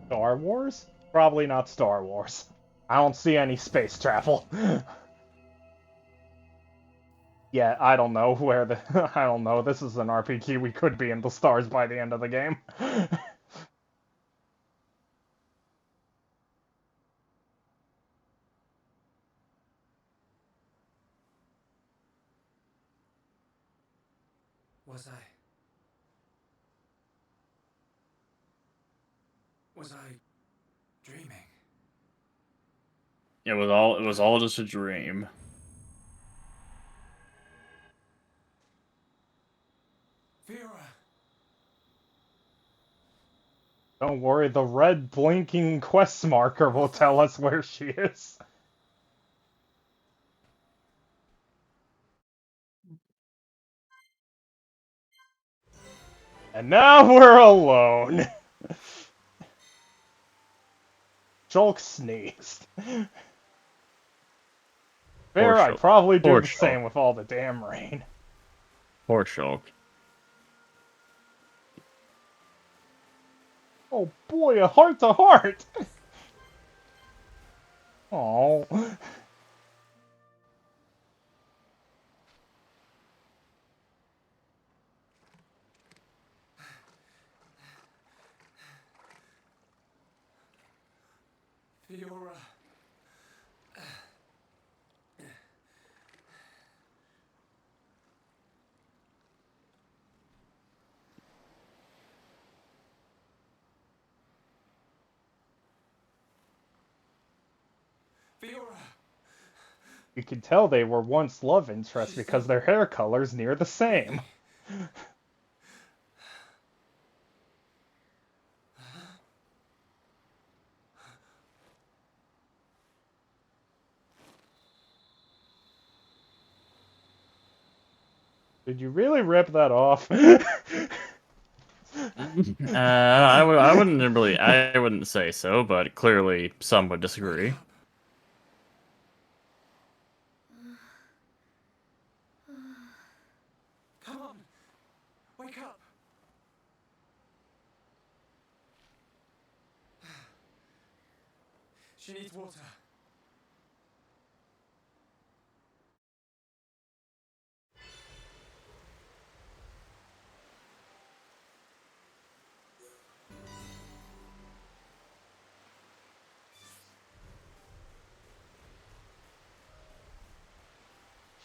Star Wars? Probably not Star Wars. I don't see any space travel. Yeah, I don't know where the... I don't know, this is an RPG, we could be in the stars by the end of the game. Was I dreaming? It was all just a dream. Vera! Don't worry, the red blinking quest marker will tell us where she is. And now we're alone. Shulk sneezed. Fair, I'd probably do the same with all the damn rain. Poor Shulk. Oh boy, a heart to heart! Oh. Fiora. Fiora! You can tell they were once love interests because their hair color's near the same. Did you really rip that off? I wouldn't say so, but clearly some would disagree. Come on! Wake up! She needs water.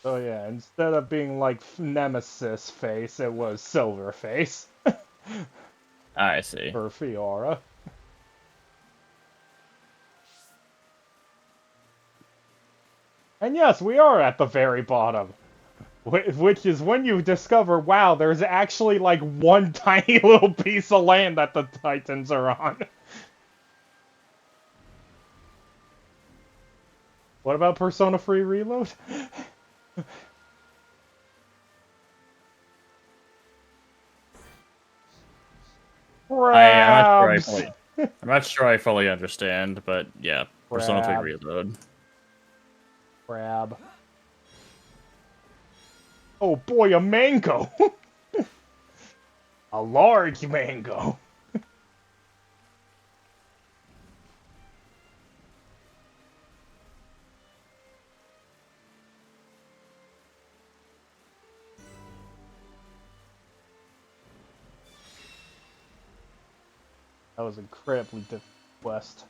So yeah, instead of being like Nemesis face, it was Silver face I see. for Fiora. And yes, we are at the very bottom. Which is when you discover, wow, there's actually like one tiny little piece of land that the Titans are on. What about Persona Free Reload? Crabs! I'm not sure I fully understand, but yeah, Persona 3 Crab. Reload. Crab. Oh boy, a mango! A large mango! That was incredibly difficult quest.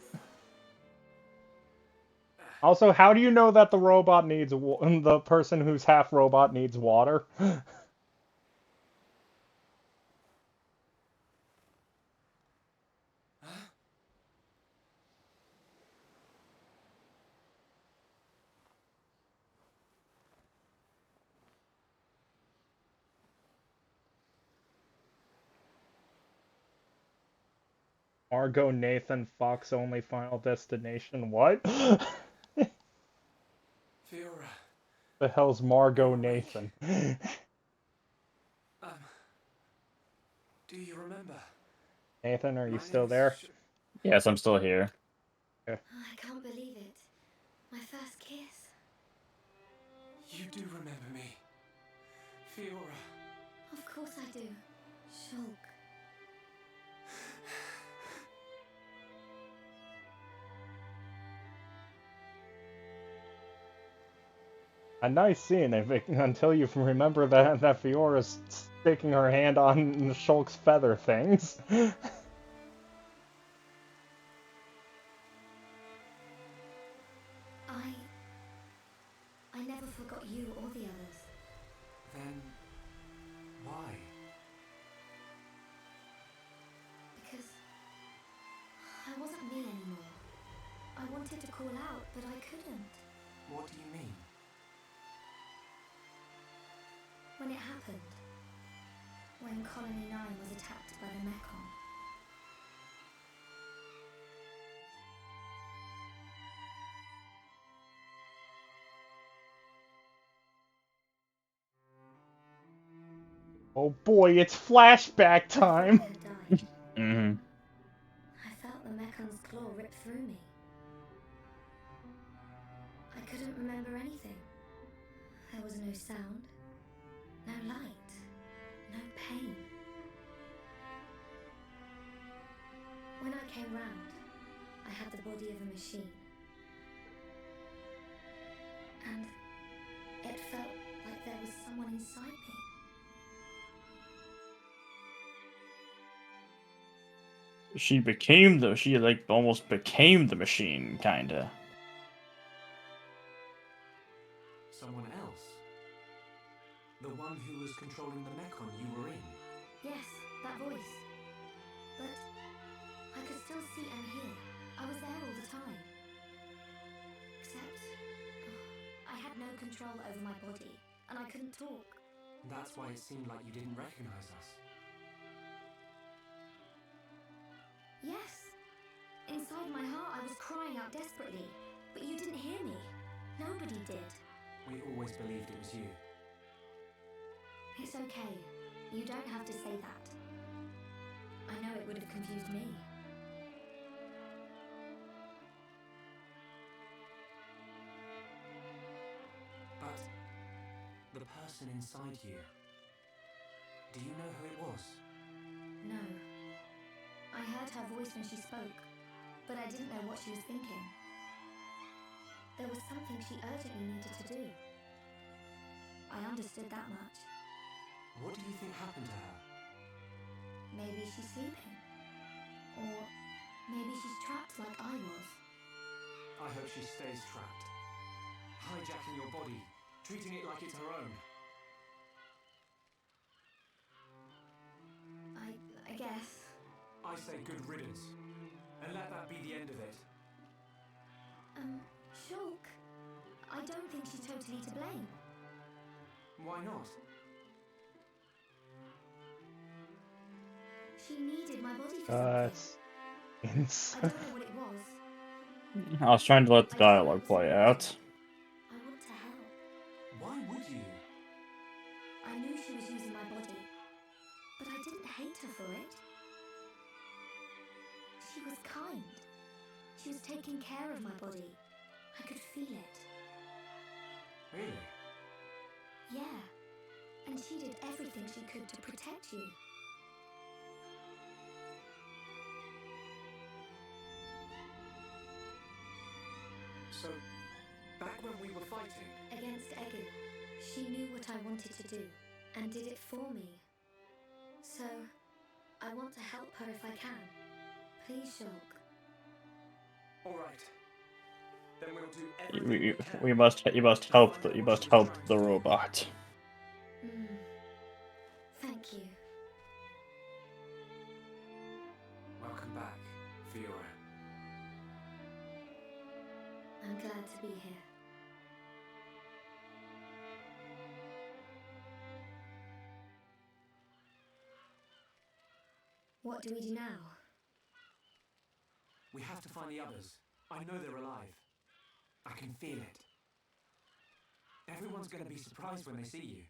Also, how do you know that the robot needs the person who's half robot needs water? Margot Nathan Fox only Final Destination. What? Fiora. The hell's Margot Nathan? Do you remember? Nathan, are you My still name is there? Yes, I'm still here. I can't believe it. My first kiss. You do remember me. Fiora. Of course I do. Shulk. A nice scene until you remember that Fiora's sticking her hand on Shulk's feather things. I never forgot you or the others. Then why? Because I wasn't me anymore. I wanted to call out, but I couldn't. What do you mean? When it happened. When Colony 9 was attacked by the Mekon. Oh boy, it's flashback time! I thought I had died. Mm-hmm. I felt the Mekon's claw rip through me. I couldn't remember anything. There was no sound, no light, no pain. When I came round, I had the body of a machine. And it felt like there was someone inside me. She like almost became the machine, kinda. Someone else? The one who was controlling the Mekon you were in? Yes, that voice. But I could still see and hear. I was there all the time. Except no control over my body, and I couldn't talk. That's why it seemed like you didn't recognize us. Yes. Inside my heart, I was crying out desperately, but you didn't hear me. Nobody did. We always believed it was you. It's okay. You don't have to say that. I know it would have confused me. But the person inside you, do you know who it was? No. I heard her voice when she spoke, but I didn't know what she was thinking. There was something she urgently needed to do. I understood that much. What do you think happened to her? Maybe she's sleeping. Or maybe she's trapped like I was. I hope she stays trapped. Hijacking your body, treating it like it's her own. I guess. I say good riddance. And let that be the end of it. Shulk, I don't think she's totally to blame. Why not? She needed my body for something. That's I insane. don't know what it was. I was trying to let the dialogue play out. I want to help. Why would you? I knew she was using my body, but I didn't hate her for it. She was kind. She was taking care of my body. I could feel it. Really? Yeah. And she did everything she could to protect you. So, back when we were fighting, Against Egu, she knew what I wanted to do and did it for me. So, I want to help her if I can. Please, Shulk. all right. Then we'll do everything we can. You must help the robot. Thank you. Welcome back, Fiora. I'm glad to be here. What do we do now? We have to find the others. I know they're alive. I can feel it. Everyone's going to be surprised when they see you.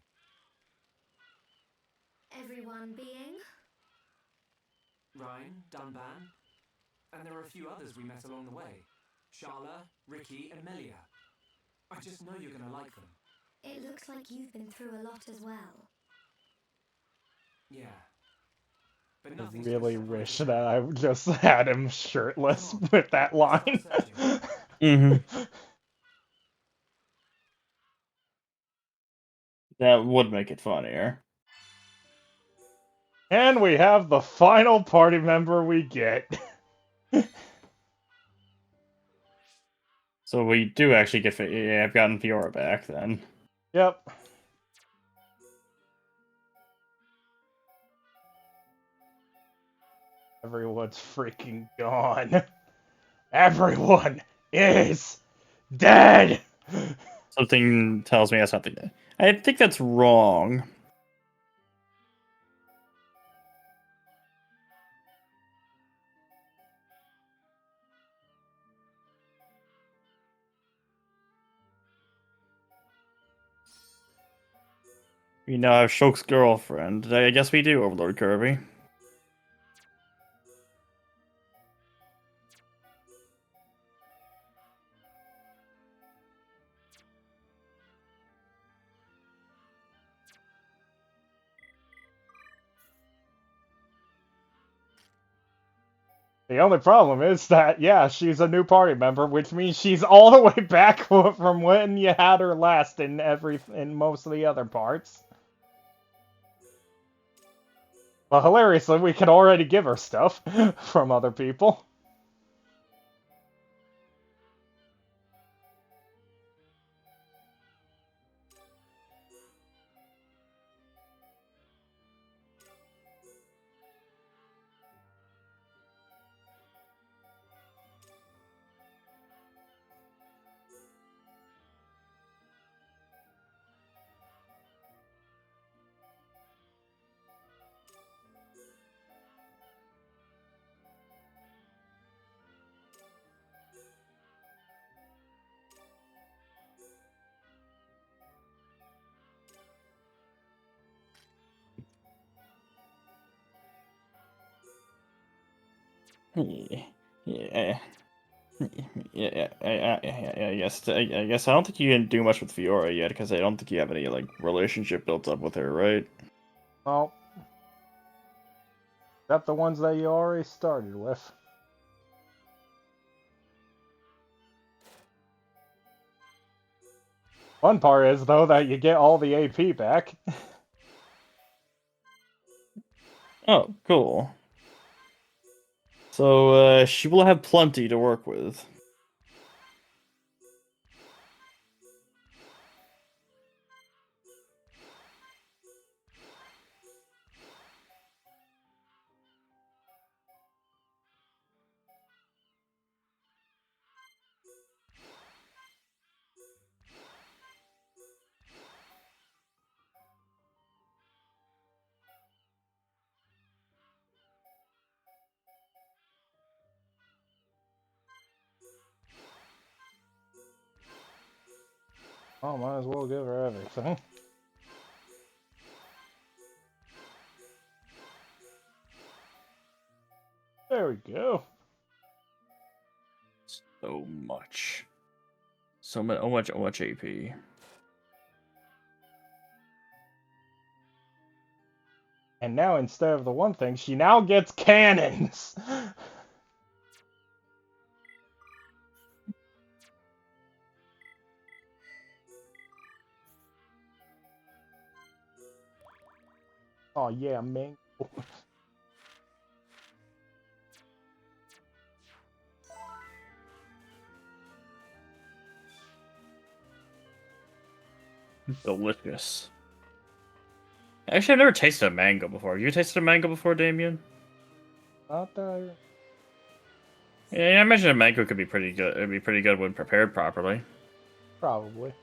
Everyone being? Ryan, Dunban, and there are a few others we met along the way. Sharla, Ricky, and Melia. I just know you're going to like them. It looks like you've been through a lot as well. Yeah. But I nothing's really gonna separate wish us. that I just had him shirtless Come on. with that line. Start searching. Mm-hmm. That would make it funnier. And we have the final party member we get. So we do actually get. Yeah, I've gotten Fiora back then. Yep. Everyone's freaking gone. Everyone is dead. Something tells me that's not the. I think that's wrong. We now have Shulk's girlfriend. I guess we do, Overlord Kirby. The only problem is that, yeah, she's a new party member, which means she's all the way back from when you had her last in most of the other parts. Well, hilariously, we can already give her stuff from other people. Yeah. Yeah. I guess I don't think you can do much with Fiora yet because I don't think you have any like relationship built up with her, right? Well, except the ones that you already started with. Fun part is though that you get all the AP back. Oh, cool. So she will have plenty to work with. Oh, might as well give her everything. There we go. So much. So much AP. And now instead of the one thing, she now gets cannons! Oh yeah, man. Delicious. Actually, I've never tasted a mango before. You tasted a mango before, Damien? Not that... Yeah, I imagine a mango could be pretty good. It'd be pretty good when prepared properly. Probably.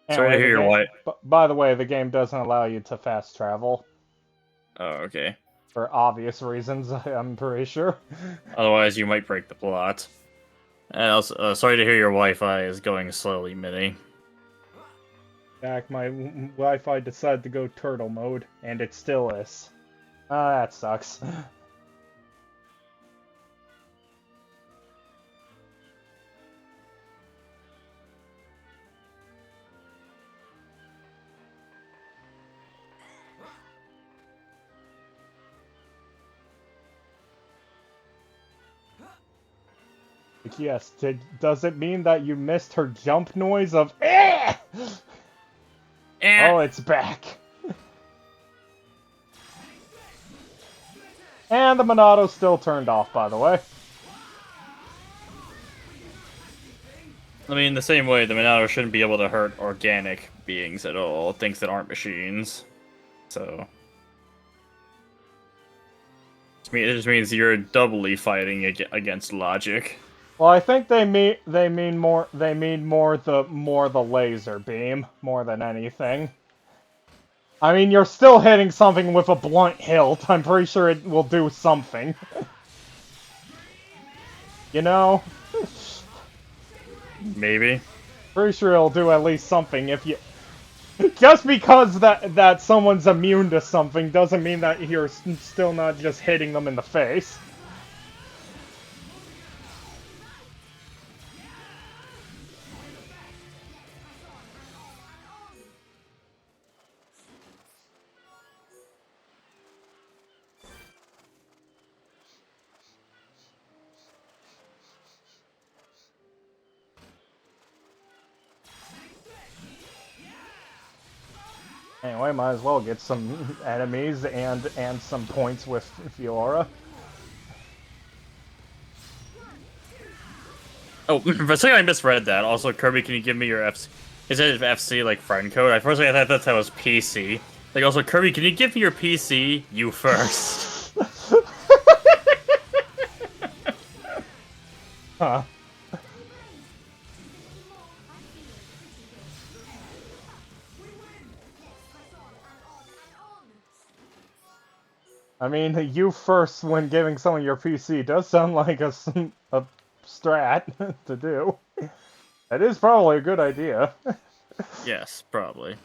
Sorry to Anyway, hear the your game... wife. By the way, the game doesn't allow you to fast travel. Oh, okay. For obvious reasons, I'm pretty sure. Otherwise, you might break the plot. And also, sorry to hear your Wi-Fi is going slowly, Minnie. Back, my Wi-Fi decided to go turtle mode, and it still is. Ah, that sucks. Yes, does it mean that you missed her jump noise of eh? Oh, it's back. And the Monato's still turned off, by the way. I mean, the same way the Monado shouldn't be able to hurt organic beings at all, things that aren't machines. So... it just means you're doubly fighting against logic. Well, I think they mean more the laser beam more than anything. I mean, you're still hitting something with a blunt hilt. I'm pretty sure it will do something. You know? Maybe. Pretty sure it'll do at least something if you... Just because that someone's immune to something doesn't mean that you're still not just hitting them in the face. Anyway, might as well get some enemies and some points with Fiora. Oh, for a second I misread that. Also, Kirby, can you give me your FC? Is it FC like friend code? I first I thought that was PC. Like, also, Kirby, can you give me your PC? You first. Huh. I mean, you first when giving someone your PC does sound like a strat to do. That is probably a good idea. Yes, probably.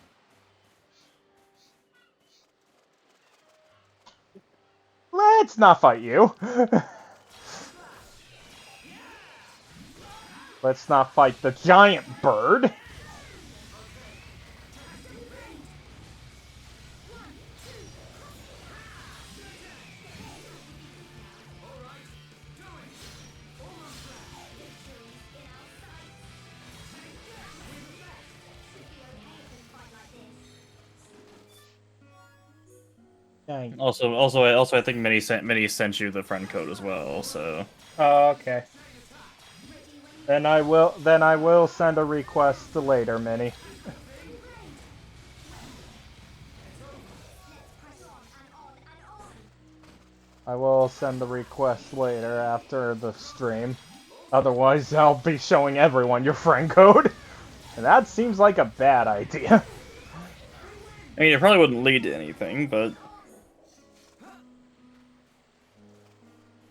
Let's not fight you. Let's not fight the giant bird. Dang. Also, I think Minnie sent you the friend code as well. So. Oh, okay. Then I will send a request later, Minnie. I will send the request later after the stream. Otherwise, I'll be showing everyone your friend code. And that seems like a bad idea. I mean, it probably wouldn't lead to anything, but...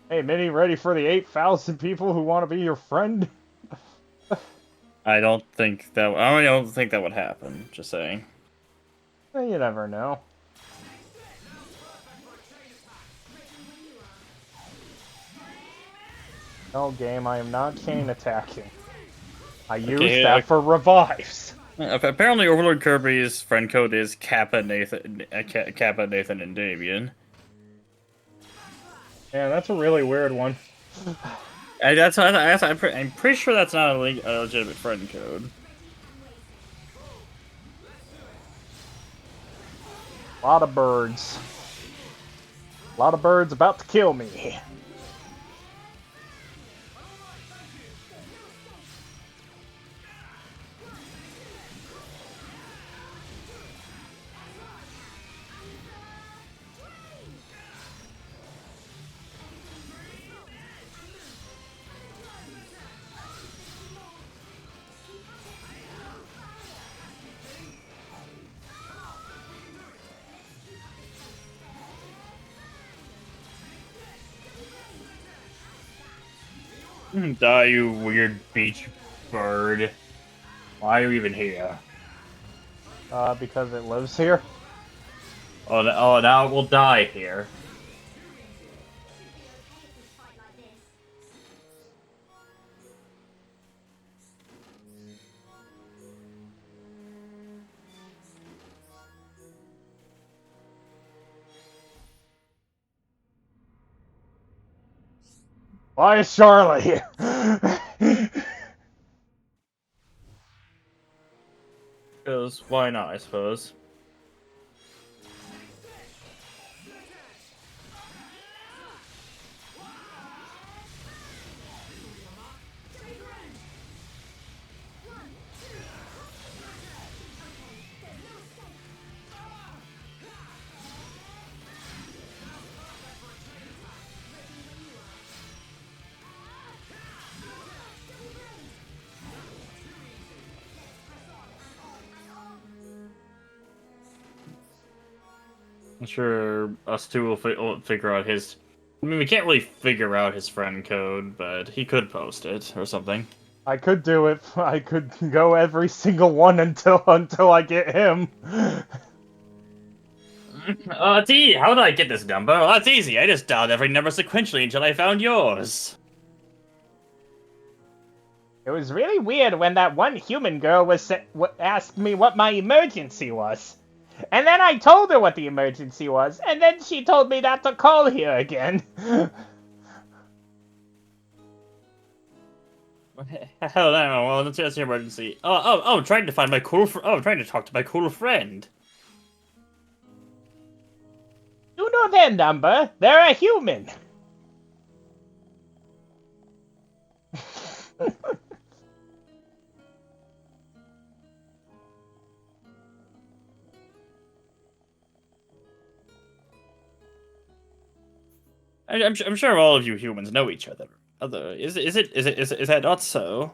Hey, Minnie, ready for the 8,000 people who want to be your friend? I don't think that would happen, just saying. You never know. No, game, I am not chain attacking. I use that for revives. Apparently, Overlord Kirby's friend code is Kappa, Nathan, and Damien. Yeah, that's a really weird one. I'm pretty sure that's not a legitimate friend code. A lot of birds. A lot of birds about to kill me. Die, you weird beach bird. Why are you even here? Because it lives here. Oh, now it will die here. Why is Charlotte here? Because why not, I suppose. I'm sure us two will figure out his... I mean, we can't really figure out his friend code, but he could post it or something. I could do it. I could go every single one until I get him. How did I get this number? Well, that's easy. I just dialed every number sequentially until I found yours. It was really weird when that one human girl asked me what my emergency was. And then I told her what the emergency was, and then she told me not to call here again. Hell no, well, that's an emergency. Oh, I'm trying to find my cool I'm trying to talk to my cool friend. You know their number. They're a human. I'm sure all of you humans know each other. Is that not so?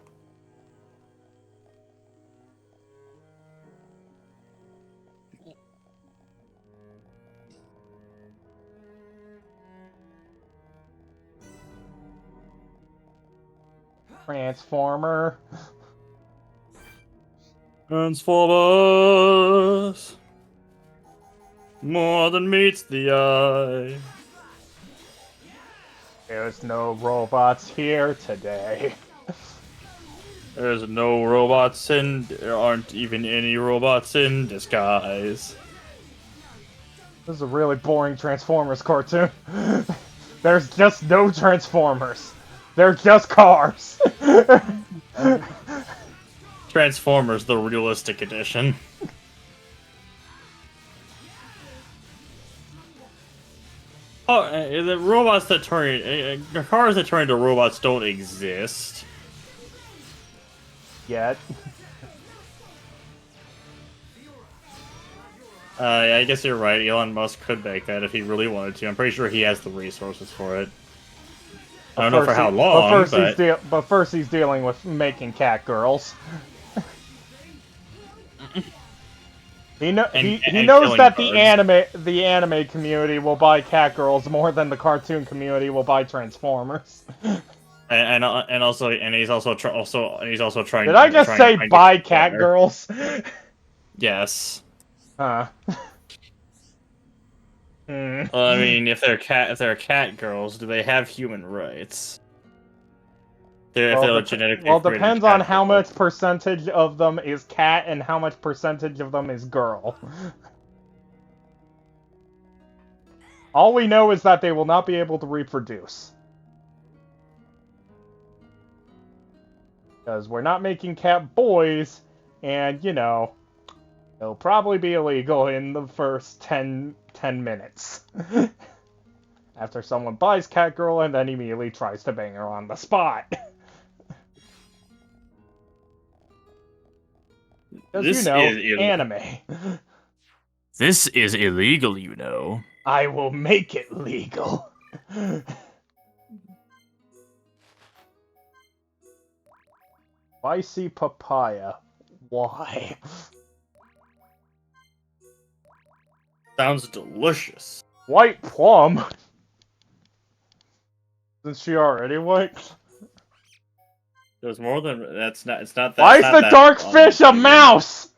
Transformer. Transformers. More than meets the eye. There's no robots here today. There's no robots in. There aren't even any robots in disguise. This is a really boring Transformers cartoon. There's just no Transformers. They're just cars. Transformers, the realistic edition. Oh, the robots that turn, cars that turn into robots don't exist. Yet. Yeah, I guess you're right. Elon Musk could make that if he really wanted to. I'm pretty sure he has the resources for it. I don't know for how long, but first he's dealing with making cat girls. He knows that the anime community will buy cat girls more than the cartoon community will buy Transformers. And he's also trying. Did I just say buy cat girls? Yes. Huh. Well, I mean, if they're cat girls, do they have human rights? Well, depends on how much percentage of them is cat and how much percentage of them is girl. All we know is that they will not be able to reproduce. Because we're not making cat boys, and, you know, it'll probably be illegal in the first 10 minutes. After someone buys cat girl and then immediately tries to bang her on the spot. Because, you know, anime. This is illegal, you know. I will make it legal. Spicy papaya. Why? Sounds delicious. White plum? Isn't she already white? There's more than that's not. It's not that. Why is the dark fish a mouse?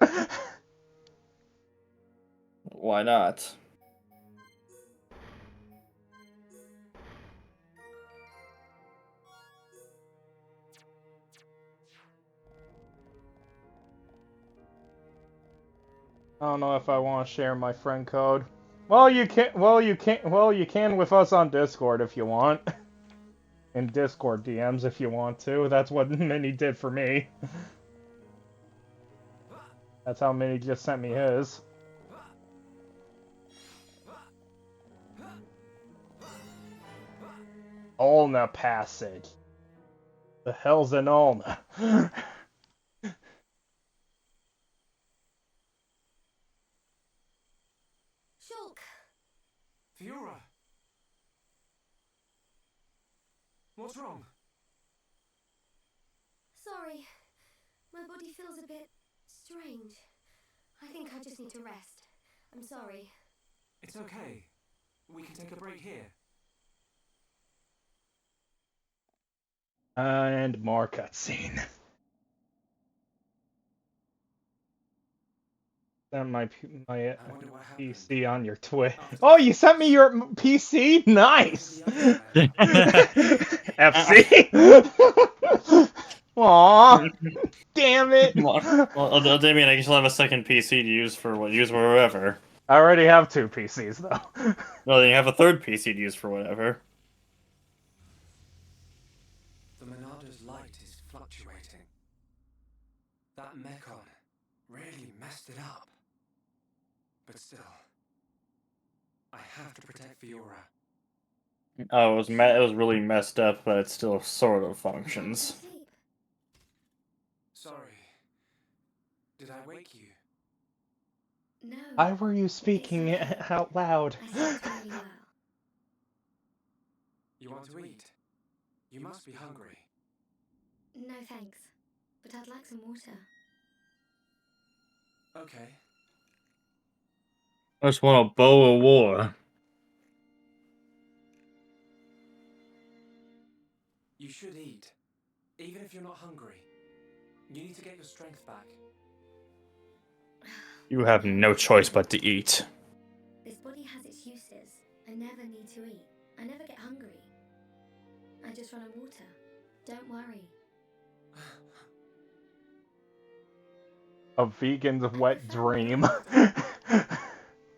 Why not? I don't know if I want to share my friend code. Well, you can. Well, you can with us on Discord if you want. In Discord DMs if you want to. That's what Minnie did for me. That's how Minnie just sent me his. Ulna Passage. The hell's an Ulna? Shulk! Fiora! What's wrong? Sorry. My body feels a bit strange. I think I just need to rest. I'm sorry. It's okay. We can take a break here. And more cutscene. Send my PC on your Twitch. Oh, you sent me your PC? Nice! FC? Aww! Damn it! Well, Damien, I still have a second PC to use for whatever. I already have 2 PCs, though. Well, you have a third PC to use for whatever. The Monada's light is fluctuating. That Mechon really messed it up. But still, I have to protect Fiora. Oh, it was really messed up, but it still sort of functions. Sorry. Did I wake you? No. Why were you speaking out loud? I slept really well. You want to eat? You must be hungry. No thanks. But I'd like some water. Okay. I just want a bow of war. You should eat, even if you're not hungry. You need to get your strength back. You have no choice but to eat. This body has its uses. I never need to eat. I never get hungry. I just run on water. Don't worry. A vegan's wet dream.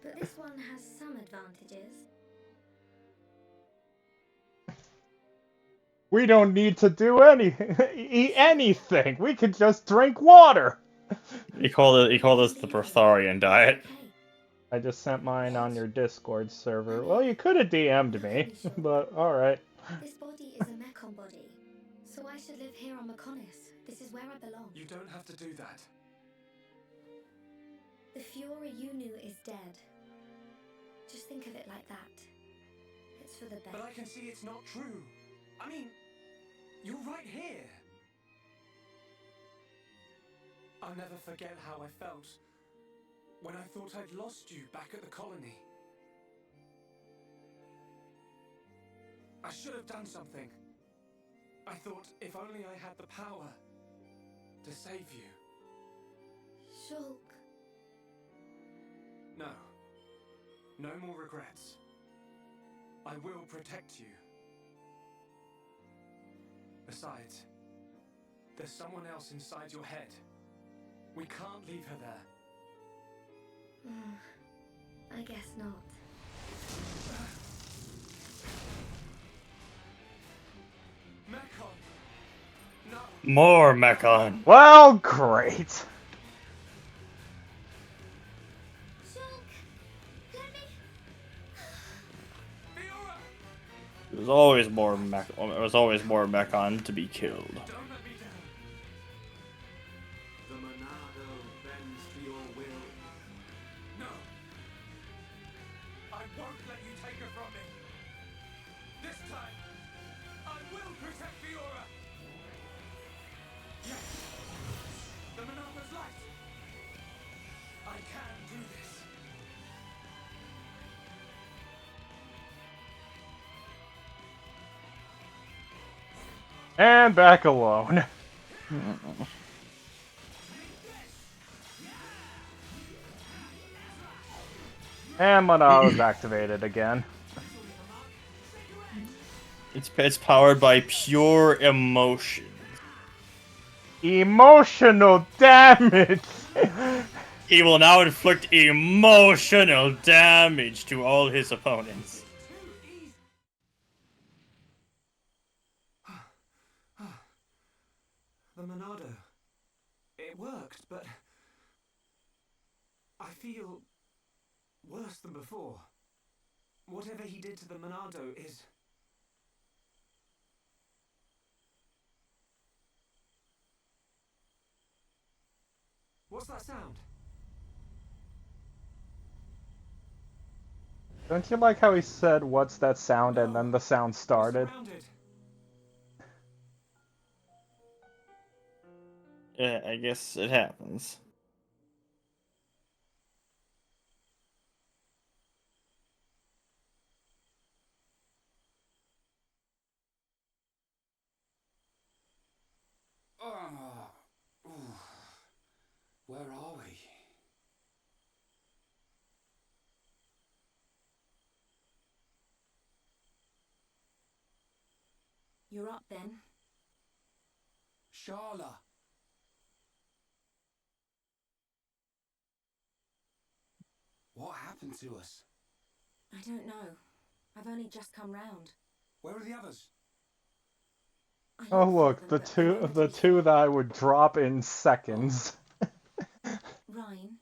But this one has some advantages. We don't need to do eat anything. We can just drink water. You call this the Breatharian diet. Okay. I just sent mine on your Discord server. Well, you could have DM'd me, but alright. This body is a Mechon body, so I should live here on Mechonis. This is where I belong. You don't have to do that. The Fiora you knew is dead. Just think of it like that. It's for the best. But I can see it's not true. I mean, you're right here. I'll never forget how I felt when I thought I'd lost you back at the colony. I should have done something. I thought if only I had the power to save you. Shulk. No. No more regrets. I will protect you. Besides, there's someone else inside your head. We can't leave her there. I guess not. Mechon! No! More Mechon. Well, great. Shulk! Let me... Fiora! There was always more Mechon to be killed. Don't let me down. The Monado bends to your will. No! I won't let you take her from me. This time, I will protect Fiora. Yes! The Monado's light! I can do this. And back alone. And Monado's activated again. It's powered by pure emotion. Emotional damage! He will now inflict emotional damage to all his opponents. The Monado. It worked, but I feel worse than before. Whatever he did to the Monado is... What's that sound? Don't you like how he said, "What's that sound?" and then the sound We're started? surrounded. Yeah, I guess it happens. Where are we? You're up then. Sharla. What happened to us? I don't know. I've only just come round. Where are the others? I Oh looked look, for the them, but they're nowhere to the be two seen. that I would drop in seconds. Ryan.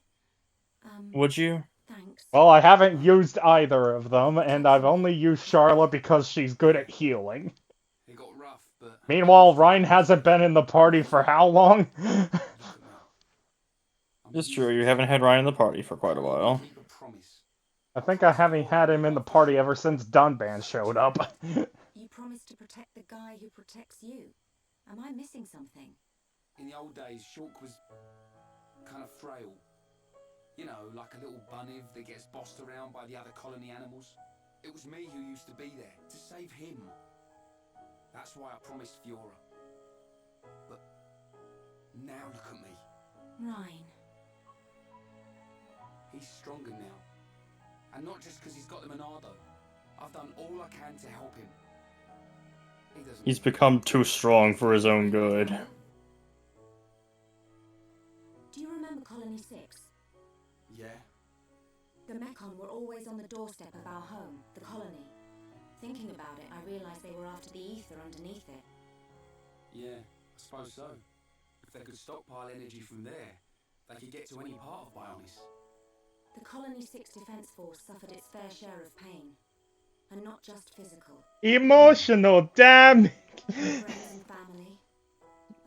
Would you? Thanks. Well, I haven't used either of them, and I've only used Charlotte because she's good at healing. It got rough, but... Meanwhile, Ryan hasn't been in the party for how long? Look at me. I'm It's true, useless. you haven't had Ryan in the party for quite a while. Keep a promise. I think I haven't had him in the party ever since Dunban showed up. You promised to protect the guy who protects you. Am I missing something? In the old days, Shulk was kind of frail. You know, like a little bunniv that gets bossed around by the other colony animals. It was me who used to be there, to save him. That's why I promised Fiora. But now look at me. Ryan. He's stronger now. And not just because he's got the Monado. I've done all I can to help him. He doesn't. He's become too strong for his own good. Do you remember Colony 6? Yeah. The Mechon were always on the doorstep of our home, the colony. Thinking about it, I realised they were after the ether underneath it. Yeah, I suppose so. If they could stockpile energy from there, they could get to any part of Bionis. The Colony 6 Defence Force suffered its fair share of pain. And not just physical. Emotional damage. Friends and family.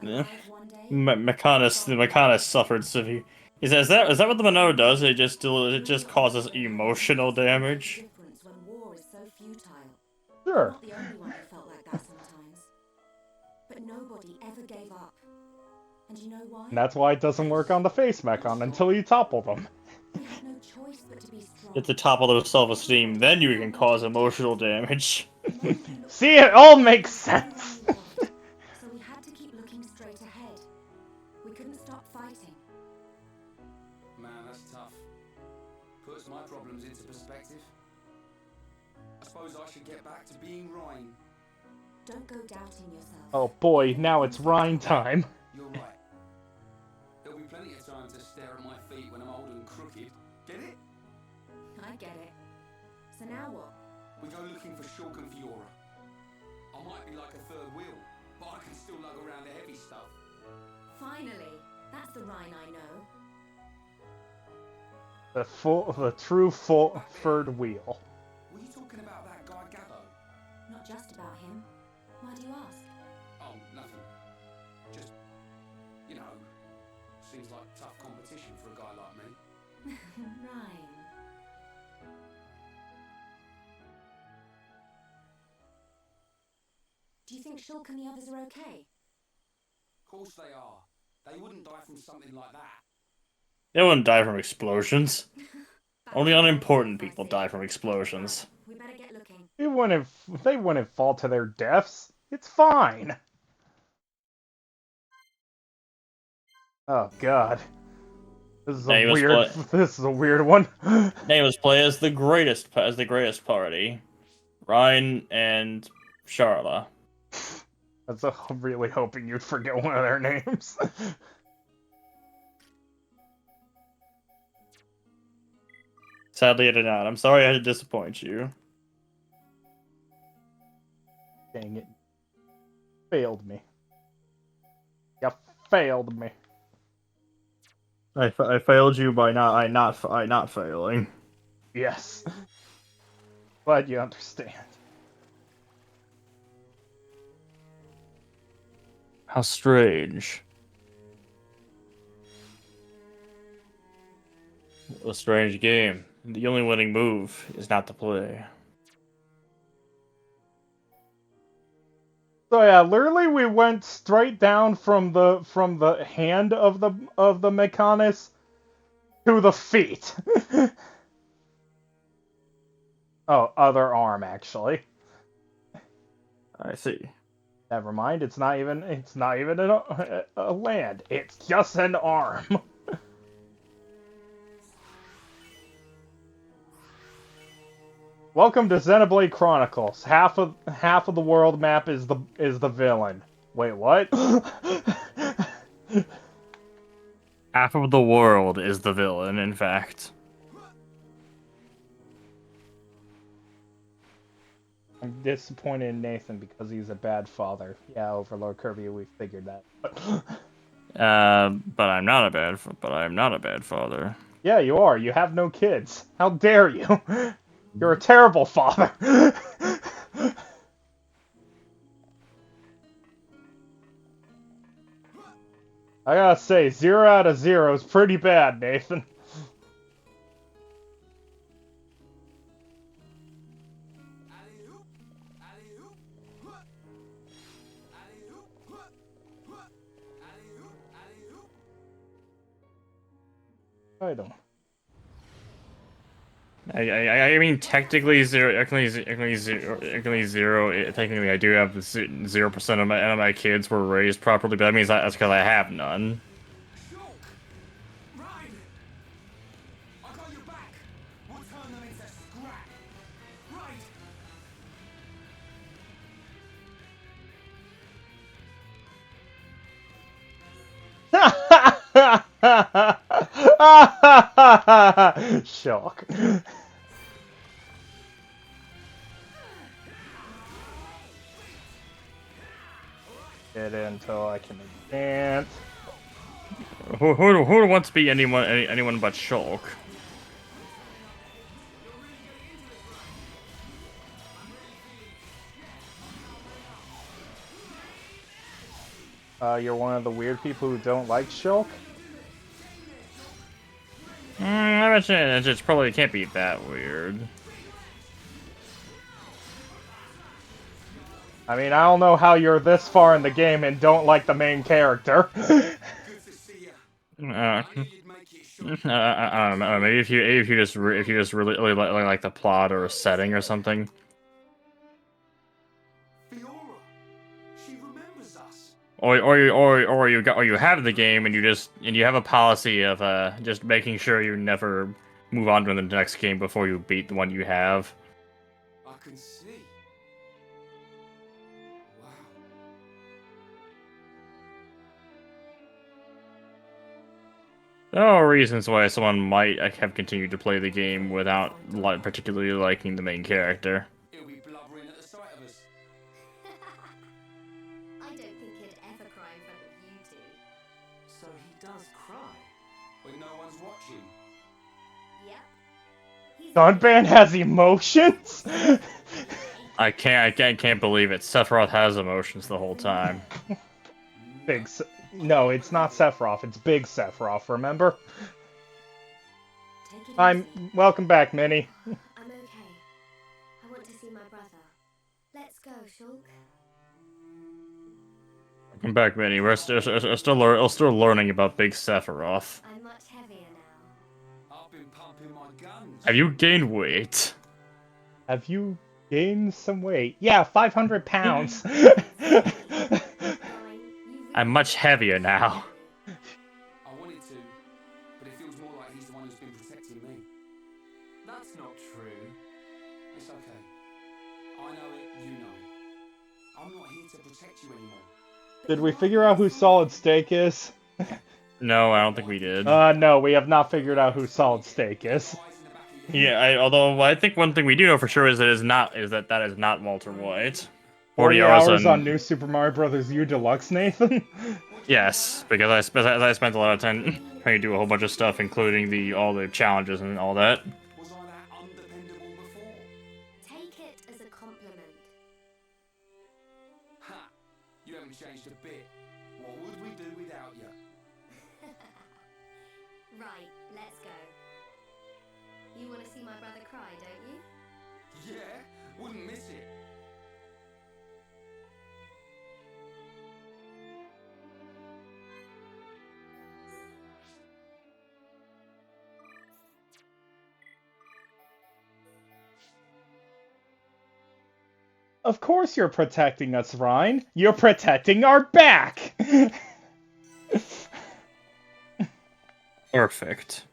Yeah. Alive one day. The Mechanis suffered severe. Is that what the Monado does? It just causes emotional damage. Difference when war is so futile. Sure. I'm not the only one who felt like that sometimes. But nobody ever gave up. And you know why? And that's why it doesn't work on the face Mechon until you topple them. We had no choice but to be strong. At the top of their self-esteem, then you can cause emotional damage. See, it all makes sense. So we had to keep looking straight ahead. We couldn't stop fighting. Man, that's tough. Puts my problems into perspective. I suppose I should get back to being Rhine. Don't go doubting yourself. Oh boy, now it's Rhine time. You're right. There'll be plenty of time to stare at my feet when I'm old and crooked. Get it? I get it. So now what? We go looking for Shulk and Fiora. I might be like a third wheel, but I can still lug around the heavy stuff. Finally, that's the Rhine I know. The true third wheel. Were you talking about that guy Gabbo? Not just about him. Why do you ask? Oh, nothing. Just, you know, seems like tough competition for a guy like me. Rhine. Do you think Shulk and the others are okay? Of course they are. They wouldn't die from something like that. They wouldn't die from explosions. Only unimportant people die from explosions. We better get looking. They wouldn't fall to their deaths. It's fine. Oh god. This is a weird. This is a weird one. Nameless play as the greatest party. Ryan and Charla. I'm really hoping you'd forget one of their names. Sadly, I did not. I'm sorry I had to disappoint you. Dang it. Failed me. You failed me. I failed you by not failing. Yes. Glad you understand. How strange. What a strange game. The only winning move is not to play. So yeah, literally we went straight down from the hand of the Mechanis to the feet. Oh, other arm actually. I see. Never mind, it's not even a land. It's just an arm. Welcome to Xenoblade Chronicles. Half of the world map is the villain. Wait, what? Half of the world is the villain, in fact. I'm disappointed in Nathan because he's a bad father. Yeah, Overlord Kirby, we figured that. But I'm not a bad father. Yeah, you are. You have no kids. How dare you? You're a terrible father. I gotta say, 0 out of 0 is pretty bad, Nathan. I don't. I mean, technically zero. Technically I do have 0% of my kids were raised properly, but that means that's because I have none. Shulk! Rhine! I got your back! We'll turn them into scrap! Right! Shock. Get in until I can advance. Who wants to be anyone but Shulk? You're one of the weird people who don't like Shulk? I imagine it probably can't be that weird. I mean, I don't know how you're this far in the game and don't like the main character. Good to see ya. I I knew you'd make it, Sean. I don't know. Maybe if you just really like the plot or a setting or something. Fiora, she remembers us. Or you have the game and you have a policy of just making sure you never move on to the next game before you beat the one you have. I can see. Wow. There are reasons why someone might have continued to play the game without particularly liking the main character. He'll be blubbering at the sight of us. I don't think he'd ever cry in front of you two. So he does cry when no one's watching. Yep. He's Gunban has emotions? I can't believe it. Sephiroth has emotions the whole time. No, it's not Sephiroth. It's Big Sephiroth, remember? Take it easy. Welcome back, Minnie. I'm okay. I want to see my brother. Let's go, Shulk. Come back, Minnie. We're still learning about Big Sephiroth. I'm much heavier now. I've been pumping my guns. Have you gained weight? Have you gained some weight? Yeah, 500 pounds. I'm much heavier now. I wanted to, but it feels more like he's the one who's been protecting me. That's not true. It's okay. I know it, you know it. I'm not here to protect you anymore. Did we figure out who Solid Snake is? No, I don't think we did. No, we have not figured out who Solid Snake is. Yeah, although I think one thing we do know for sure is that that is not Walter White. 40 hours on New Super Mario Bros. U Deluxe, Nathan? Yes, because I spent a lot of time trying to do a whole bunch of stuff, including all the challenges and all that. Was I that undependable before? Take it as a compliment. Ha! You haven't changed a bit. What would we do without you? Right, let's go. You want to see my brother cry, don't you? Yeah, wouldn't miss it. Of course you're protecting us, Ryan. You're protecting our back! Perfect.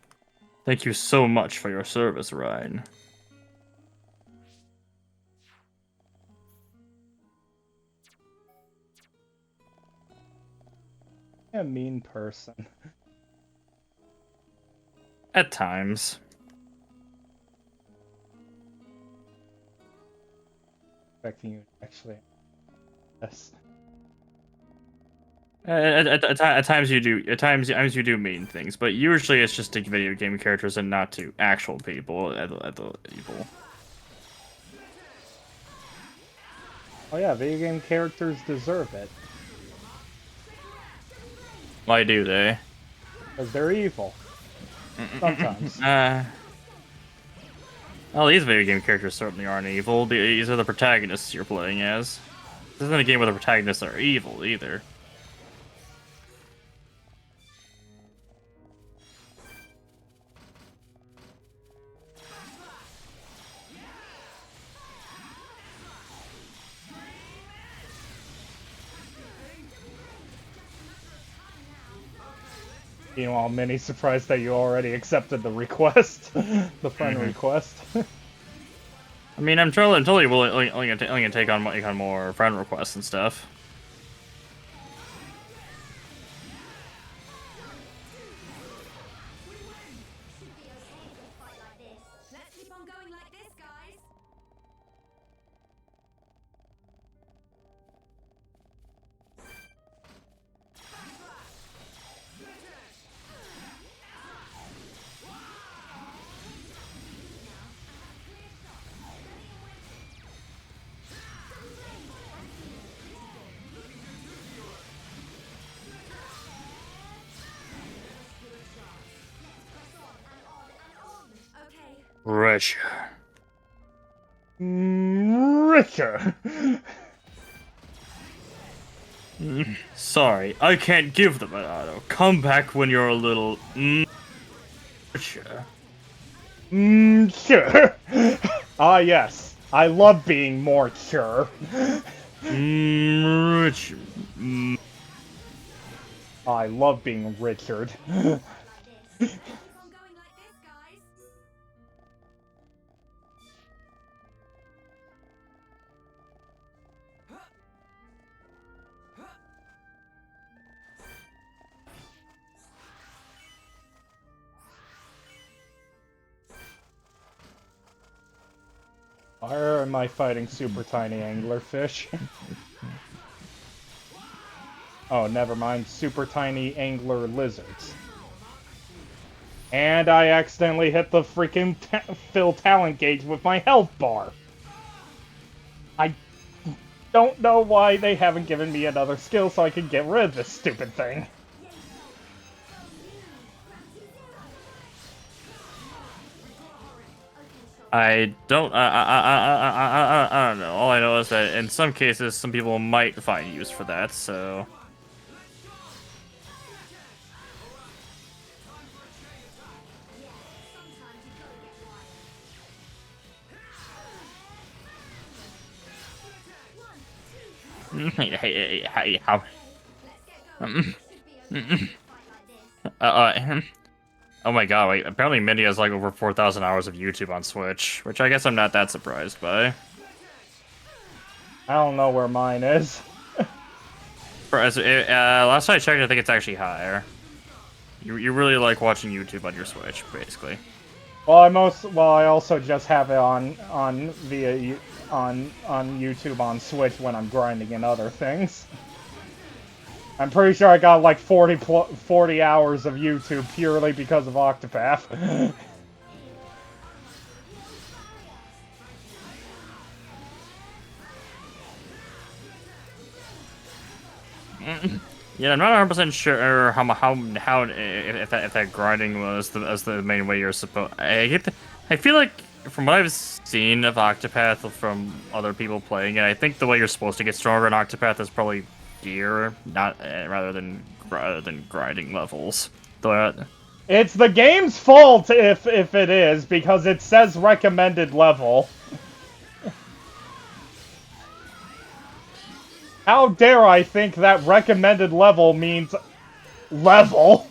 Thank you so much for your service, Ryan. A mean person. At times. Expecting you actually. Yes. At times you do. At times you do mean things, but usually it's just to video game characters and not to actual people. At the evil. Oh yeah, video game characters deserve it. Why do they? Because they're evil. Sometimes. Well, these video game characters certainly aren't evil. These are the protagonists you're playing as. This isn't a game where the protagonists are evil, either. Meanwhile, Minnie's surprised that you already accepted the request. The friend request. I mean, I'm totally only gonna take on more friend requests and stuff. Rich. Richer. Sorry, I can't give them an auto. Come back when you're a little richer. Sure. Ah, yes. I love being more sure. Rich. I love being Richard. Why am I fighting super tiny anglerfish? Oh, never mind. Super tiny angler lizards. And I accidentally hit the freaking fill talent gauge with my health bar. I don't know why they haven't given me another skill so I can get rid of this stupid thing. I don't know. All I know is that in some cases, some people might find use for that. So. How? Oh my god, wait, apparently Minnie has like over 4,000 hours of YouTube on Switch, which I guess I'm not that surprised by. I don't know where mine is. Last time I checked, I think it's actually higher. You really like watching YouTube on your Switch, basically. Well, I also just have it on YouTube on Switch when I'm grinding and other things. I'm pretty sure I got like 40 hours of YouTube purely because of Octopath. Yeah, I'm not 100% sure how if that grinding was the main way you're supposed. I feel like from what I've seen of Octopath from other people playing it, I think the way you're supposed to get stronger in Octopath is probably gear, not rather than grinding levels. It's the game's fault if it is, because it says recommended level. How dare I think that recommended level means level?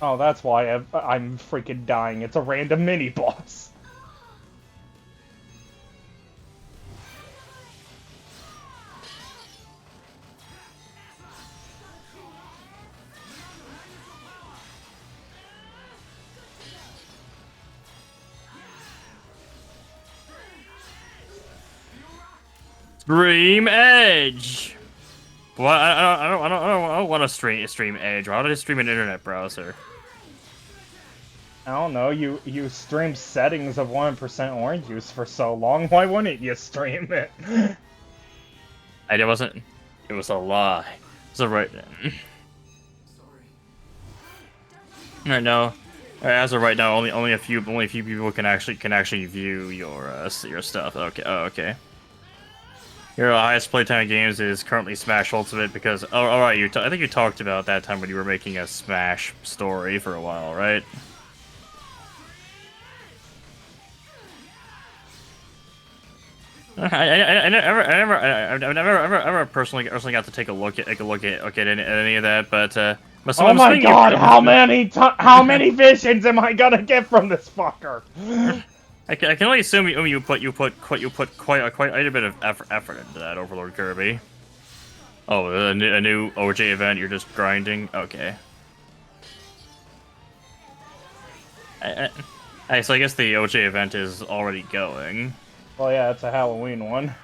Oh, that's why I'm freaking dying. It's a random mini-boss. Stream Edge. Well, I don't want to stream Edge. Why would I stream an internet browser? I don't know, you streamed settings of 1% orange juice for so long, why wouldn't you stream it? It wasn't. It was a lie. So right now, as of right now, only a few people can actually view your stuff. Okay. Oh, okay. Your highest playtime games is currently Smash Ultimate because all right. I think you talked about that time when you were making a Smash story for a while, right? I never personally got to take a look at any of that, but oh my god, how many visions am I gonna get from this fucker? I can only assume you put quite a bit of effort into that, Overlord Kirby. Oh, a new OJ event. You're just grinding. Okay. So I guess the OJ event is already going. Well, yeah, it's a Halloween one.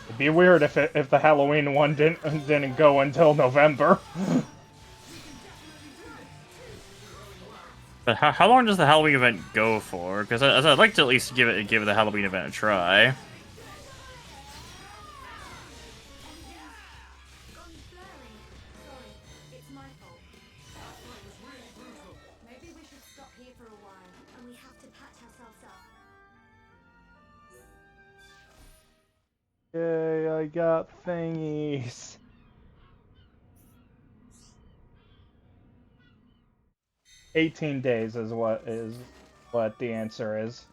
It'd be weird if the Halloween one didn't go until November. But how long does the Halloween event go for? Because I'd like to at least give the Halloween event a try. Yay, I got thingies. $18 is what the answer is.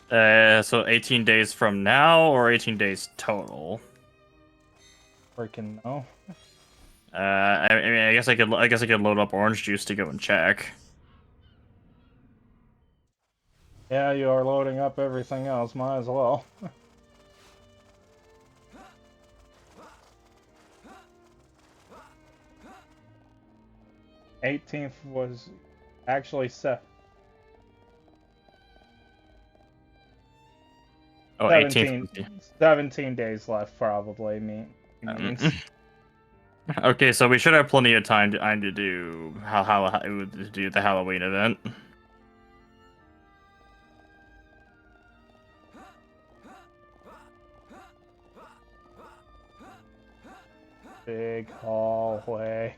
So 18 days from now, or 18 days total? Freaking no. I mean, I guess I could load up orange juice to go and check. Yeah, you are loading up everything else. Might as well. 18th was actually set. Oh, 17, 18th. 17 days left, probably means. Okay, so we should have plenty of time to do do the Halloween event. Big hallway.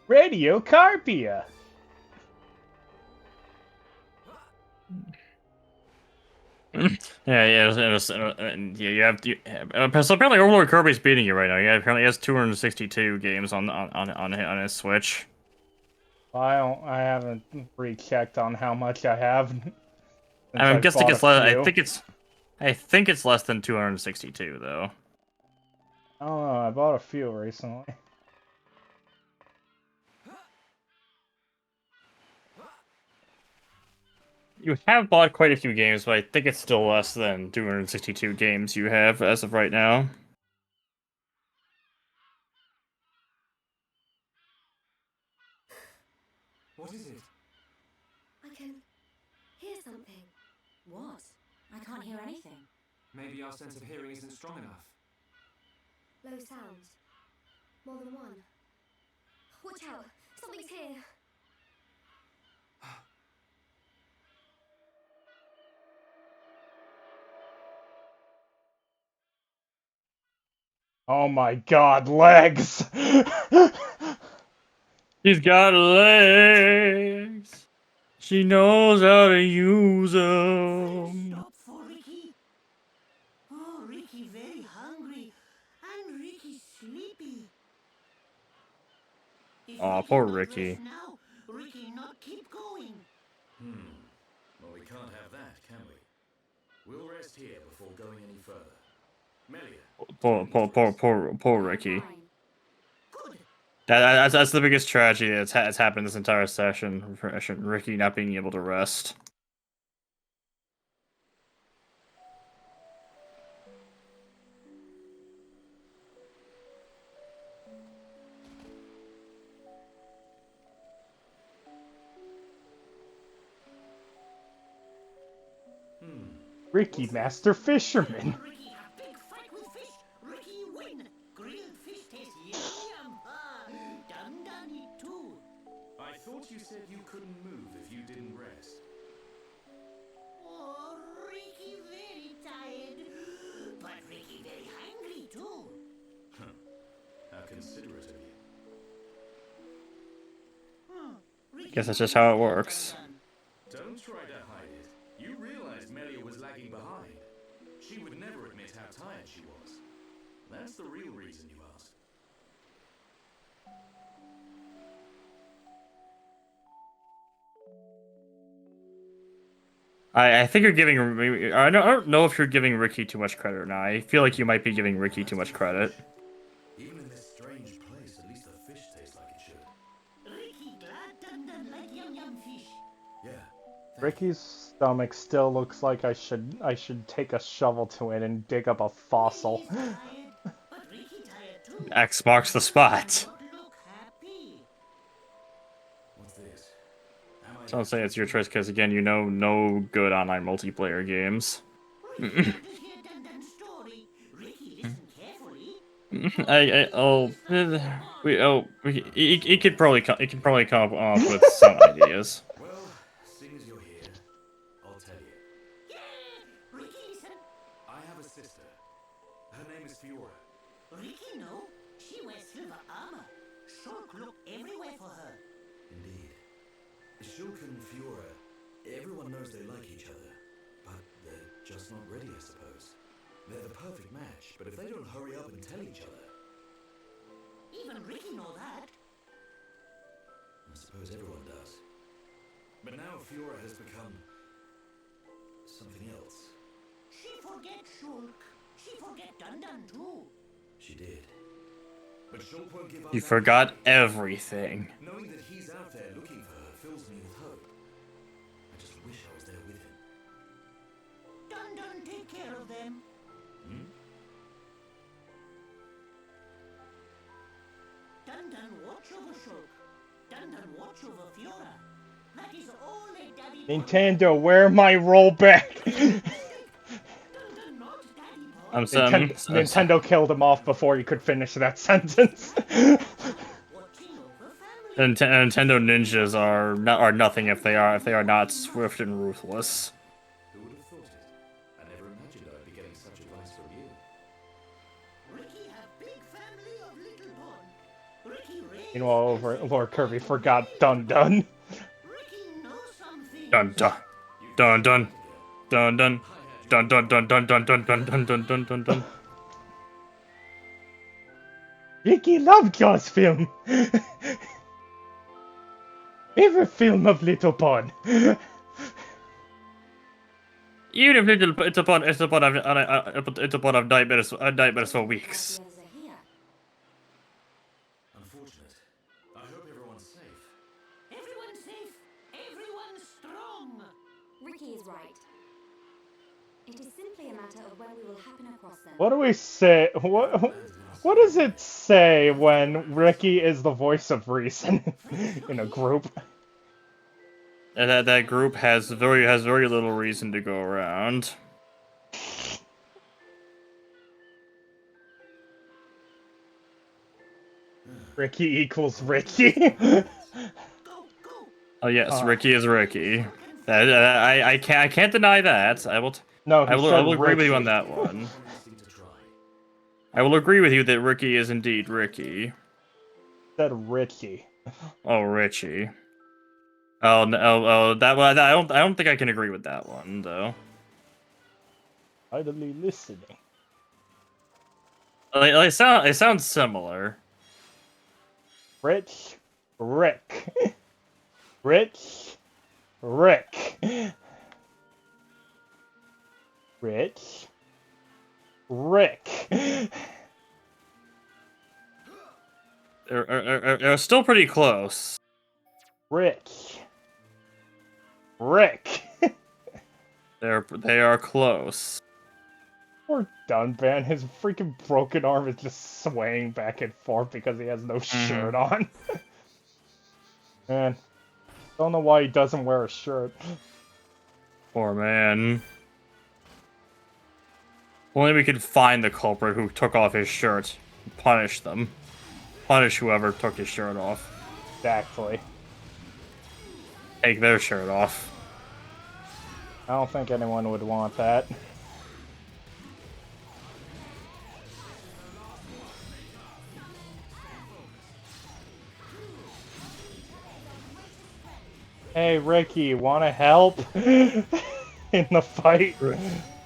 Radiocarpia! Yeah, you have so apparently Overlord Kirby's beating you right now. Yeah, apparently he has 262 games on his Switch. I haven't rechecked on how much I have. I'm guessing it's less. Few. I think it's less than 262 though. I don't know. I bought a few recently. You have bought quite a few games, but I think it's still less than 262 games you have as of right now. What is it? I can hear something. What? I can't hear anything. Maybe our sense of hearing isn't strong enough. Low sounds. More than one. Watch out! Something's here! Oh my god, legs! She's got legs. She knows how to use them. Stop for Ricky. Oh, Ricky very hungry. And Ricky sleepy. If Aw, Ricky poor not Ricky. rest now, Ricky not keep going. Well, we can't have that, can we? We'll rest here before going any further. Melia. Poor Ricky. Fine. Good. That's the biggest tragedy that's happened this entire session. Ricky not being able to rest. Ricky, master fisherman. Ricky have big fight with fish. Ricky win. Grilled fish taste yum. Dum dum it too. I thought you said you couldn't move if you didn't rest. Oh, Ricky very tired. But Ricky very hungry too. How considerate of you. Ricky Guess that's just how it works. Don't try to hide it. You realized Melia was lagging behind. She would never admit how tired she was. That's the real reason you asked. I think you're giving. I don't know if you're giving Ricky too much credit or not. I feel like you might be giving Ricky too much credit. Even in this strange place, at least the fish tastes like it should. Ricky glad dum dum like yum yum fish. Yeah. Ricky's stomach still looks like I should take a shovel to it and dig up a fossil. He's tired, but Ricky tired too. X marks the spot. Not look happy. What's this? Am I Don't say it's your choice because again, no good online multiplayer games. Ricky want to hear dum dum story. He could probably come up with some ideas. Well, seeing as you're here, I'll tell you. Yeah! Ricky, listen. I have a sister. Her name is Fiora. Ricky, no. She wears silver armor. Shulk looked everywhere for her. Indeed. Shulk and Fiora, everyone knows they like each other, but they're just not ready, I suppose. They're the perfect match, but if they don't hurry up and tell each other... Even Ricky know that. I suppose everyone does. But now Fiora has become... something else. She forget Shulk. She forget Dun Dun too. She did. But Shulk won't give up. You forgot everything. Knowing that he's out there looking for her fills me with hope. I just wish I was there with him. Dun Dun take care of them. Dun Dun watch over Shulk. Dun Dun watch over Fiora. That is all a daddy. Nintendo, where my rollback? Dun Dun not daddy boy. Nintendo killed him off before he could finish that sentence. Watching over family. Nintendo ninjas are nothing if they are not swift and ruthless. Who would have thought it? I never imagined I'd be getting such advice from you. Ricky have big family of little pond. Ricky raised. Meanwhile, Lord Kirby forgot Dun Dun. Ricky knows something. Dun dun dun dun dun dun dun dun dun dun dun dun dun dun dun dun dun dun. Ricky loved Jaws film. Favorite film of Little Pond. Even if it's upon of nightmares for weeks. Unfortunate. I hope everyone's safe. Everyone's safe. Everyone's strong. Ricky is right. It is simply a matter of when we will happen across them. What do we say? What does it say when Ricky is the voice of reason in a group? That group has very little reason to go around. Ricky equals Ricky. Go, go. Oh yes, Ricky is Ricky. I can't deny that. I will agree with you on that one. I will agree with you that Ricky is indeed Ricky. Said Richie. Oh, Richie. Oh no! That one. I don't think I can agree with that one though. Idly listening. It sounds similar. Rich, Rick. Rich, Rick. Rich, Rick. They're still pretty close. Rich, Rick. They are close. Poor Dunban, his freaking broken arm is just swaying back and forth because he has no shirt on. Man, don't know why he doesn't wear a shirt. Poor man. Only we could find the culprit who took off his shirt. Punish them. Punish whoever took his shirt off. Exactly. Take their shirt off. I don't think anyone would want that. Hey, Ricky, wanna help? In the fight?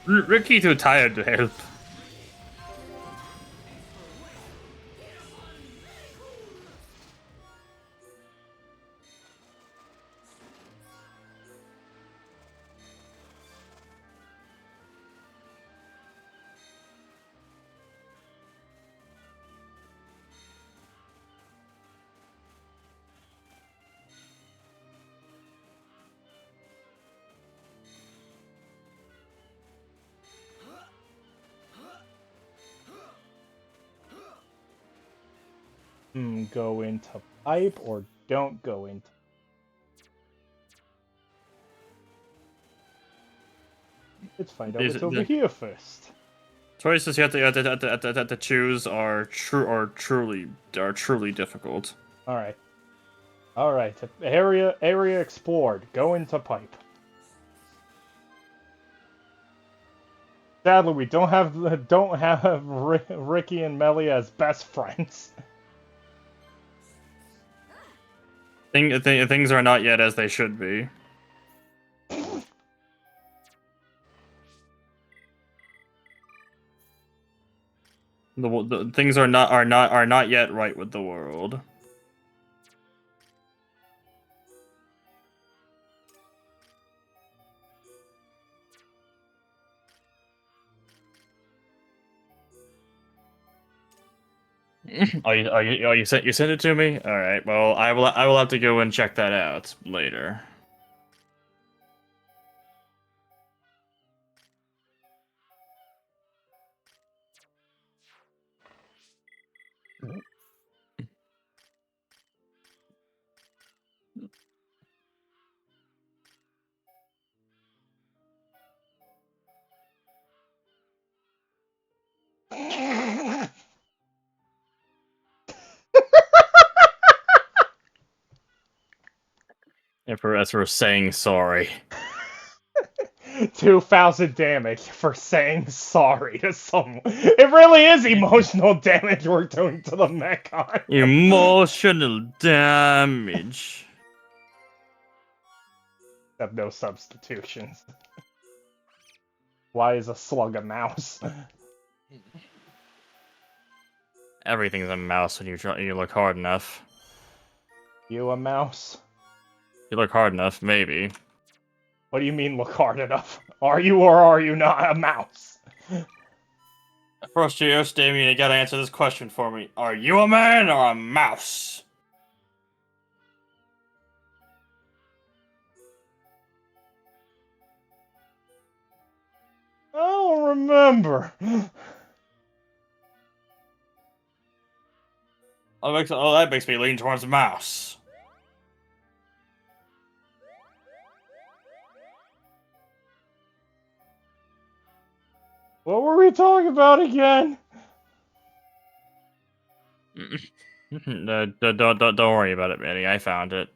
Ricky too tired to help. Go into pipe or don't go into. Let's find out what's over here first. Choices you have to choose are truly difficult. All right. All right. Area explored. Go into pipe. Sadly, we don't have Ricky and Melly as best friends. Things are not yet as they should be. The things are not yet right with the world. You sent it to me? All right. Well, I will have to go and check that out later. As for saying sorry. 2,000 damage for saying sorry to someone. It really is emotional damage we're doing to the Mechon. Emotional damage. Have no substitutions. Why is a slug a mouse? Everything's a mouse when you look hard enough. You a mouse? You look hard enough, maybe. What do you mean look hard enough? Are you or are you not a mouse? First, Damien, you gotta answer this question for me. Are you a man or a mouse? I don't remember. That makes me lean towards a mouse. What were we talking about again? Don't worry about it, Manny. I found it.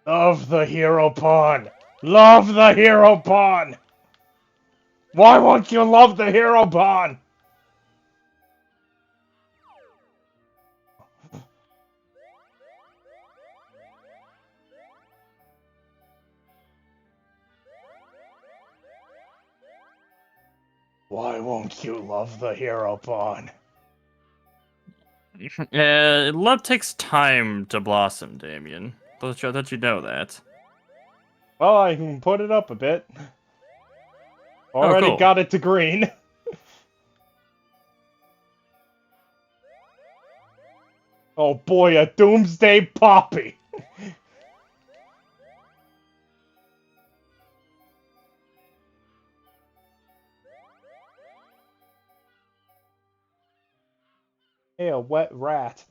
Love the hero pawn. Love the hero pawn. Why won't you love the hero pawn? Why won't you love the hero pawn? Love takes time to blossom, Damien. Don't you know that? Well, I can put it up a bit. Already cool. got it to green. Oh boy, a doomsday poppy. Hey, a wet rat.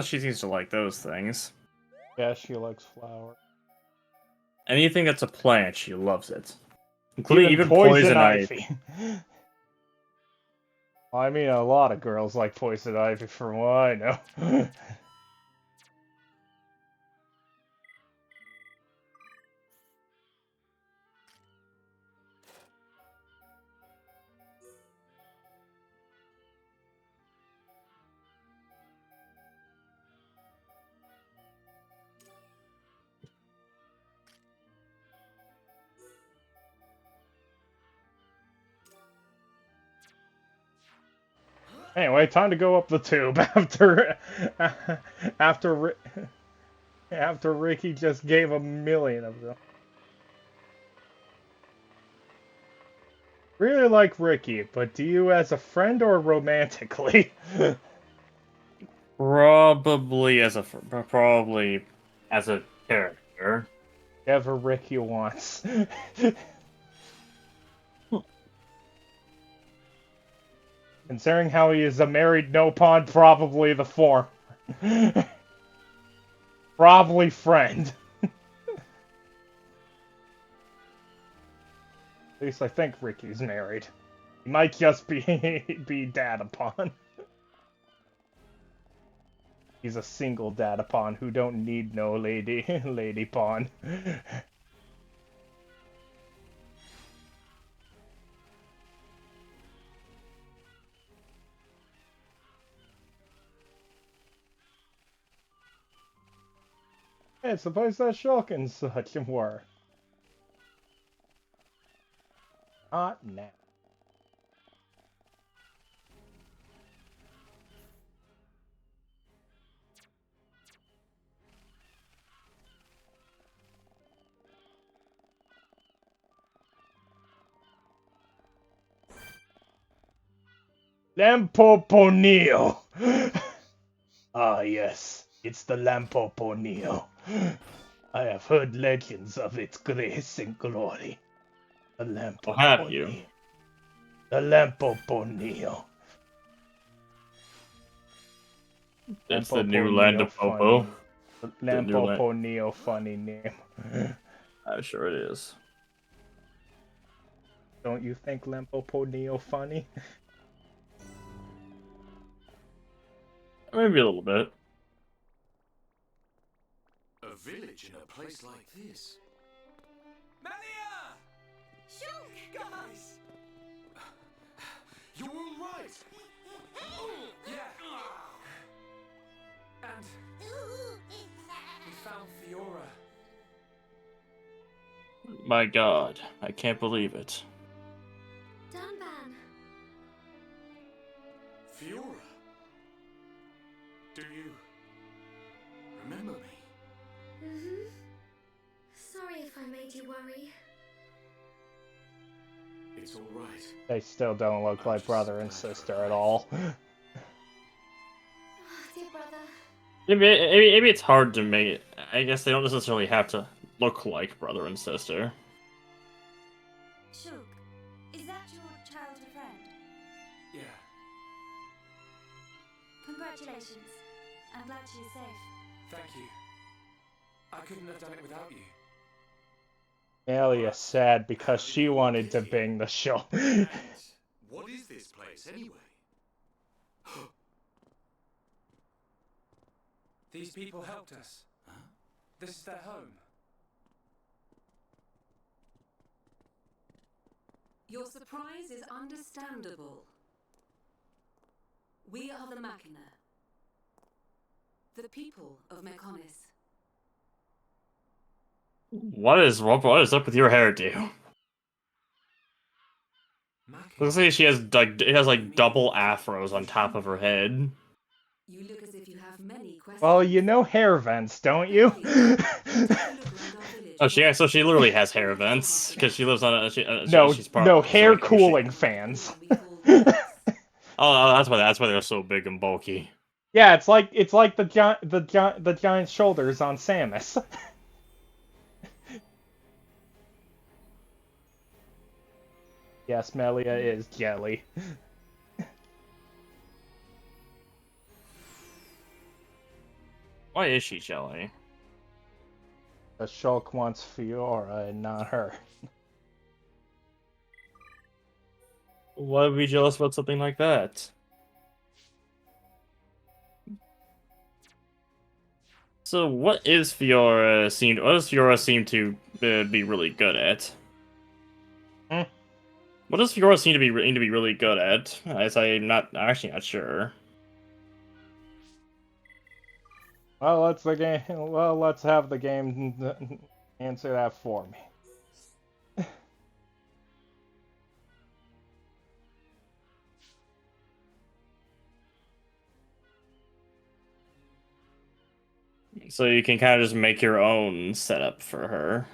She seems to like those things. Yeah, she likes flowers. Anything that's a plant, she loves it. Including even poison ivy. I mean, a lot of girls like poison ivy from what I know. Anyway, time to go up the tube after after after Ricky just gave a million of them. Really like Ricky, but do you as a friend or romantically? Probably as a character. Whatever Ricky wants. Considering how he is a married no-pawn, probably the form. Probably friend. At least I think Ricky's married. He might just be be dad upon. He's a single dad upon who don't need no lady pawn. Hey, suppose that shocking such were. Not now. Lampoponio! Ah, yes, it's the Lampoponio. I have heard legends of its grace and glory. The Well, have you? Lampoponio. The Lampoponio. It's the new land of Popo. Lampoponio, funny name. I'm sure it is. Don't you think Lampoponio funny? Maybe a little bit. A village in a place like this. Melia! Shulk! Guys! You're all right. Yeah. And we found Fiora. My God, I can't believe it. Dunban. Fiora. Do you remember me? Mm-hmm. Sorry if I made you worry. It's all right. They still don't look like brother and sister at all. Oh, dear brother. Maybe it's hard to make it. I guess they don't necessarily have to look like brother and sister. Shulk, is that your childhood friend? Yeah. Congratulations. I'm glad she is safe. Thank you. I couldn't have done it without you. Alia's sad because she wanted to bing the show. And what is this place anyway? These people helped us. Huh? This is their home. Your surprise is understandable. We are the Machina, the people of Mechonis. What is up with your hairdo? Looks like she has like double afros on top of her head. You look as if you have many questions. Well, you know hair vents, don't you? Oh, so she literally has hair vents because she lives on a. She's part no, of hair cooling fans. Oh, that's why they're so big and bulky. Yeah, it's like the giant shoulders on Samus. Yes, Melia is jelly. Why is she jelly? The Shulk wants Fiora and not her. Why would we be jealous about something like that? So, what does Fiora seem to be really good at? Hmm? What does Fiora seem to be really good at? As I'm actually not sure. Well, let's have the game answer that for me. So you can kind of just make your own setup for her.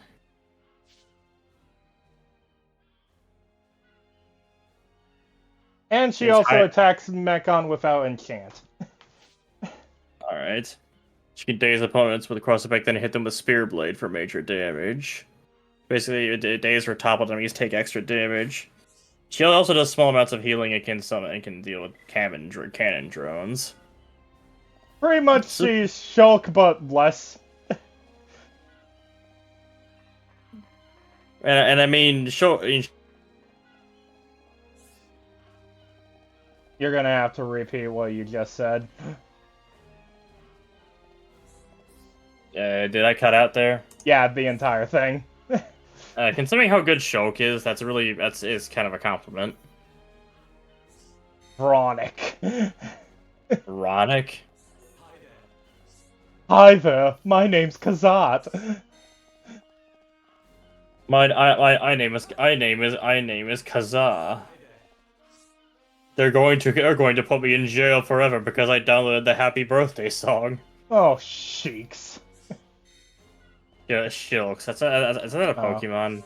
And she Yes, also attacks Mechon without enchant. Alright. She can daze opponents with a cross effect, then hit them with Spear Blade for major damage. Basically, it daze her toppled enemies take extra damage. She also does small amounts of healing and can deal with cannon drones. Pretty much she's Shulk, but less. And I mean, You're gonna have to repeat what you just said. did I cut out there? Yeah, the entire thing. Considering how good Shulk is, that's kind of a compliment. Ronic. Ronic? Hi there, my name's Kazat. My name is Kazaa. They're going to put me in jail forever because I downloaded the Happy Birthday song. Oh, sheiks. Yeah, Shilks. Is that a Pokemon?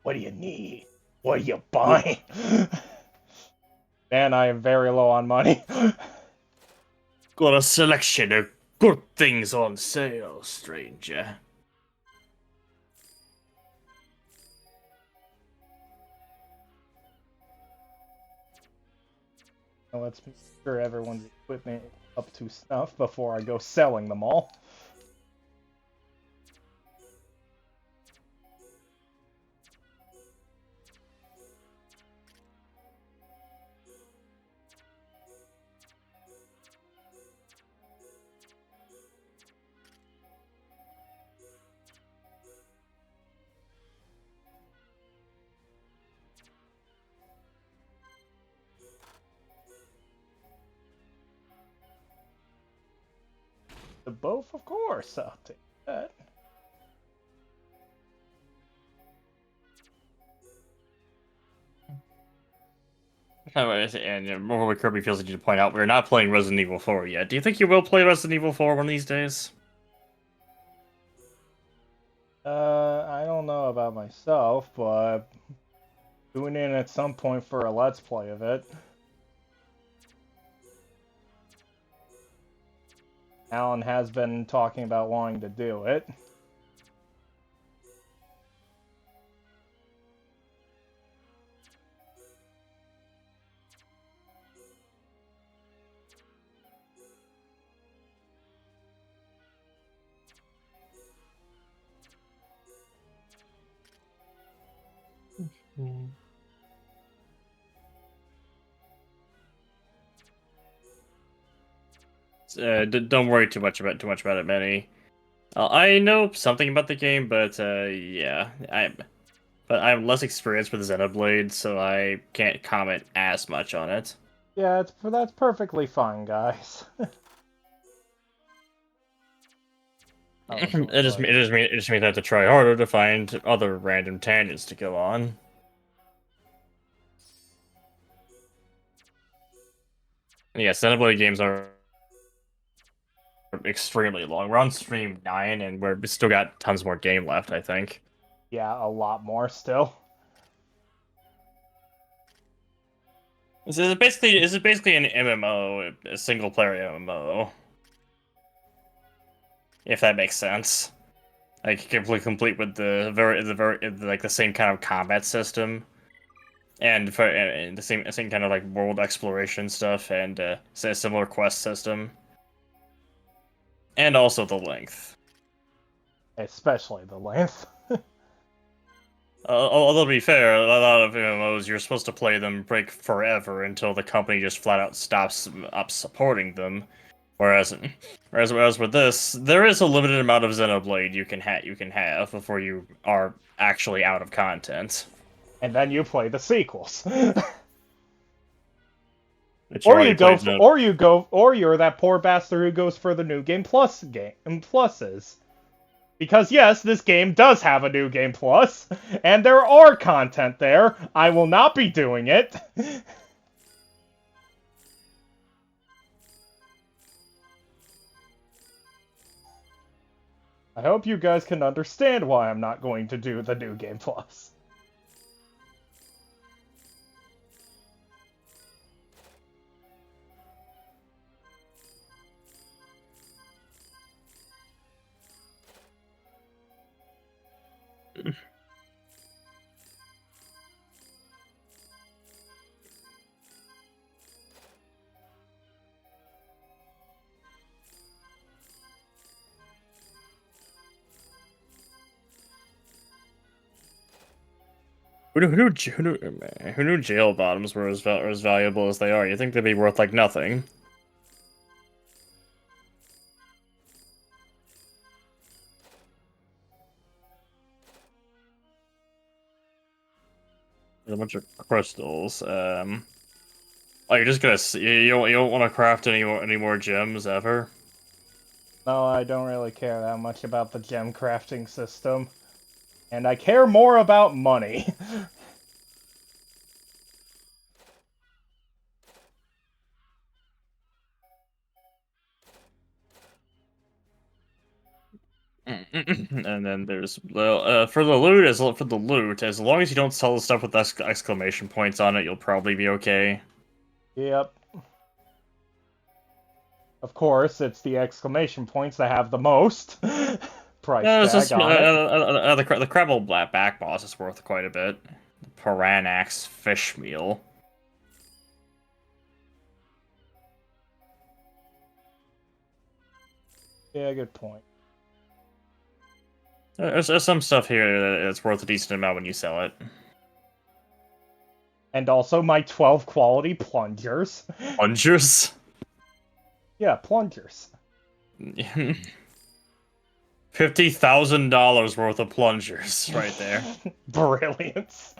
What do you need? What are you buying? Man, I am very low on money. Got a selection of good things on sale, stranger. Let's make sure everyone's equipment is up to snuff before I go selling them all. The both, of course, I'll take that. And more what Kirby feels like you to point out, we're not playing Resident Evil 4 yet. Do you think you will play Resident Evil 4 one of these days? I don't know about myself, but doing it at some point for a Let's Play of it. Alan has been talking about wanting to do it. Don't worry too much about it, Manny. I know something about the game, but yeah, I'm less experienced with Xenoblade, so I can't comment as much on it. Yeah, that's perfectly fine, guys. It just means I have to try harder to find other random tangents to go on. Yeah, Xenoblade games are extremely long. We're on stream 9, and we still got tons more game left, I think. Yeah, a lot more still. This is basically an MMO, a single player MMO. If that makes sense. Like complete with the same kind of combat system. And the same kind of like world exploration stuff and a similar quest system. And also the length. Especially the length. Although to be fair, a lot of MMOs, you're supposed to play them break forever until the company just flat out stops supporting them. Whereas with this, there is a limited amount of Xenoblade you can have before you are actually out of content. And then you play the sequels. Or you're that poor bastard who goes for the new game pluses. Because yes, this game does have a new game plus, and there are content there. I will not be doing it. I hope you guys can understand why I'm not going to do the New Game Plus. Who knew jail bottoms were as valuable as they are? You think they'd be worth like nothing? There's a bunch of crystals. Oh, you're just gonna you don't want to craft any more gems ever? No, I don't really care that much about the gem crafting system. And I care more about money. And then there's for the loot, as long as you don't sell the stuff with exclamation points on it, you'll probably be okay. Yep. Of course, it's the exclamation points that have the most price tag on it. The Crabble back boss is worth quite a bit. Piranax fish meal. Yeah, good point. There's some stuff here that's worth a decent amount when you sell it. And also my 12 quality plungers. Plungers? Yeah, plungers. $50,000 worth of plungers right there. Brilliant.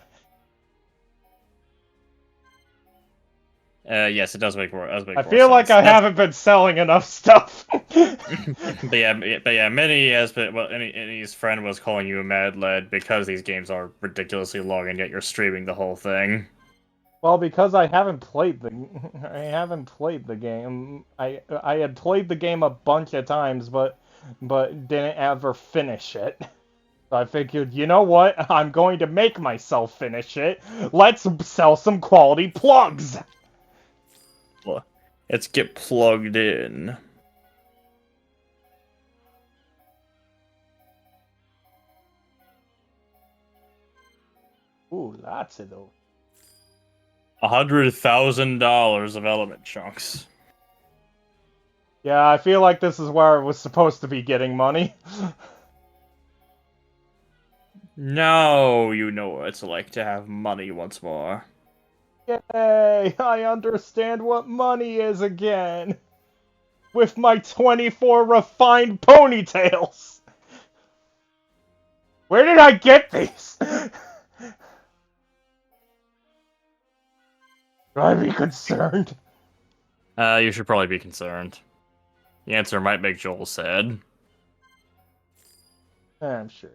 Yes, it does make more. I feel like I haven't been selling enough stuff. but yeah, Minnie has been. Well, Annie's friend was calling you a mad lad because these games are ridiculously long, and yet you're streaming the whole thing. Well, because I haven't played the game. I had played the game a bunch of times, but didn't ever finish it. So I figured, you know what? I'm going to make myself finish it. Let's sell some quality plugs. Let's get plugged in. Ooh, lots of those. $100,000 of element chunks. Yeah, I feel like this is where it was supposed to be getting money. Now you know what it's like to have money once more. Yay! I understand what money is again! With my 24 refined ponytails! Where did I get these? Should I be concerned? You should probably be concerned. The answer might make Joel sad. I'm sure.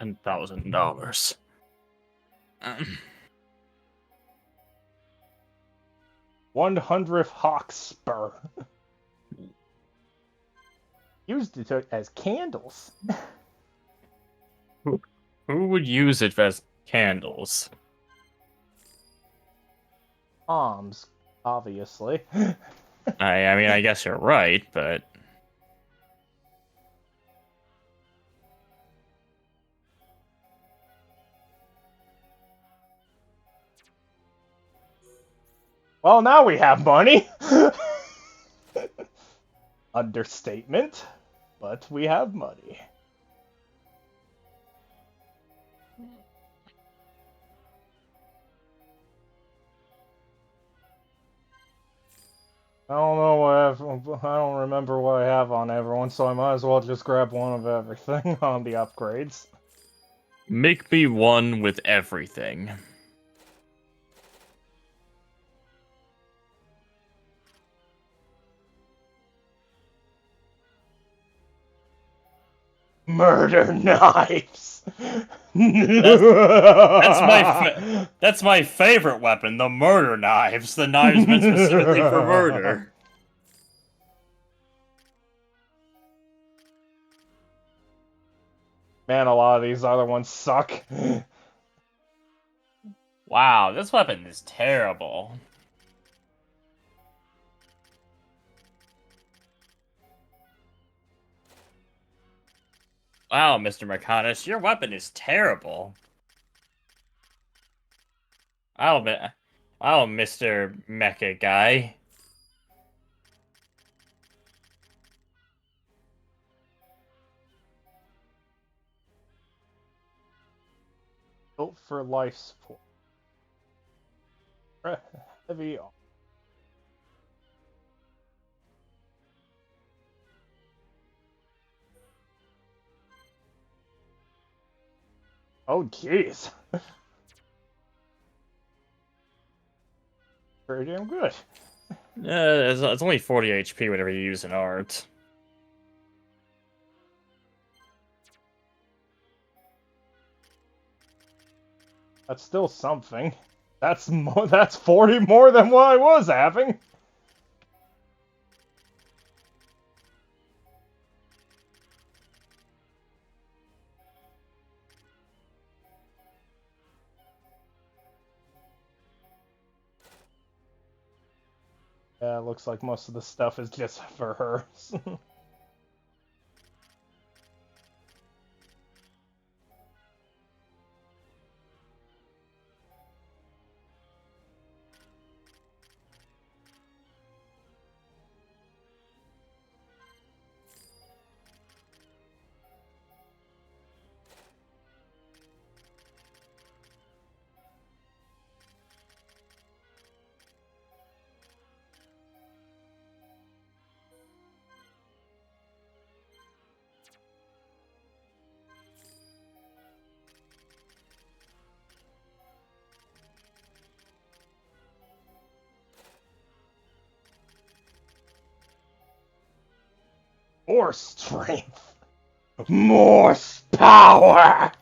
$10,000. 100th Hawk Spur. Used it as candles. Who would use it as candles? Bombs, obviously. I mean, I guess you're right, but... Well, now we have money! Understatement, but we have money. I don't know I don't remember what I have on everyone, so I might as well just grab one of everything on the upgrades. Make me one with everything. Murder knives. That's my favorite weapon, the murder knives. The knives meant specifically for murder. Man, a lot of these other ones suck. Wow, this weapon is terrible. Wow, Mr. Mercatus, your weapon is terrible. Wow, Mr. Mecha guy. Built for life support. Heavy. Oh, jeez. Pretty damn good. It's only 40 HP whenever you use an art. That's still something. That's 40 more than what I was having. Yeah, it looks like most of the stuff is just for hers. More strength. More power.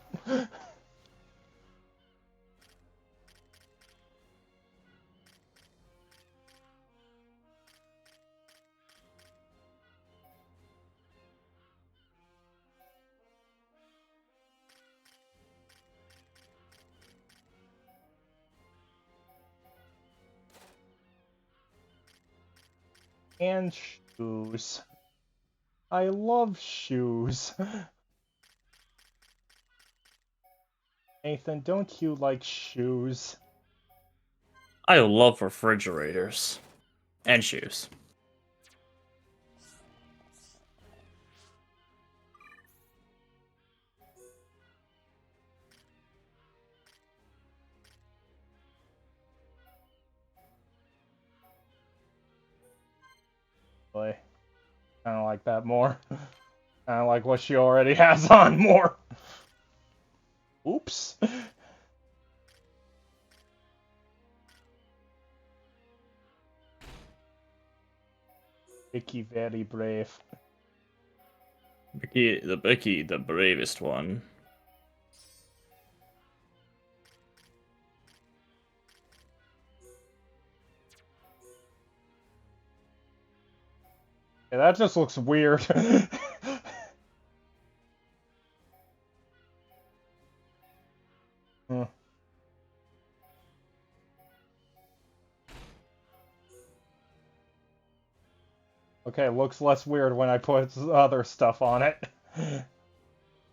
And shoes. I love shoes. Nathan, don't you like shoes? I love refrigerators. And shoes. Boy, kind of like that more. Kind of like what she already has on more. Oops. Vicky, very brave. Vicky, the bravest one. Yeah, that just looks weird. Hmm. Okay, looks less weird when I put other stuff on it.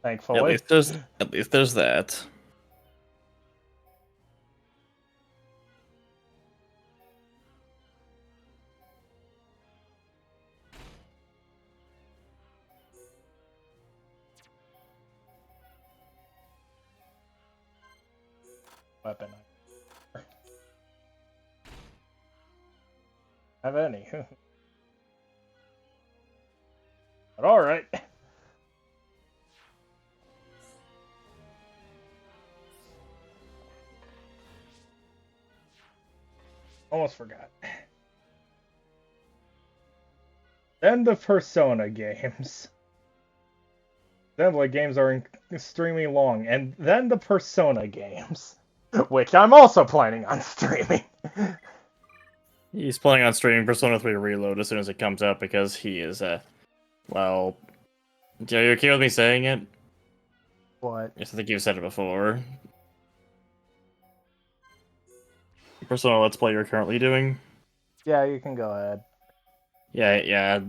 Thankfully. At least there's that. weapon. Have any. But alright. Almost forgot. Then the Persona games. Xenoblade games are extremely long. And then the Persona games. Which I'm also planning on streaming. He's planning on streaming Persona 3 Reload as soon as it comes out because he is, well... Are you okay with me saying it? What? Yes, I think you've said it before. Persona Let's Play you're currently doing? Yeah, you can go ahead. Yeah,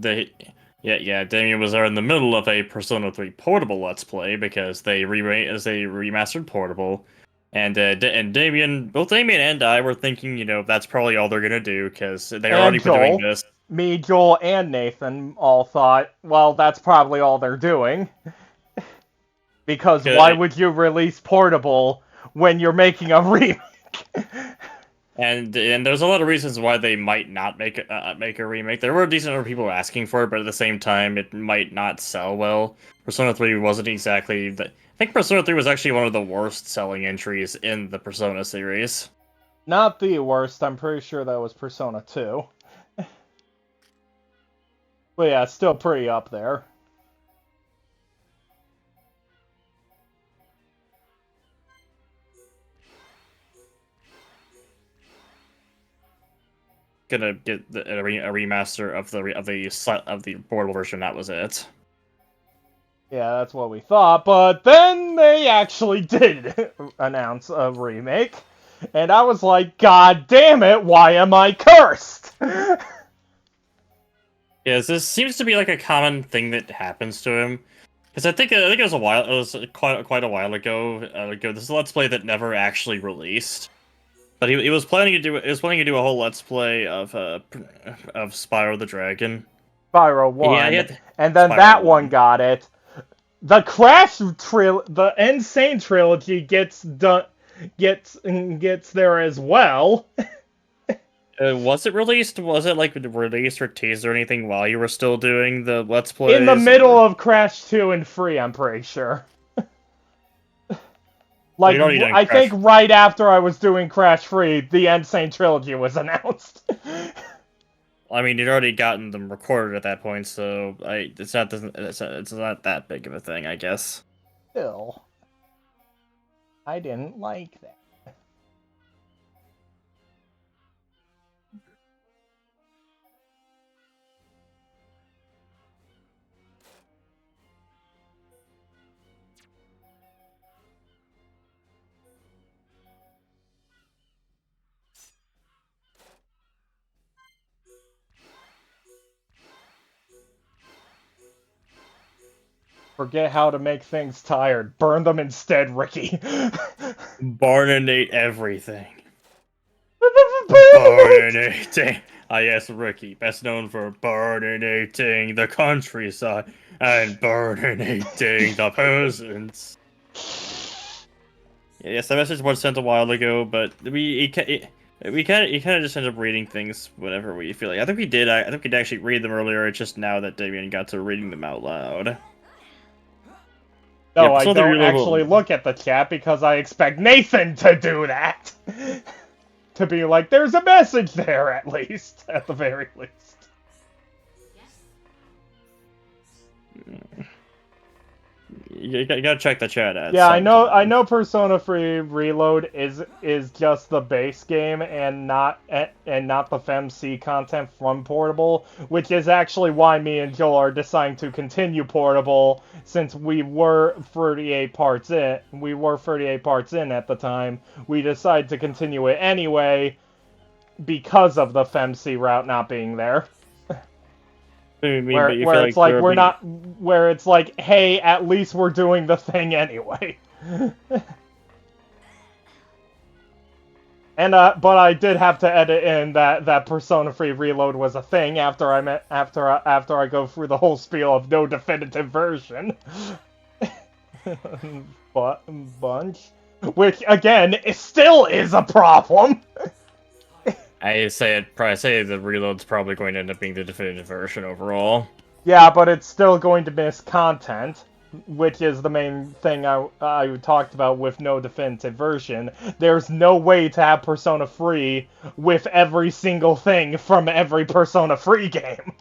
Damien was there in the middle of a Persona 3 Portable Let's Play because they remastered Portable, and Damien, both Damien and I were thinking, you know, that's probably all they're gonna do because they're already doing this. Me, Joel, and Nathan all thought, well, that's probably all they're doing. Because why would you release Portable when you're making a remake? And there's a lot of reasons why they might not make a remake. There were a decent number of people asking for it, but at the same time, it might not sell well. Persona 3 wasn't exactly the... I think Persona 3 was actually one of the worst selling entries in the Persona series. Not the worst. I'm pretty sure that was Persona 2. But yeah, it's still pretty up there. Gonna get a remaster of the portable version. That was it. Yeah, that's what we thought. But then they actually did announce a remake, and I was like, God damn it! Why am I cursed? Yes, this seems to be like a common thing that happens to him. Because I think it was a while. It was quite a while ago. This is a Let's Play that never actually released. But he was planning to do a whole Let's Play of Spyro the Dragon. Spyro 1, and then Spyro that 1. one got it. The the Insane trilogy gets there as well. Was it released? Was it like released or teased or anything while you were still doing the Let's Plays? In the middle of Crash 2 and 3, I'm pretty sure. Like, I think right after I was doing Crash 3, the Insane trilogy was announced. I mean, you'd already gotten them recorded at that point, so it's not that big of a thing, I guess. Still, I didn't like that. Forget how to make things tired. Burn them instead, Ricky. Burninate everything. Burninating. Ah, yes, Ricky, best known for burninating the countryside and burninating the peasants. Yes, that message was sent a while ago, but we kind of just end up reading things whenever we feel like. I think we did actually read them earlier. It's just now that Damien got to reading them out loud. No, I don't actually look at the chat because I expect Nathan to do that. To be like, there's a message there at least, at the very least. You gotta check the chat out. Yeah, I know Persona 3 Reload is just the base game and not the FemC content from Portable, which is actually why me and Joel are deciding to continue Portable since we were 38 parts in. We were 38 parts in at the time. We decided to continue it anyway because of the FemC route not being there. Where it's like, hey, at least we're doing the thing anyway. And but I did have to edit in that Persona 3 Reload was a thing after I go through the whole spiel of no definitive version. Bunch. Which, again, it still is a problem! Probably say the reload's probably going to end up being the definitive version overall. Yeah, but it's still going to miss content, which is the main thing I talked about with no definitive version. There's no way to have Persona 3 with every single thing from every Persona 3 game.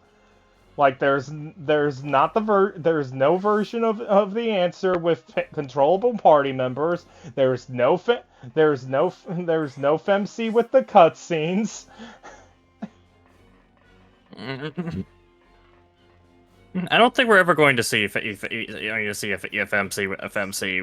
Like there's not there's no version of the answer with controllable party members. There's no FemC with the cutscenes. I don't think we're ever going to see FMC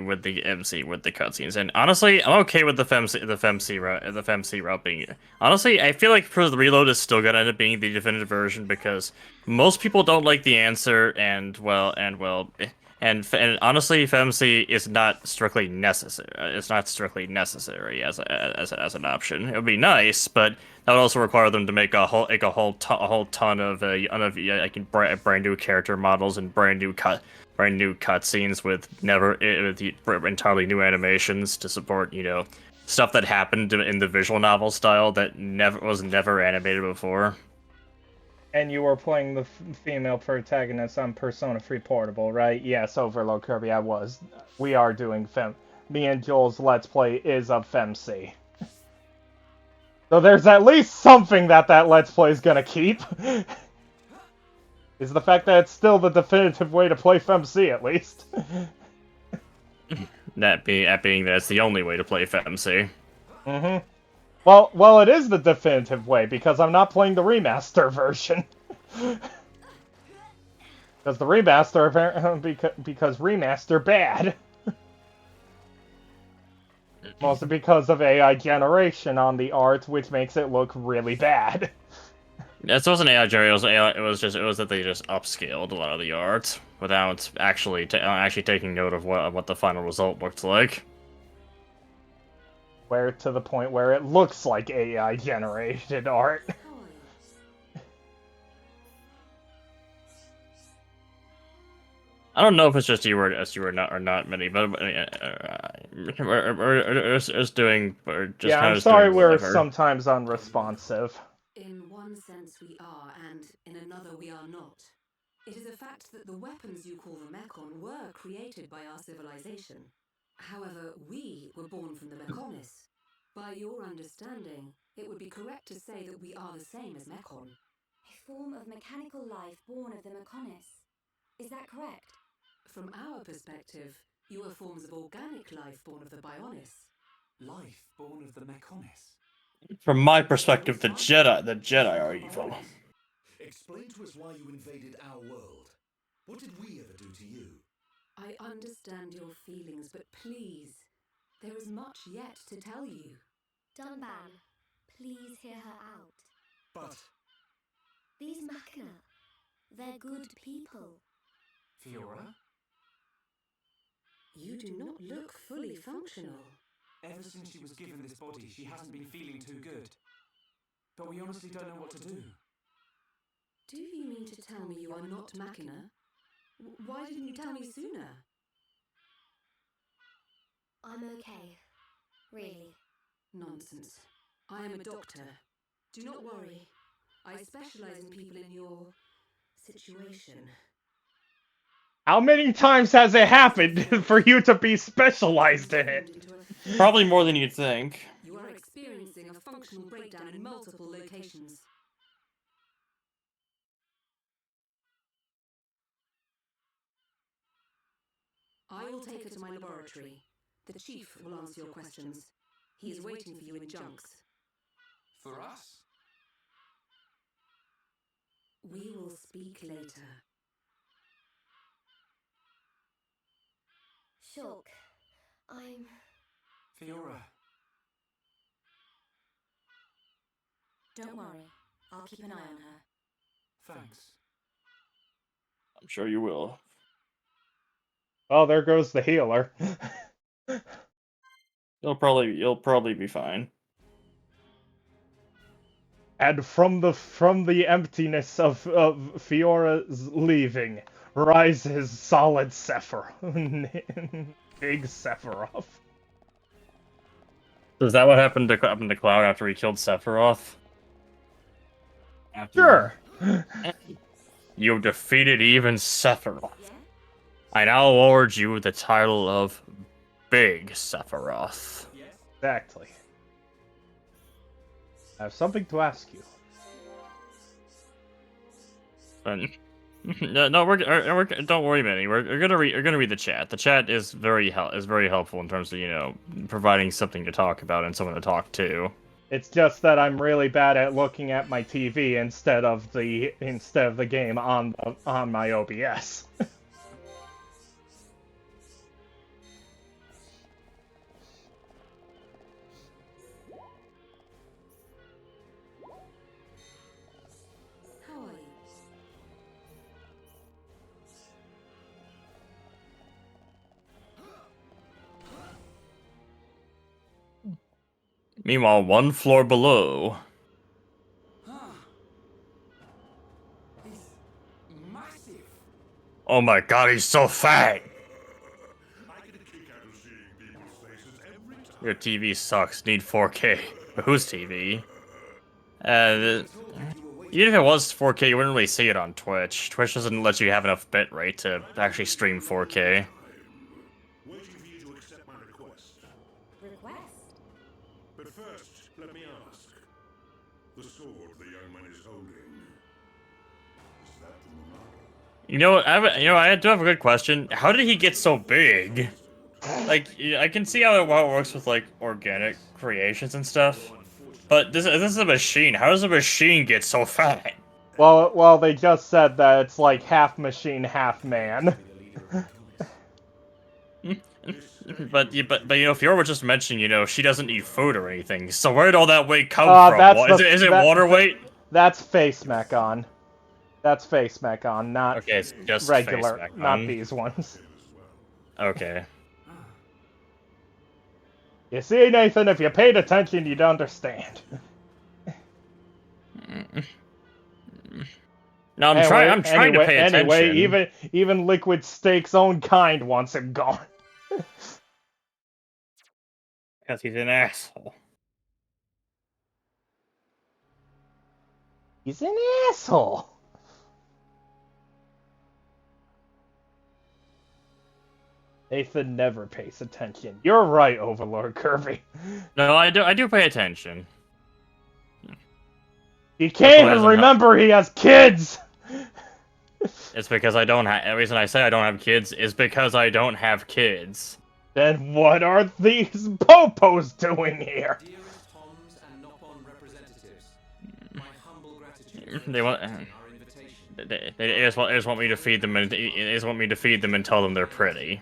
with the MC with the cutscenes. And honestly, I'm okay with the FMC route being. Honestly, I feel like for the reload is still gonna end up being the definitive version because most people don't like the answer, and honestly, FMC is not strictly necessary. It's not strictly necessary as an option. It would be nice, but that would also require them to make a whole ton of brand new character models and brand new cutscenes with entirely new animations to support stuff that happened in the visual novel style that was never animated before. And you were playing the female protagonist on Persona 3 Portable, right? Yes, Overlord Kirby, I was. We are doing me and Joel's Let's Play is of FemC. So there's at least something that Let's Play is gonna keep. Is the fact that it's still the definitive way to play FemC, at least. That being that it's the only way to play FemC. Mm-hmm. Well, it is the definitive way, because I'm not playing the remaster version. Because the remaster, because remaster bad. Mostly because of AI generation on the art, which makes it look really bad. It wasn't AI generation. It was that they just upscaled a lot of the art without actually taking note of what the final result looks like. Where to the point where it looks like AI generated art. I don't know if it's just you or not many, but we're just doing. Yeah, I'm sorry we're sometimes unresponsive. In one sense we are, and in another we are not. It is a fact that the weapons you call the Mechon were created by our civilization. However, we were born from the Mechonis. By your understanding, it would be correct to say that we are the same as Mechon. A form of mechanical life born of the Mechonis. Is that correct? From our perspective, you are forms of organic life born of the Bionis. Life born of the Mechonis? From my perspective, the Jedi are evil. Explain to us why you invaded our world. What did we ever do to you? I understand your feelings, but please, there is much yet to tell you. Dunban, please hear her out. But... These Machina, they're good people. Fiora? You do not look fully functional. Ever since she was given this body, she hasn't been feeling too good. But we honestly don't know what to do. Do you mean to tell me you are not Machina? Why didn't you tell me sooner? I'm okay. Really. Nonsense. I am a doctor. Do not worry. I specialize in people in your situation. How many times has it happened for you to be specialized in it? Probably more than you'd think. You are experiencing a functional breakdown in multiple locations. I will take her to my laboratory. The chief will answer your questions. He is waiting for you in Junks. For us? We will speak later. Shulk, I'm... Fiora. Don't worry. I'll keep an eye on her. Thanks. I'm sure you will. Oh, there goes the healer. You'll probably be fine. And from the emptiness of Fiora's leaving rises solid Sephiroth. Big Sephiroth. Is that what happened to Cloud after he killed Sephiroth? Sure. You defeated even Sephiroth. I now award you the title of Big Sephiroth. Exactly. I have something to ask you. No, we're don't worry, Manny. We're gonna read the chat. The chat is very helpful in terms of providing something to talk about and someone to talk to. It's just that I'm really bad at looking at my TV instead of the game on my OBS. How are you? Meanwhile, one floor below. He's massive. Oh my god, he's so fat! Your TV sucks. Need 4K. But whose TV? Even if it was 4K, you wouldn't really see it on Twitch. Twitch doesn't let you have enough bitrate to actually stream 4K. Waiting for you to accept my request. Request? But first, let me ask. The sword the young man is holding. Is that the Monado? I do have a good question. How did he get so big? Like, I can see how it works with, like, organic creations and stuff. But this is a machine. How does a machine get so fat? Well, they just said that it's like half machine, half man. But Fiora was just mentioning, she doesn't eat food or anything. So where did all that weight come from? Is it water weight? That's face Mechon. That's face Mechon, not okay, it's just regular, face Mechon. not these ones. Okay. You see, Nathan, if you paid attention, you'd understand. No, I'm trying to pay attention. Anyway, even Liquid Steak's own kind wants him gone. Because he's an asshole. He's an asshole. Nathan never pays attention. You're right, Overlord Kirby. No, I do pay attention. He can't even remember he has kids! It's because I don't have... The reason I say I don't have kids is because I don't have kids. Then what are these popos doing here? Dearest Homs and Nopon representatives, my humble gratitude They want... our invitation. They just want me to feed them and tell them they're pretty.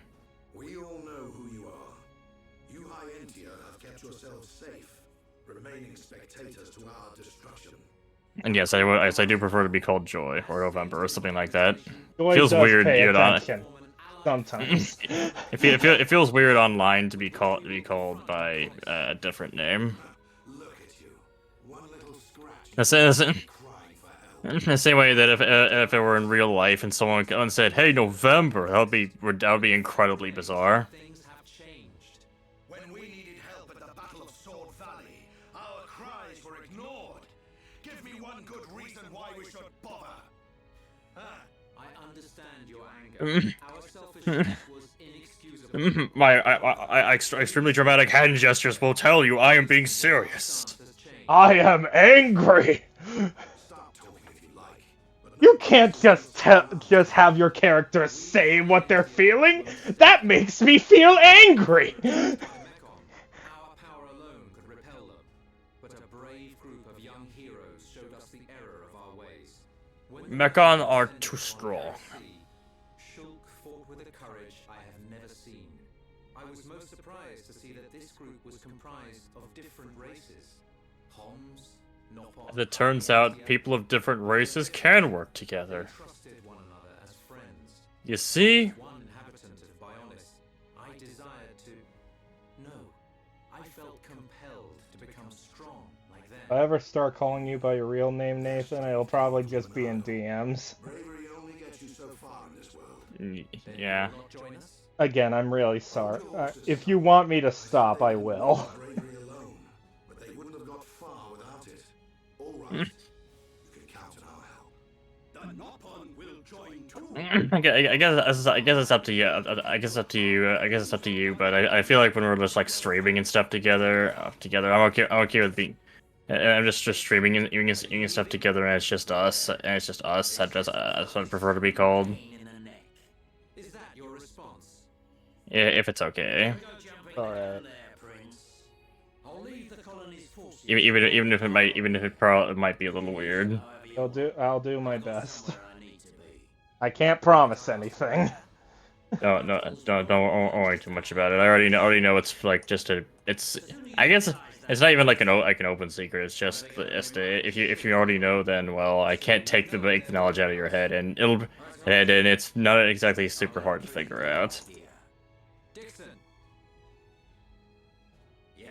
We all know who you are. You High Entia have kept yourselves safe, remaining spectators to our destruction. And yes, I do prefer to be called Joy or November or something like that. Joy Feels does weird, pay attention. Sometimes. It feels weird online to be called by a different name. Look at you. One little scratch. The same way that if it were in real life and someone said, "Hey, November," that would be incredibly bizarre. Things have changed. When we needed help at the Battle of Sword Valley, our cries were ignored. Give me one good reason why we should bother. I understand your anger. Our selfishness was inexcusable. My extremely dramatic hand gestures will tell you I am being serious. I am angry! You can't just have your characters say what they're feeling! That makes me feel angry! Our power alone could repel them, but a brave group of young heroes showed us the error of our ways. Mechon are too strong. Shulk fought with a courage I have never seen. I was most surprised to see that this group was comprised of different races. Homs, Nopon, As it turns out, people of different races can work together. trusted one another as friends. You see? One inhabitant of Bionis, I desired to... No, I felt compelled to become strong like them. If I ever start calling you by your real name, Nathan, it'll probably just be in DMs. Bravery only gets you so far in this world. Yeah. Not join us? Again, I'm really sorry. If you want me to stop, I will. Bravery alone. You can count on our help. The Nopon will join too. I guess it's up to you. I guess it's up to you. I guess it's up to you. But I feel like when we're just like streaming and stuff together, I'm okay. I'm okay with being. I'm just streaming and doing stuff together, and it's just us. And it's just us. That's what I prefer to be called. Pain in the neck. Is that your response? If it's okay. Go jumping All down right. there, Prince. I'll leave the colony's forces. Even if it might be a little weird. I'll do my best. Somewhere I need to be. I can't promise anything. Don't worry too much about it. I already know it's like just a. It's. I guess it's not even like an open secret. It's just if you already know, then well, I can't take the knowledge out of your head, and it's not exactly super hard to figure out. Dixon. Yeah?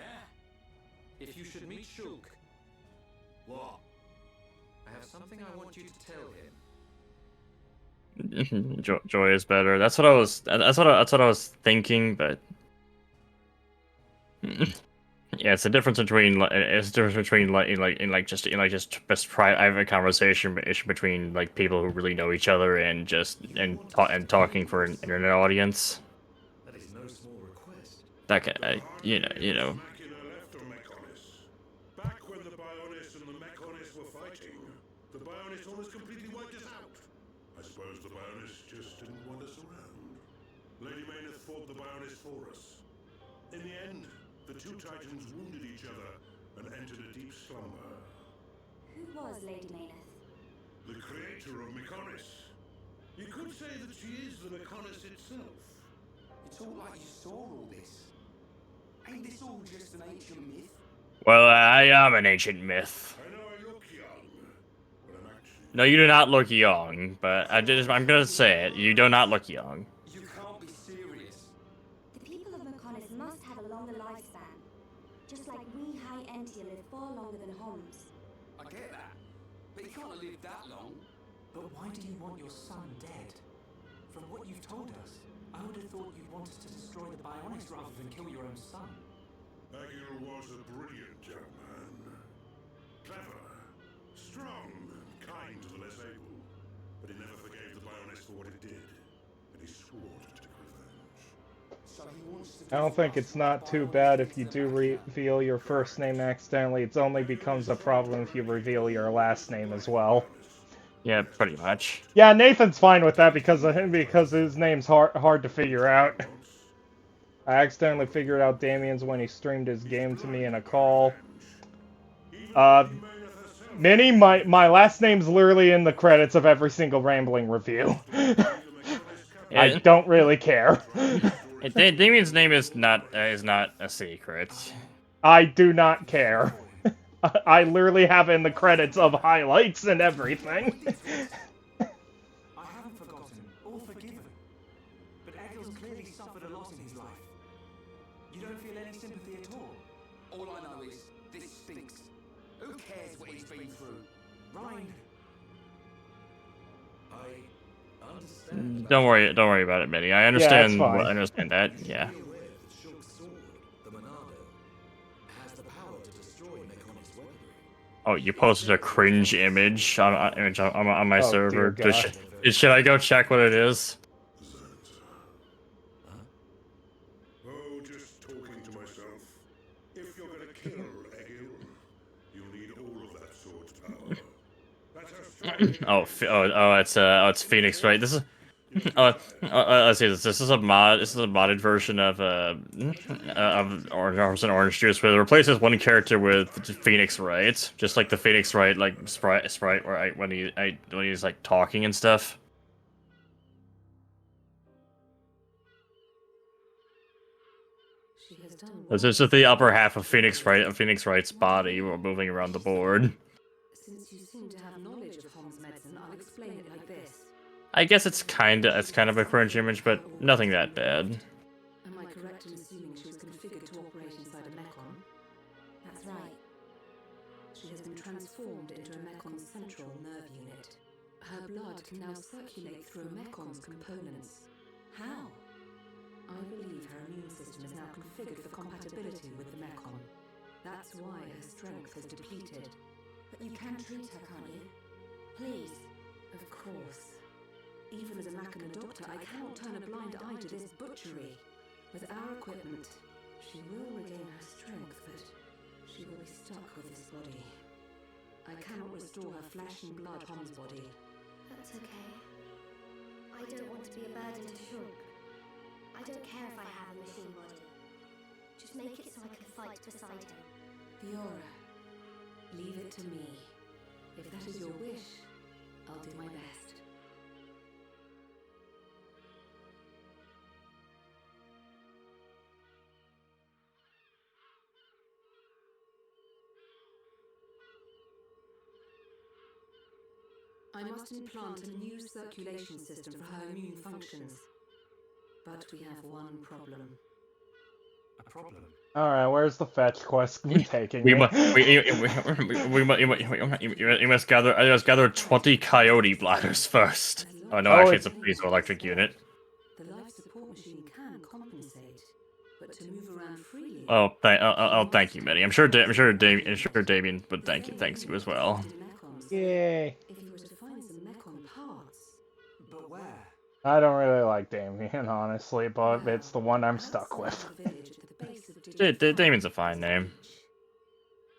If you should meet Shulk. What? I have something I want you to tell him. Joy is better. That's what I was. That's what I was thinking, but. Yeah, it's a difference between just private conversation between like people who really know each other and talking for an internet audience. That is no small request. That you know. Machina left on Mechonis. Back when the Bionis and the Mechonis were fighting, the Bionis almost completely wiped us out. I suppose the Bionis just didn't want us around. Lady Mayneth fought the Bionis for us. In the end, the two Titans wounded each other and entered a deep slumber. Who was Lady Mayneth? The creator of Mechonis. You could say that she is the Mechonis itself. You talk like you saw all this. Ain't this all just an ancient myth? Well, I am an ancient myth. I know I look young, but I'm actually... No, you do not look young, but I'm gonna say it. You do not look young. You can't be serious. The people of Mechonis must have a longer lifespan. Just like we High Entia live far longer than Homs. I get that. But you can't have lived that long. But why do you want your son dead? From what you've told us, I would have thought you'd want us to destroy the Bionis rather than kill your own son. Agil was a brilliant young man. Clever, strong, kind to the less able. But he never forgave the Bionis for what it did. And he swore to take revenge. So he wants to I don't think it's not too bad if you do reveal your first name accidentally. It only becomes a problem if you reveal your last name as well. Yeah, pretty much. Yeah, Nathan's fine with that because his name's hard to figure out. I accidentally figured out Damien's when he streamed his game to me in a call. Minnie, my last name's literally in the credits of every single Rambling review. I don't really care. Damien's name is not a secret. I do not care. I literally have it in the credits of highlights and everything. I haven't forgotten or forgiven. But Agil's clearly suffered a lot in his life. You don't feel any sympathy at all. All I know is this stinks. Who cares what he's been through? Ryan, I understand. Don't worry about it, Minnie. I understand. fine. I understand that. Yeah. Be aware that Shulk's sword, the Monado, has the power to destroy Mechonis weaponry. Oh, you posted a cringe image on my Oh, server. dear God. Should I go check what it is? Oh, just talking to myself. If you're gonna kill Agil, you'll need all of that sword's power. That's how It's Phoenix, right? This is. Let's see. This is a mod. This is a modded version of orange juice, where it replaces one character with Phoenix, right? Just like the Phoenix, right? Like sprite, right? When he's like talking and stuff. She has done This is just the upper half of Phoenix, right? Of Phoenix Wright's body moving around the board. Since you seem to have knowledge of Hom's medicine, I'll explain it like this. I guess it's kind of a cringe image, but nothing that bad. Am I correct in assuming she was configured to operate inside a Mechon? That's right. She has been transformed into a Mechon's central nerve unit. Her blood can now circulate through a Mechon's components. How? I believe her immune system is now configured for compatibility with the Mechon. That's why her strength has depleted. But you can treat her, can't you? Please. Of course. Even as a Machina doctor, I cannot turn a blind eye to this butchery. With our equipment, she will regain her strength, but she will be stuck with this body. I cannot restore her flesh and blood Hom's body. That's okay. I don't want to be a burden to Shulk. I don't care if I have a machine body. Just make it so I can fight beside him. Fiora, leave it to me. If that is your wish, I'll do my best. I must implant a new circulation system for her immune functions. But we have one problem. A problem? Alright, where's the fetch quest taking You me? must gather 20 coyote bladders first. Oh no, Oh, actually it's a piezoelectric unit. The life support machine can compensate, but to move around freely. Thank you, Mitty. I'm sure Damien would thanks you as well. Yay. If you were to find some Mechon parts. But where? I don't really like Damien, honestly, but it's the one I'm stuck with. Damien's a fine name.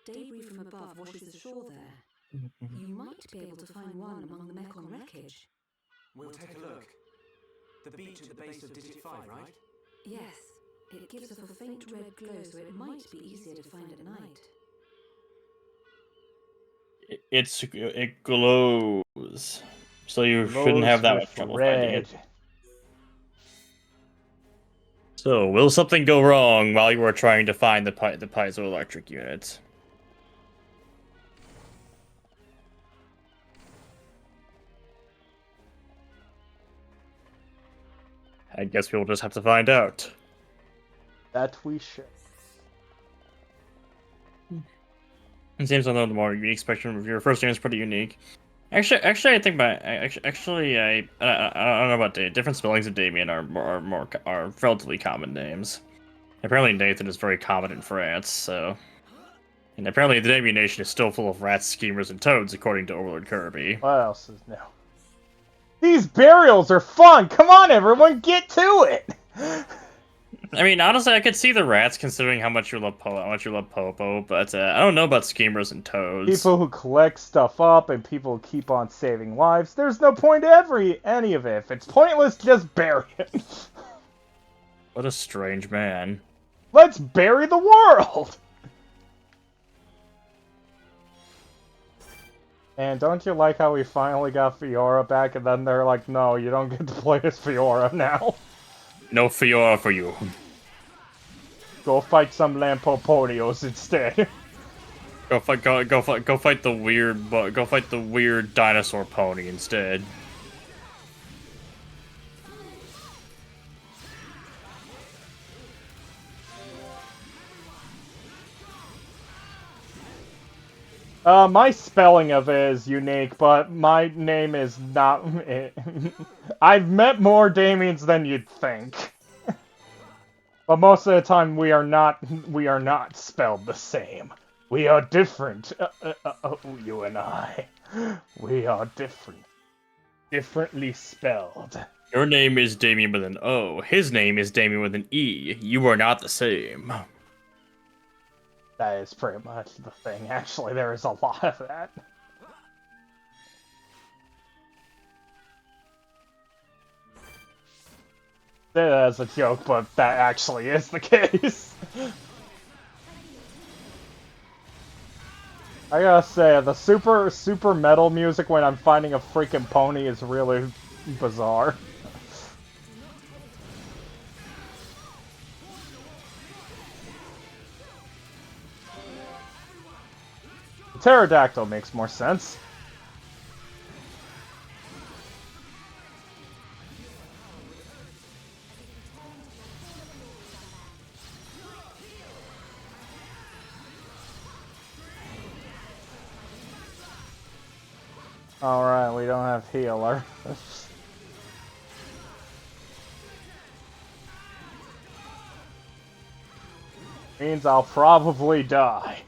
Debris from above washes ashore there. You might be able to find one among the Mechon wreckage. We'll take a look. The beach at the base of Digit 5, right? Yes, it gives off a faint red glow, so it might be easier to find at night. It glows, so you shouldn't have that much trouble finding it. So, will something go wrong while you are trying to find the piezoelectric unit? I guess we'll just have to find out. That we should. It seems although the more unique spectrum of your first name is pretty unique. Actually, I think I don't know about different spellings of Damien are relatively common names. Apparently Nathan is very common in France, so. And apparently the Damien Nation is still full of rats, schemers, and toads, according to Overlord Kirby. What else is new? These burials are fun! Come on, everyone, get to it! I mean, honestly, I could see the rats, considering how much you love Popo, but I don't know about schemers and toads. People who collect stuff up and people who keep on saving lives. There's no point to any of it. If it's pointless, just bury it. What a strange man. Let's bury the world! And don't you like how we finally got Fiora back, and then they're like, no, you don't get to play as Fiora now. No Fiora for you. Go fight some Lampopodios instead. Go fight the weird dinosaur pony instead. My spelling of it is unique, but my name is not... I've met more Damiens than you'd think. But most of the time we are not spelled the same. We are different. You and I. We are different. Differently spelled. Your name is Damien with an O. His name is Damien with an E. You are not the same. That is pretty much the thing. Actually, there is a lot of that. That's a joke, but that actually is the case. I gotta say, the super metal music when I'm finding a freaking pony is really bizarre. Pterodactyl makes more sense. Alright, we don't have healer. Means I'll probably die.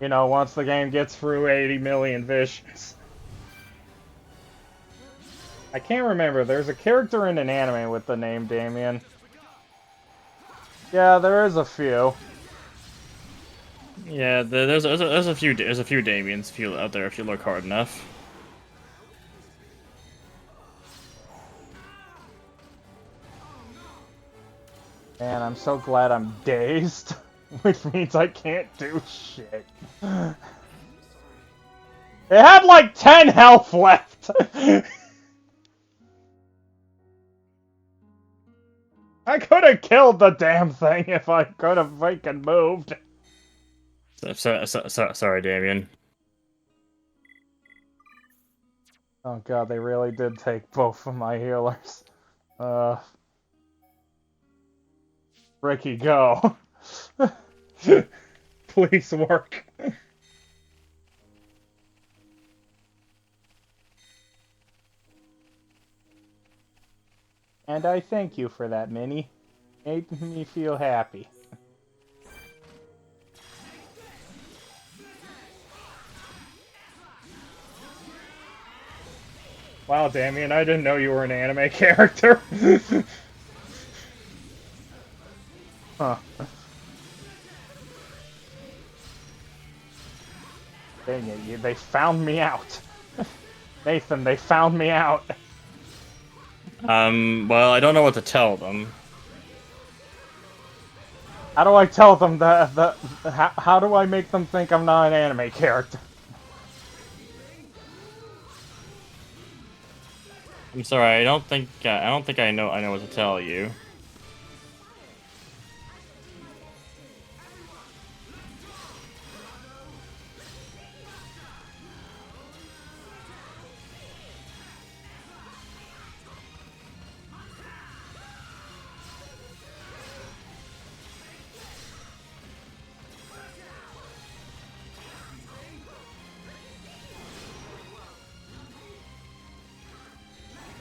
You know, once the game gets through 80 million visions. I can't remember. There's a character in an anime with the name Damien. Yeah, there is a few. Yeah, there's a few Damiens out there if you look hard enough. Man, I'm so glad I'm dazed, which means I can't do shit. It had like 10 health left. I could have killed the damn thing if I could have fucking moved. Sorry, Damien. Oh god, they really did take both of my healers. Ricky, go. Please work. And I thank you for that, Minnie. Made me feel happy. Wow, Damien, I didn't know you were an anime character. Huh. Dang it, they found me out. Nathan, they found me out. Well, I don't know what to tell them. How do I tell them how do I make them think I'm not an anime character? I'm sorry, I don't think I know what to tell you.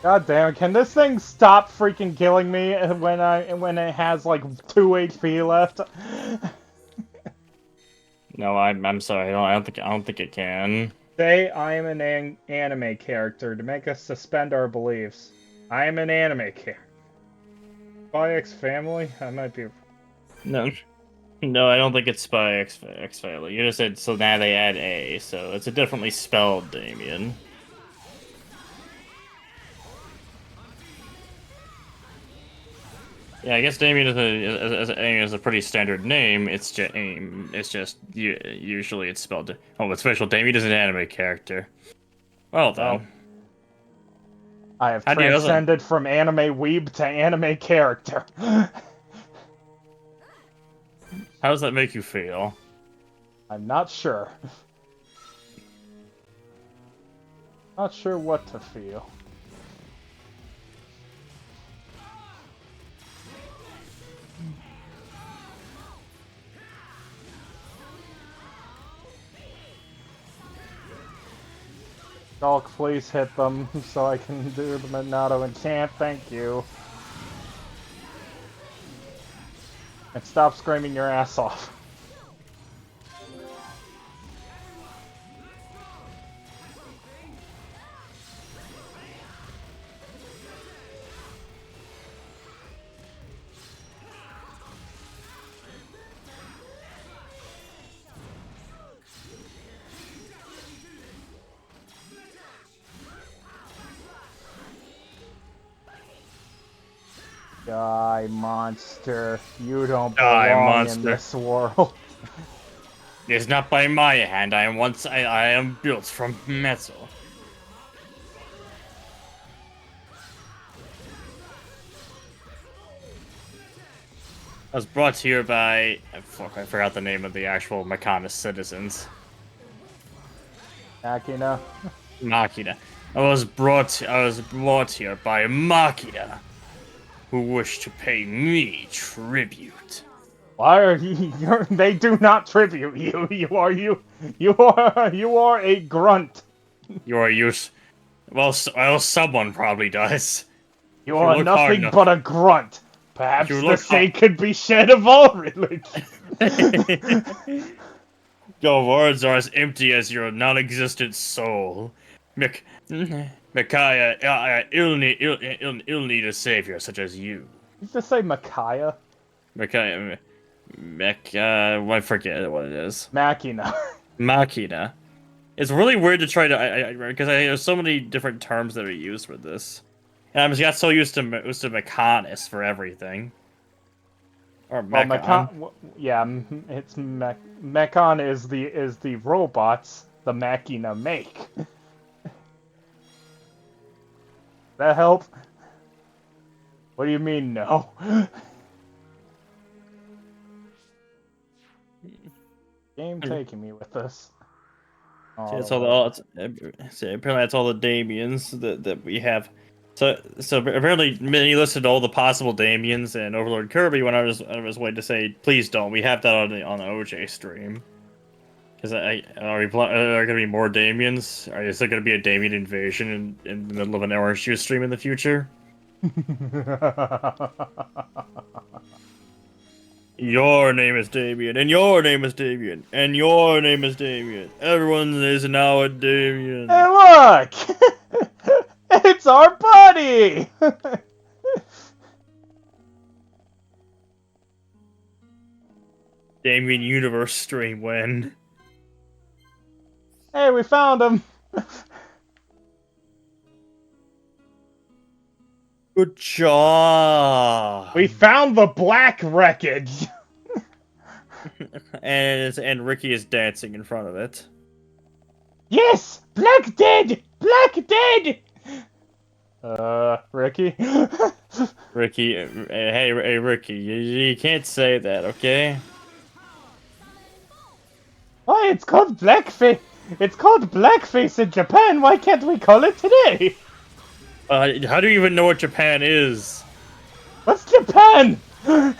God damn it, can this thing stop freaking killing me when it has like 2 HP left? No, I'm sorry. I don't think it can. Say I am an anime character to make us suspend our beliefs. I am an anime character. Spy X Family? I might be. No, no, I don't think it's Spy X Family. You just said so. Now they add A, so it's a differently spelled Damien. Yeah, I guess Damien is a pretty standard name. It's just usually it's spelled. Oh, what's special? Damien is an anime character. Well then, Oh. I have transcended from anime weeb to anime character. How does that make you feel? I'm not sure. Not sure what to feel. Shulk, please hit them so I can do the Minato enchant. Thank you. And stop screaming your ass off. Die, monster. You don't belong in this world. It's not by my hand. I am built from metal. I was brought here by... Fuck, I forgot the name of the actual Mechonis citizens. Machina. Machina. I was brought here by Machina, who wish to pay me tribute. Why are you? They do not tribute you. You are a grunt. You are use. Well, someone probably does. You are nothing but a grunt. Perhaps the same could be said of all religions. Your words are as empty as your non-existent soul. Micaiah, ill need a savior such as you. You just say Micaiah? Micaiah, I forget what it is. Machina. Machina. It's really weird to try to, because there's so many different terms that are used with this. And I just got so used to Mechonis for everything. Or Well, Mechon. yeah, it's Mechon is the robots the Machina make. That help? What do you mean no? Game taking me with this. See, that's apparently that's all the Damians that we have. So apparently Minnie listed all the possible Damians and Overlord Kirby when I was waiting to say please don't. We have that on the OJ stream. Because are there gonna be more Damians? Is there gonna be a Damien invasion in the middle of an Orange Juice stream in the future? Your name is Damien, and your name is Damien, and your name is Damien. Everyone is now a Damien. Hey, look! It's our buddy! Damien Universe stream when? Hey, we found him! Good job! We found the black wreckage! and Ricky is dancing in front of it. Yes! Black dead! Black dead! Ricky? Ricky, hey, Ricky, you can't say that, okay? Why, it's called blackface! It's called blackface in Japan, why can't we call it today? How do you even know what Japan is? What's Japan? You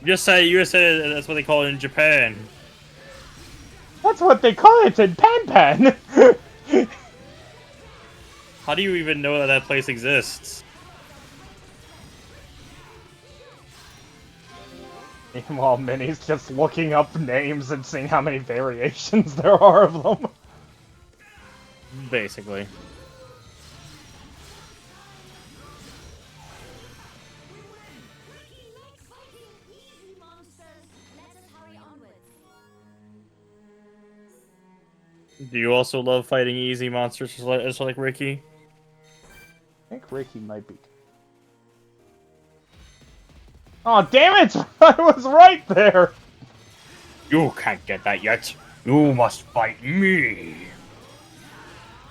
just said that's what they call it in Japan. That's what they call it in Pan. How do you even know that place exists? Meanwhile, Minnie's just looking up names and seeing how many variations there are of them. Basically. Do you also love fighting easy monsters just like Ricky? I think Ricky might be. Oh, damn it! I was right there! You can't get that yet. You must fight me.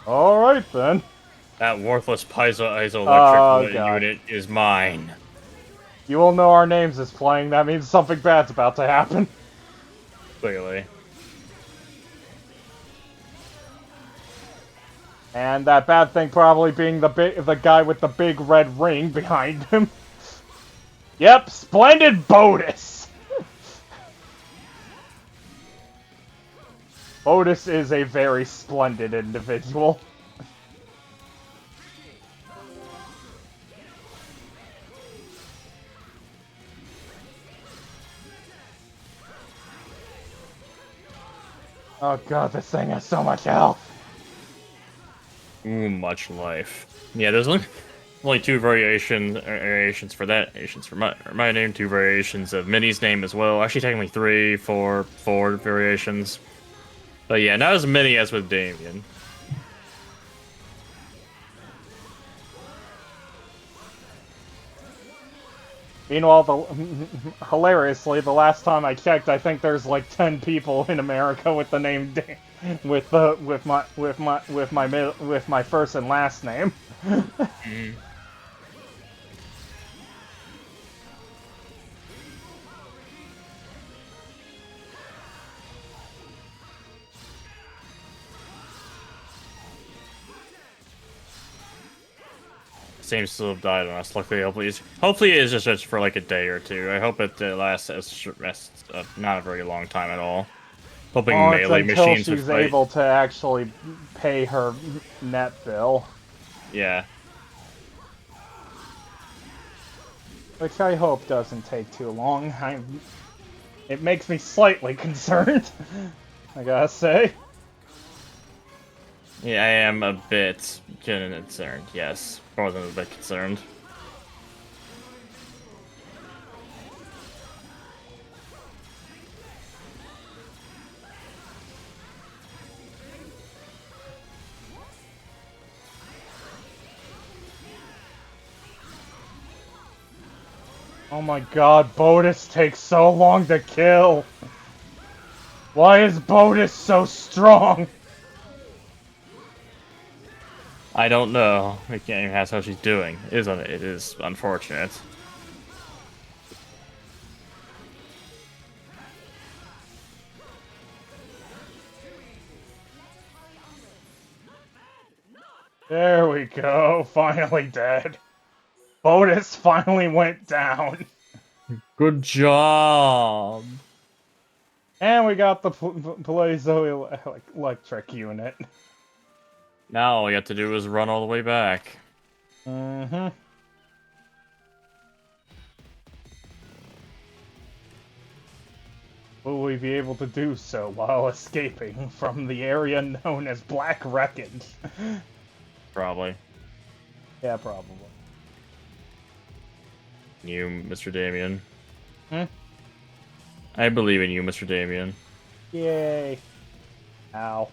Alright then. That worthless piezoelectric unit is mine. You all know our names is playing, that means something bad's about to happen. Clearly. And that bad thing probably being the guy with the big red ring behind him. Yep, splendid Bodus! Bodus is a very splendid individual. Oh god, this thing has so much health. Ooh, much life. Yeah, there's only two variations for that. Variations for my name, two variations of Minnie's name as well. Actually, technically four variations. But yeah, not as many as with Damien. Meanwhile, hilariously, the last time I checked, I think there's like 10 people in America with the name with my first and last name. Seems to have died on us. Luckily, hopefully it's just for like a day or two. I hope it lasts not a very long time at all. Hoping melee machines until she's able to actually pay her net bill. Yeah. Which I hope doesn't take too long. It makes me slightly concerned. I gotta say. Yeah, I am a bit concerned, yes. More than a bit concerned. Oh my god, Bodus takes so long to kill! Why is Bodus so strong? I don't know. We can't even ask how she's doing. It is unfortunate. There we go, finally dead. Bodus finally went down. Good job! And we got the Palezo electric unit. Now all you have to do is run all the way back. Mm-hmm. Will we be able to do so while escaping from the area known as Black Wreckage? Probably. Yeah, probably. You, Mr. Damien. Hmm? I believe in you, Mr. Damien. Yay. Ow.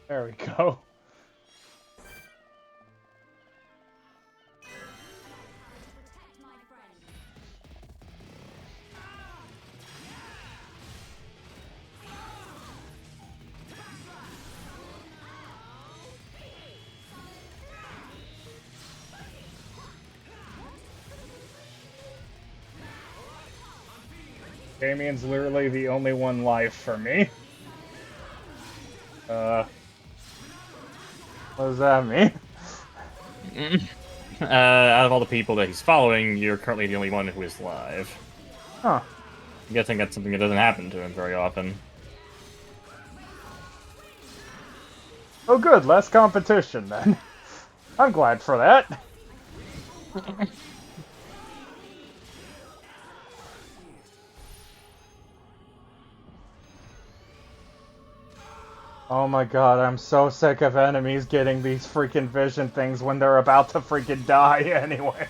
There we go. Damien's literally the only one life for me. What does that mean? Out of all the people that he's following, you're currently the only one who is live. Huh. I'm guessing that's something that doesn't happen to him very often. Oh good, less competition then. I'm glad for that. Oh my god, I'm so sick of enemies getting these freaking vision things when they're about to freaking die anyway.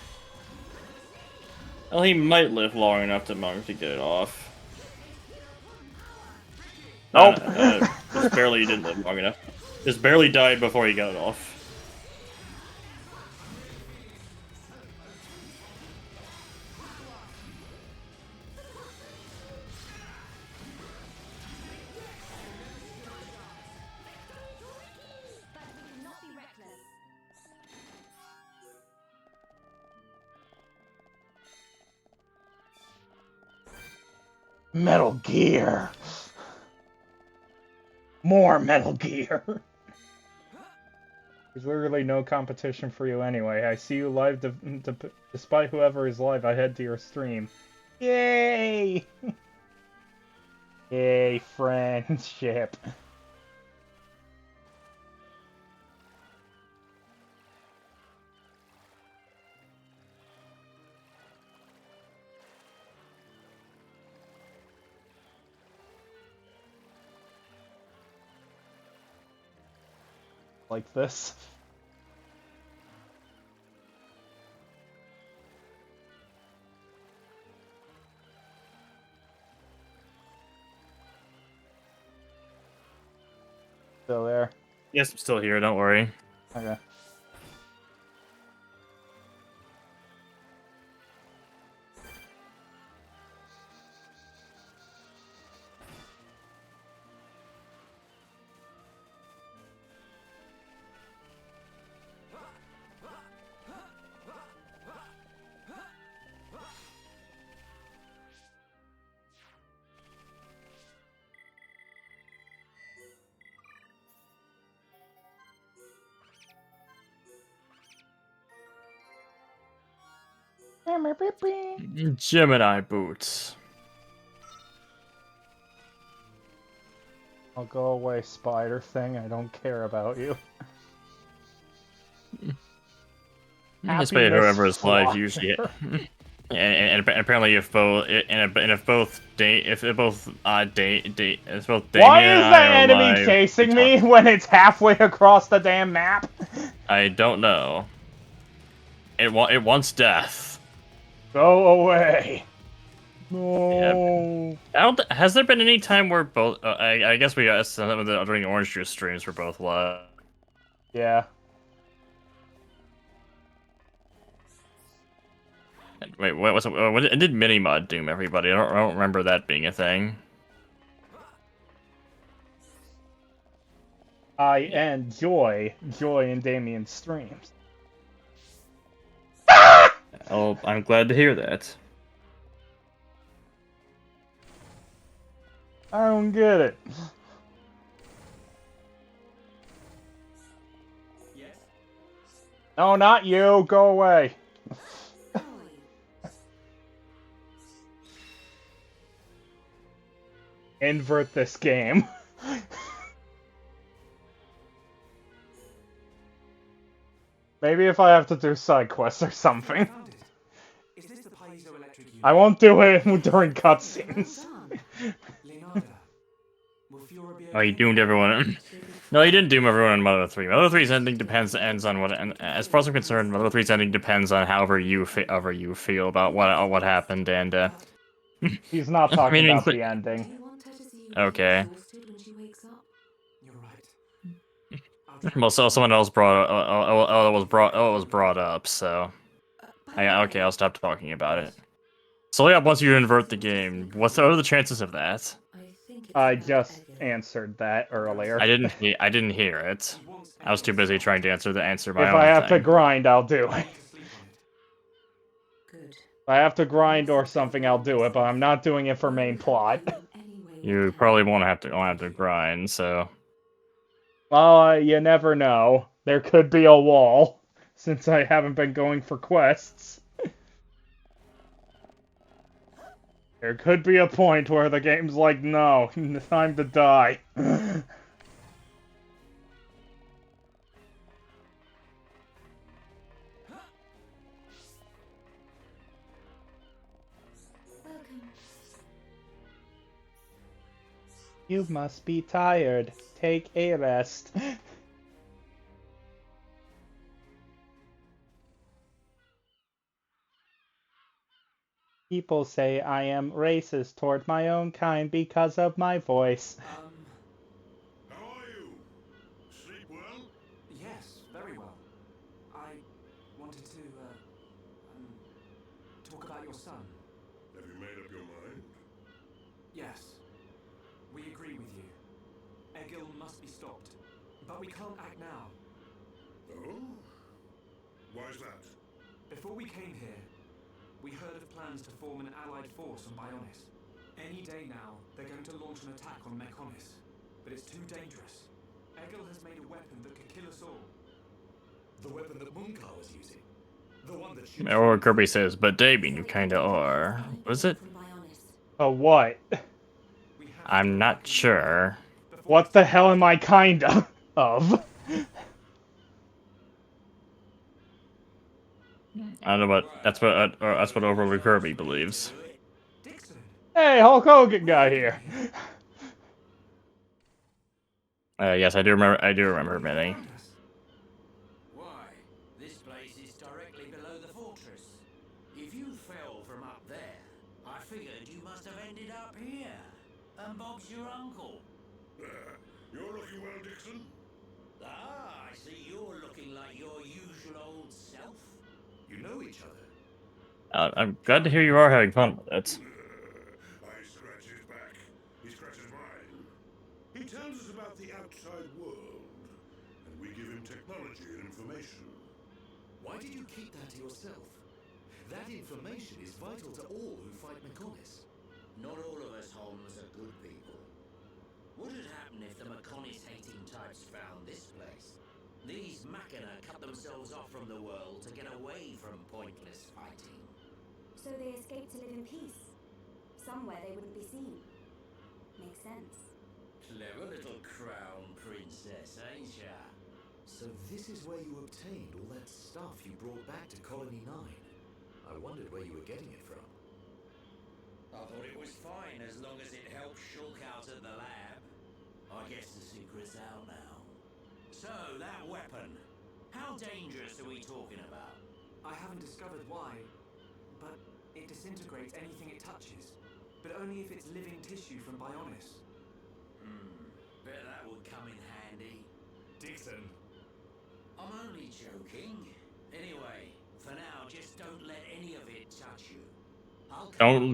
Well, he might live long enough to get it off. Nope. Just barely didn't live long enough. Just barely died before he got it off. Metal Gear. More Metal Gear. There's literally no competition for you anyway. I see you live, despite whoever is live, I head to your stream. Yay! Yay, friendship. Like this. Still there? Yes, I'm still here, don't worry. Okay. Gemini boots. I'll go away, spider thing. I don't care about you. Despite whoever is live fly usually. there. And apparently, if both if both if both if both Why Damien and is I that are enemy alive, chasing me when it's halfway across the damn map? I don't know. It wants death. Go away. No. Has there been any time where both? I guess we got some of the during the Orange Juice streams were both live. Yeah. Wait, what did Minimod doom everybody? I don't remember that being a thing. I enjoy Joy and Damien's streams. Oh, I'm glad to hear that. I don't get it. Yes? No, not you. Go away. Invert this game. Maybe if I have to do side quests or something. Is this the piezoelectric unit? I won't do it during cutscenes. Leonardo, will Fiora be Oh, he okay? doomed everyone. No, he didn't doom everyone in Mother 3. Mother 3's ending ends on what. And as far as I'm concerned, Mother 3's ending depends on however you feel about what happened. And He's not talking meaning, about the ending. okay. You're right. Well, so someone else brought it was brought up. So, okay, I'll stop talking about it. So yeah, once you invert the game, what are the chances of that? I just answered that earlier. I didn't hear it. I was too busy trying to answer my If own I have to thing. grind, I'll do it. If I have to grind or something, I'll do it, but I'm not doing it for main plot. You probably won't have to grind, so. Well, you never know. There could be a wall, since I haven't been going for quests. There could be a point where the game's like, no, time to die. You must be tired. Take a rest. People say I am racist toward my own kind because of my voice. How are you? Sleep well? Yes, very well. I wanted to, talk about your son. Have you made up your mind? Yes. We agree with you. Egil must be stopped. But we can't act now. Oh? Why's that? Before we came here, we heard of plans to form an allied force on Bionis. Any day now, they're going to launch an attack on Mechonis. But it's too dangerous. Egil has made a weapon that could kill us all. The weapon that Munkar was using? The one that shoots... Or Kirby says, but Damien, you kinda are. What is it? A what? I'm not sure. What the hell am I kinda of? I don't know what that's what Overlord Kirby believes. Hey, Hulk Hogan got here. Yes, I do remember admitting. Why, this place is directly below the fortress. If you fell from up there, I figured you must have ended up here. And Bob's your uncle. You're looking well, Dixon. Ah, I see you're looking like your usual old self. You know each other. I'm glad to hear you are having fun with it. I scratch his back. He scratches mine. He tells us about the outside world, and we give him technology and information. Why did you keep that to yourself? That information is vital to all who fight Mechonis. Not all of us Holmes are good people. What would happen if the Mechonis-hating types found this place? These Machina cut themselves off from the world to get away from pointless fighting. So they escaped to live in peace. Somewhere they wouldn't be seen. Makes sense. Clever little crown princess, ain't ya? So this is where you obtained all that stuff you brought back to Colony 9. I wondered where you were getting it from. I thought it was fine as long as it helped Shulk out at the lab. I guess the secret's out now. So, that weapon. How dangerous are we talking about? I haven't discovered why, but it disintegrates anything it touches. But only if it's living tissue from Bionis. Bet that would come in handy. Dixon. I'm only joking. Anyway, for now, just don't let any of it touch you.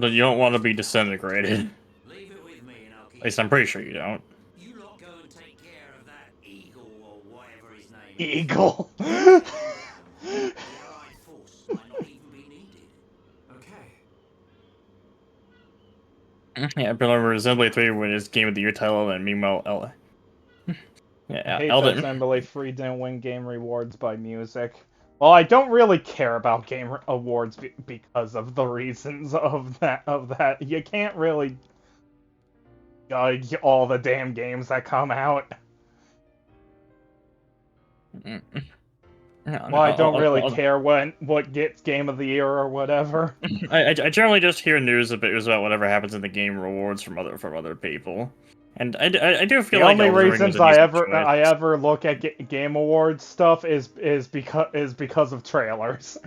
You don't want to be disintegrated. Leave it with me and I'll keep At least I'm pretty sure you don't. You lot go and take care of that eagle or whatever his name Eagle. is. The Allied force might not even be needed. Okay. Yeah, I remember Xenoblade 3 when it's Game of the Year title, and meanwhile, I hate Elden. that Xenoblade 3 didn't win game rewards by music. Well, I don't really care about game awards because of the reasons of that. You can't really judge all the damn games that come out. Well, I don't really care what gets Game of the Year or whatever. I generally just hear news about whatever happens in the game rewards from other people, and I do feel the like only Elden Ring reasons was a decent choice. I ever look at Game Awards stuff is because of trailers.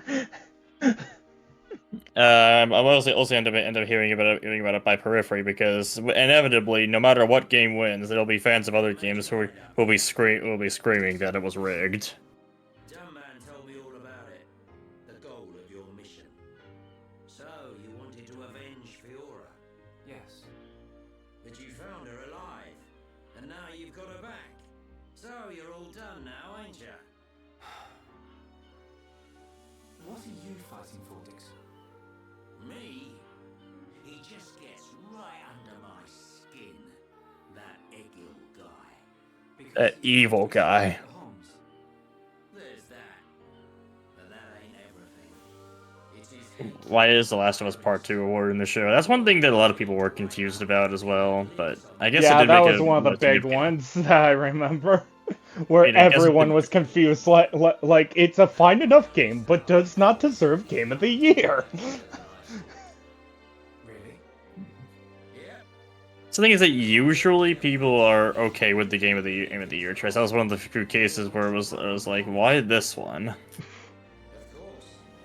I also end up hearing about it by periphery, because inevitably, no matter what game wins, there'll be fans of other games who will be screaming that it was rigged. Dumb man told me all about it. The goal of your mission. So, you wanted to avenge Fiora? Yes. But you found her alive. And now you've got her back. So, you're all done now, ain't ya? What are you fighting for, Dixon? Me? He just gets right under my skin. That Egil guy. That evil guy. There's that. But that ain't everything. It is Why is The Last of Us Part 2 award in the show? That's one thing that a lot of people were confused about as well, but I guess it did that make was a one of the big ones that I remember. Where I guess everyone was confused, like it's a fine enough game, but does not deserve Game of the Year. Really? So the thing is that usually people are okay with the Game of the Year choice. That was one of the few cases where it was like, why this one?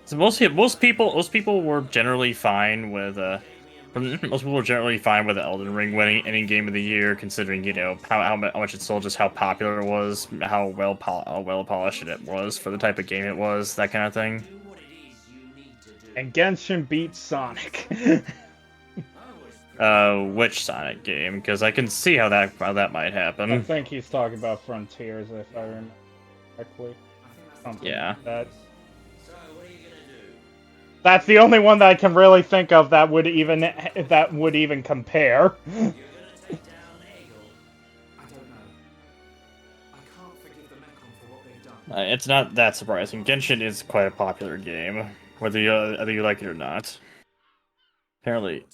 So most people were generally fine with most people were generally fine with Elden Ring winning any Game of the Year, considering how much it sold, just how popular it was, how well polished it was for the type of game it was, that kind of thing. And Genshin beats Sonic. Which Sonic game? Because I can see how that might happen. I think he's talking about Frontiers, if I remember correctly. Yeah. Like that. That's the only one that I can really think of that would even compare. I don't know. I can't forgive the Mekon for what they've done. It's not that surprising. Genshin is quite a popular game, whether you like it or not. Apparently.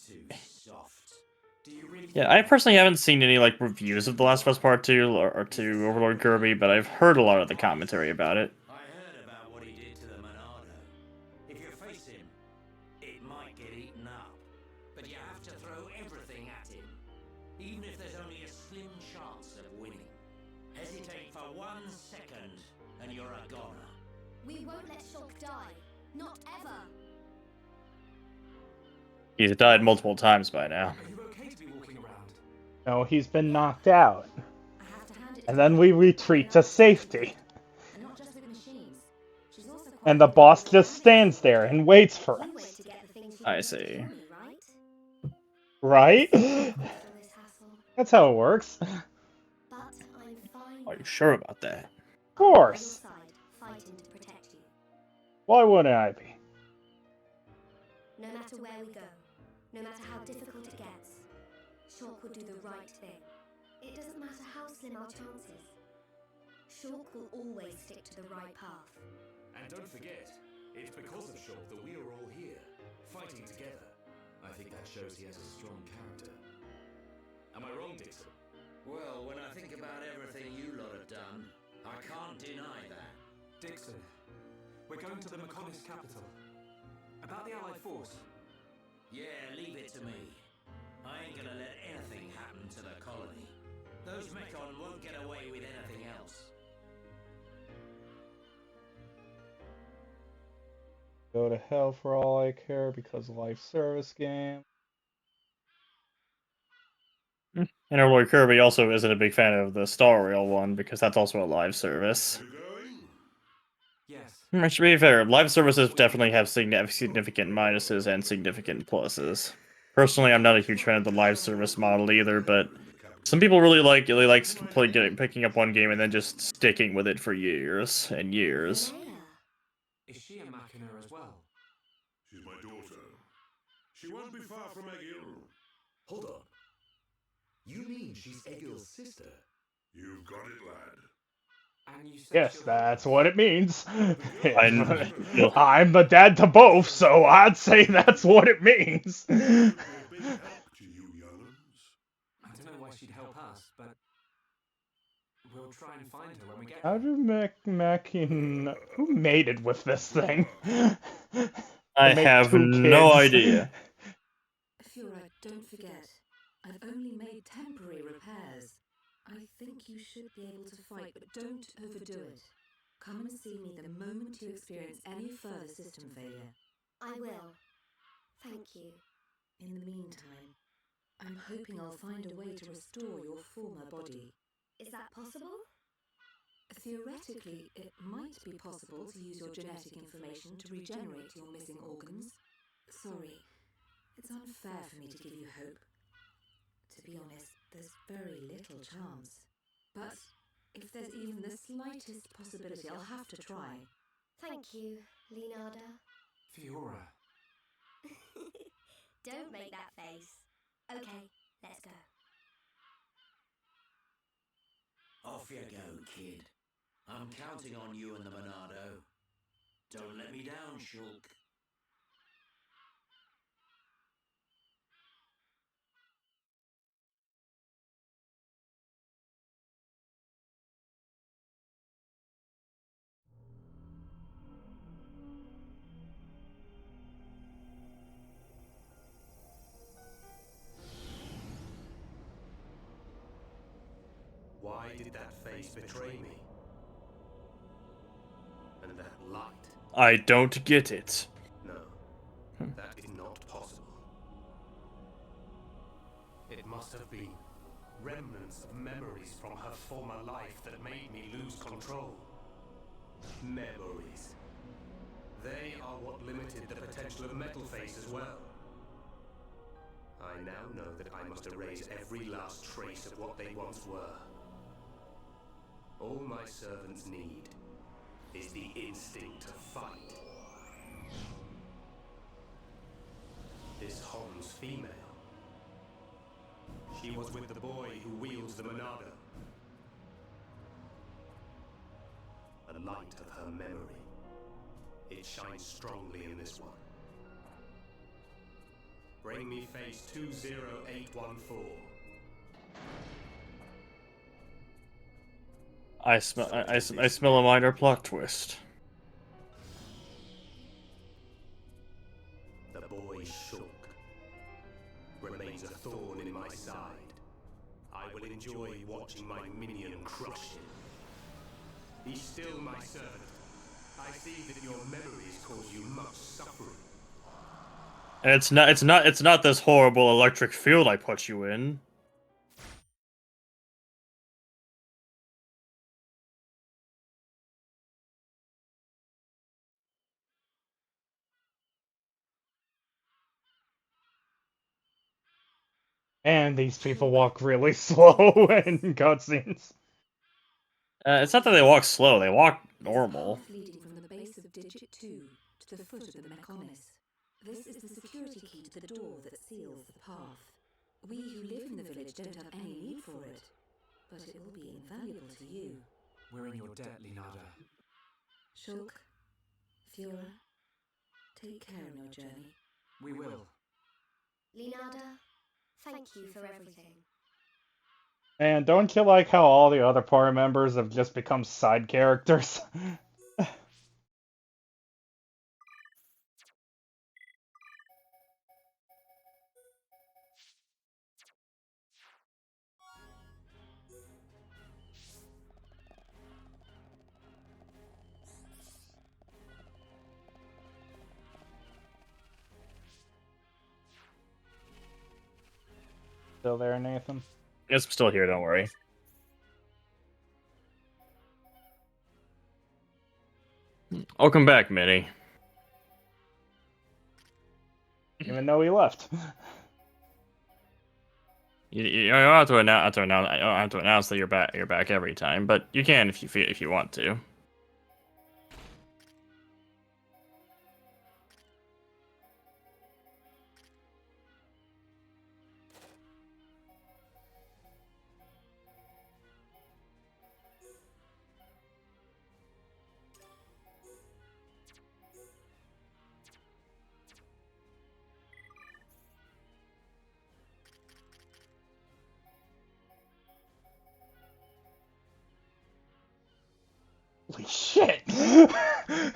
Yeah, I personally haven't seen any reviews of The Last of Us Part 2 or to Overlord Kirby, but I've heard a lot of the commentary about it. I heard about what he did to the Monado. If you face him, it might get eaten up. But you have to throw everything at him, even if there's only a slim chance of winning. Hesitate for 1 second, and you're a goner. We won't let Shulk die. Not ever. He's died multiple times by now. Are you okay to be walking around? No, he's been knocked out. And then we retreat to safety. And not just with machines. She's also quite And the boss just stands there and waits for us. I see. Right? That's how it works. But I'm fine. Are you sure about that? Of course. Fighting to protect you. Why wouldn't I be? No matter where we go, no matter how difficult it gets, Shulk will do the right thing. It doesn't matter how slim our chances. Shulk will always stick to the right path. And don't forget, it's because of Shulk that we are all here, fighting together. I think that shows he has a strong character. Am I wrong, Dixon? Well, when I think about everything you lot have done, I can't deny that. Dixon, we're going to the Mechonis capital. About the Allied force. Yeah, leave it to me. I ain't gonna let anything happen to the colony. Those Mechon won't get away with anything else. Go to hell for all I care because life service game. And our Lord Kirby also isn't a big fan of the Star Rail one because that's also a live service. You going? Yes. To be fair, live services definitely have significant minuses and significant pluses. Personally, I'm not a huge fan of the live service model either, but some people really like picking up one game and then just sticking with it for years and years. Is she a Machina as well? She's my daughter. She won't be far from Egil. Hold on. You mean she's Egil's sister? You've got it, lad. And you said Yes, she'll that's help what us? it means. I- I'm the dad to both, so I'd say that's what it means. She'll be a big help to you young'uns. I don't know why she'd help us, but we'll try and find her when we get How there. do Mackin... Who mated with this thing? I To make have 2 no kids. idea. Fiora, don't forget, I've only made temporary repairs. I think you should be able to fight, but don't overdo it. Come and see me the moment you experience any further system failure. I will. Thank you. In the meantime, I'm hoping I'll find a way to restore your former body. Is that possible? Theoretically, it might be possible to use your genetic information to regenerate your missing organs. Sorry, it's unfair for me to give you hope. To be honest, there's very little chance. But if there's even the slightest possibility, I'll have to try. Thank you, Leonarda. Fiora. Don't make that face. Okay, let's go. Off you go, kid. I'm counting on you and the Monado. Don't let me down, Shulk. Why did that face betray me? And that light? I don't get it. No, that is not possible. It must have been remnants of memories from her former life that made me lose control. Memories. They are what limited the potential of Metal Face as well. I now know that I must erase every last trace of what they once were. All my servants need is the instinct to fight. This Hom's female. She was with the boy who wields the Monado. A light of her memory. It shines strongly in this one. Bring me face 20814. I smell a minor plot twist. The boy Shulk remains a thorn in my side. I will enjoy watching my minion crush him. He's still my servant. I see that your memories cause you much suffering. And it's not this horrible electric field I put you in. And these people walk really slow in cutscenes. It's not that they walk slow, they walk normal. Path leading from the base of Digit 2 to the foot of the Mechonis. This is the security key to the door that seals the path. We who live in the village don't have any need for it, but it will be invaluable to you. We're in your debt, Leonarda. Shulk, Fiora, take care on your journey. We will. Leonarda, thank you for everything. And don't you like how all the other party members have just become side characters? Still there, Nathan? Yes, I'm still here, don't worry. Welcome back, Minnie. Even though he left. You don't have to announce that you're back. You're back every time, but you can if you want to. Holy shit! That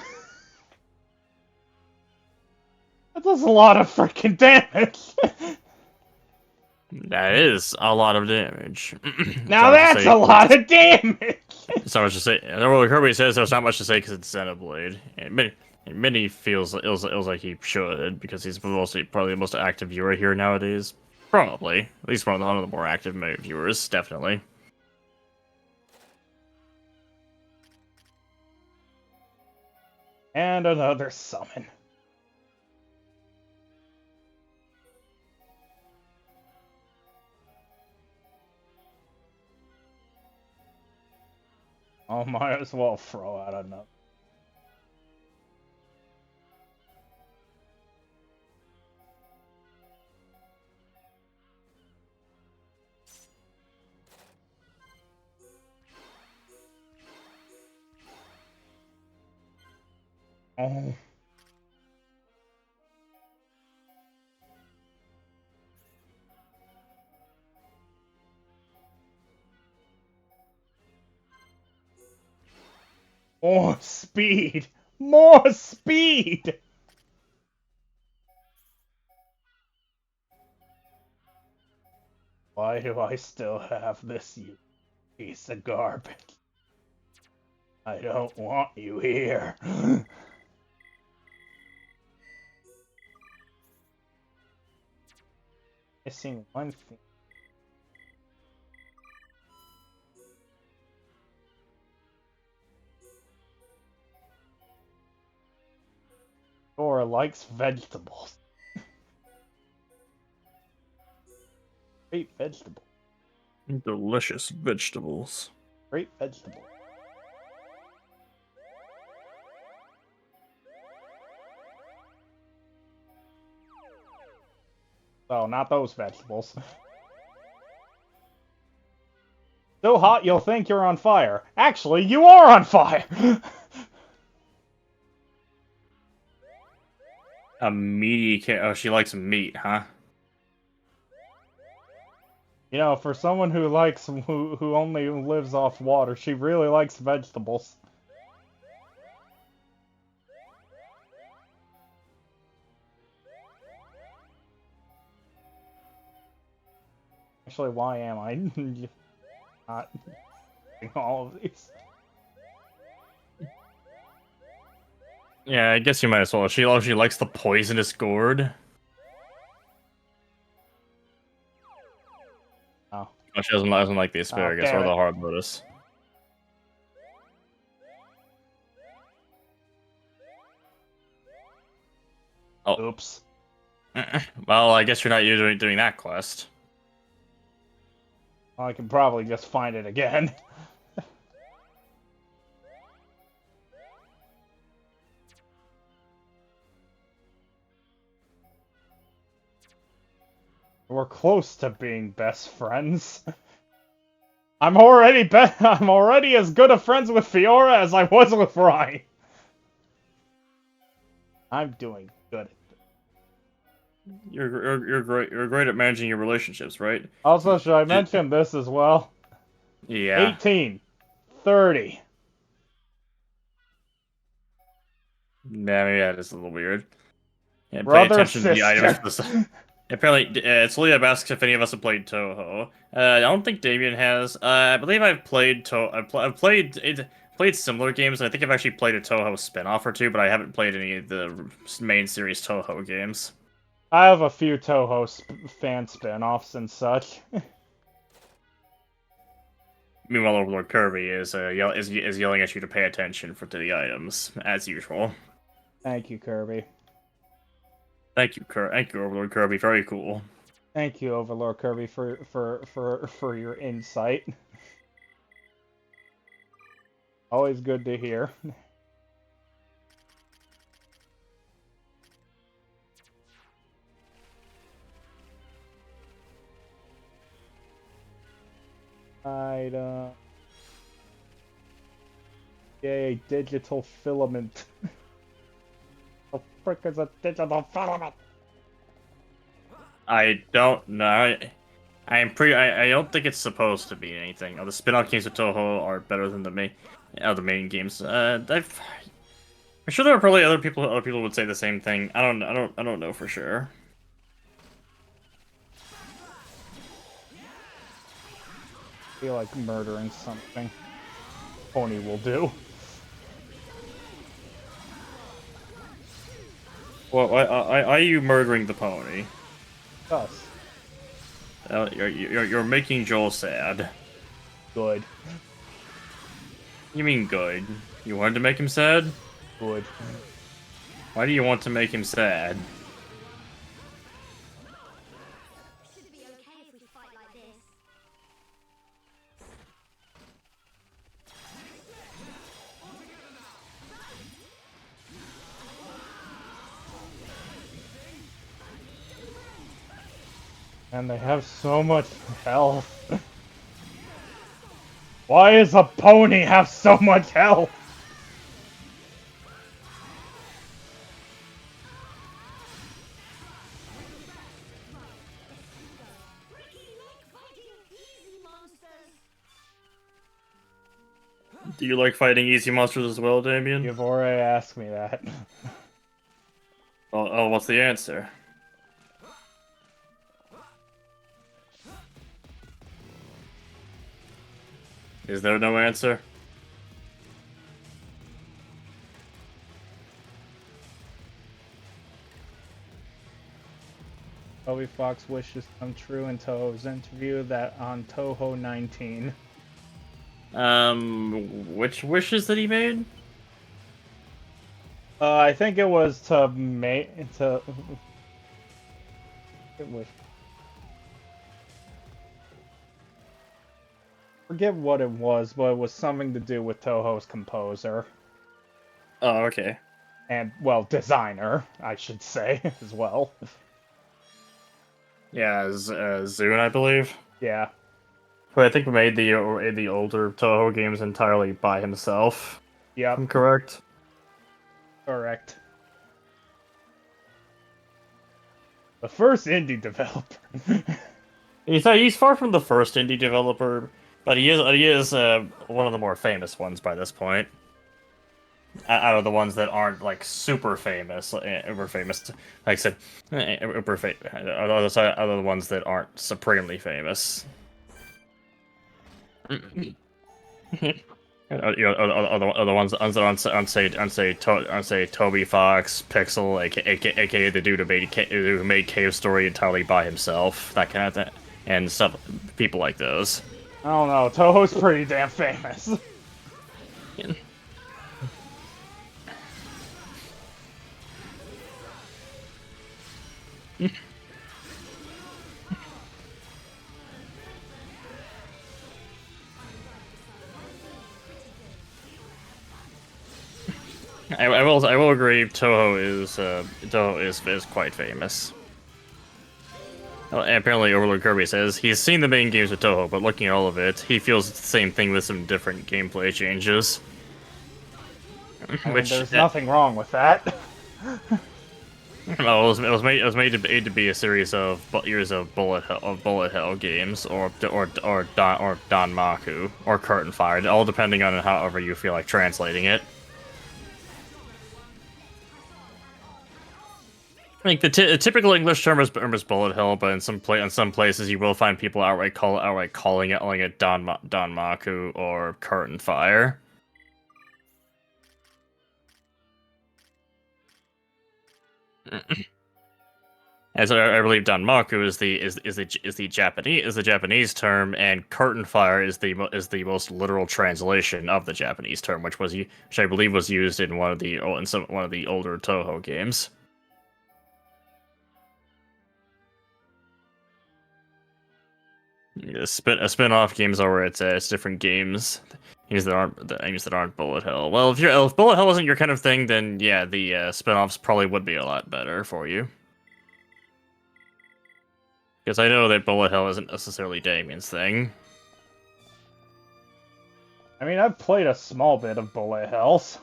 does a lot of freaking damage! That is a lot of damage. Now that's a lot of damage! It's not much to say. Well, Kirby says there's not much to say because it's Xenoblade. And Minnie feels like he should because he's probably the most active viewer here nowadays. Probably. At least one of the more active viewers, definitely. And another summon. Oh, might as well throw out another. Oh. More speed! More speed! Why do I still have this, you piece of garbage? I don't want you here. Missing one thing. Or likes vegetables. Great vegetable. Delicious vegetables. Great vegetable. Oh, not those vegetables. So hot you'll think you're on fire. Actually, you are on fire! A meaty oh, she likes meat, huh? You know, for someone who likes who only lives off water, she really likes vegetables. Actually, why am I not doing all of these? Yeah, I guess you might as well. She likes the poisonous gourd. Oh. Oh, she doesn't like the asparagus or the hard lettuce. Oh. Oops. Well, I guess you're not doing that quest. I can probably just find it again. We're close to being best friends. I'm already as good of friends with Fiora as I was with Ryan. I'm doing good at this. You're great at managing your relationships, right? Also, should I mention this as well? Yeah. 18, 30. Yeah, maybe that is a little weird. Yeah, pay Brother, attention to the items sister. for this. Apparently, Sleep asks if any of us have played Toho. I don't think Damien has. I believe I've played I've played similar games. I think I've actually played a Toho spin-off or two, but I haven't played any of the main series Toho games. I have a few Toho fan spin-offs and such. Meanwhile, Overlord Kirby is is yelling at you to pay attention to the items as usual. Thank you, Kirby. Thank you, Overlord Kirby. Very cool. Thank you, Overlord Kirby, for your insight. Always good to hear. Item. Yay, digital filament. The frick is a digital filament? I don't know. I don't think it's supposed to be anything. The spin-off games of Toho are better than the main games. I'm sure there are probably other people would say the same thing. I don't know for sure. I feel like murdering something. Pony will do. Well, why are you murdering the pony? Us. You're making Joel sad. Good. You mean good? You wanted to make him sad? Good. Why do you want to make him sad? Should it be okay if we fight like this? And they have so much health. Why does a pony have so much health? Do you like fighting easy monsters as well, Damien? You've already asked me that. Oh, what's the answer? Is there no answer? Toby Fox wishes come true in Toho's interview that on Toho 19. Which wishes that he made? I think it was to make to. It was. Forget what it was, but it was something to do with Toho's composer. Oh, okay. And, well, designer, I should say, as well. Yeah, Zune, I believe. Yeah. Who I think made the older Toho games entirely by himself. Yep. I'm correct. Correct. The first indie developer. He's far from the first indie developer, but he is one of the more famous ones by this point. Out of the ones that aren't like super famous, uber famous, like I said, uber famous. Out of the ones that aren't supremely famous. You know, other ones on say Toby Fox, Pixel, aka the dude who made Cave Story entirely by himself, that kind of thing, and stuff. People like those. I don't know. Toho's pretty damn famous. Yeah. I will agree. Toho is quite famous. Well, and apparently, Overlord Kirby says he's seen the main games with Toho, but looking at all of it, he feels it's the same thing with some different gameplay changes. I mean, there's nothing wrong with that. No, it was made to be a series of years of bullet hell games, or Danmaku, or Curtain Fire, all depending on however you feel like translating it. Like the typical English term is bullet hell, but in some places you will find people outright calling it like a Danmaku or Curtain Fire. As I believe, Danmaku is the Japanese term, and Curtain Fire is the most literal translation of the Japanese term, which I believe was used in one of the older Toho games. Spin-off games are where it's different games. Games that aren't bullet hell. Well, if bullet hell isn't your kind of thing, then yeah, the spin-offs probably would be a lot better for you. Because I know that bullet hell isn't necessarily Damien's thing. I mean, I've played a small bit of bullet hells.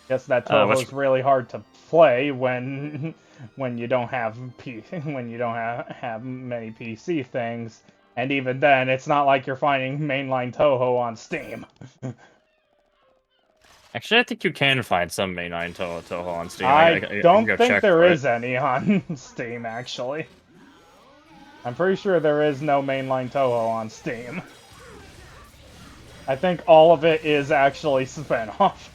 Guess that Toho's really hard to play when you don't have have many PC things, and even then, it's not like you're finding mainline Toho on Steam. Actually, I think you can find some mainline Toho on Steam. I don't think there is any on Steam, actually. I'm pretty sure there is no mainline Toho on Steam. I think all of it is actually spin-off.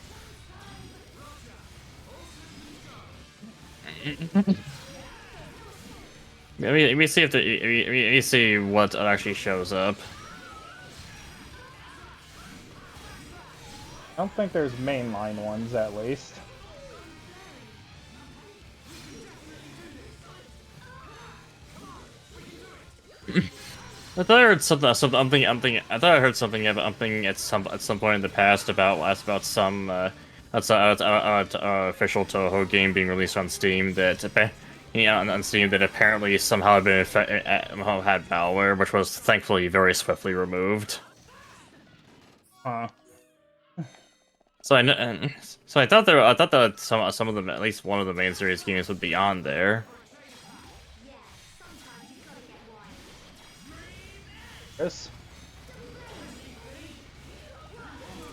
let me see if let me see what actually shows up. I don't think there's mainline ones, at least. I thought I heard something. I thought I heard something at some point in the past about some official Toho game being released on Steam that on Steam that apparently somehow had malware, which was thankfully very swiftly removed. Huh. So I thought that some of them, at least one of the main series games, would be on there. Yes.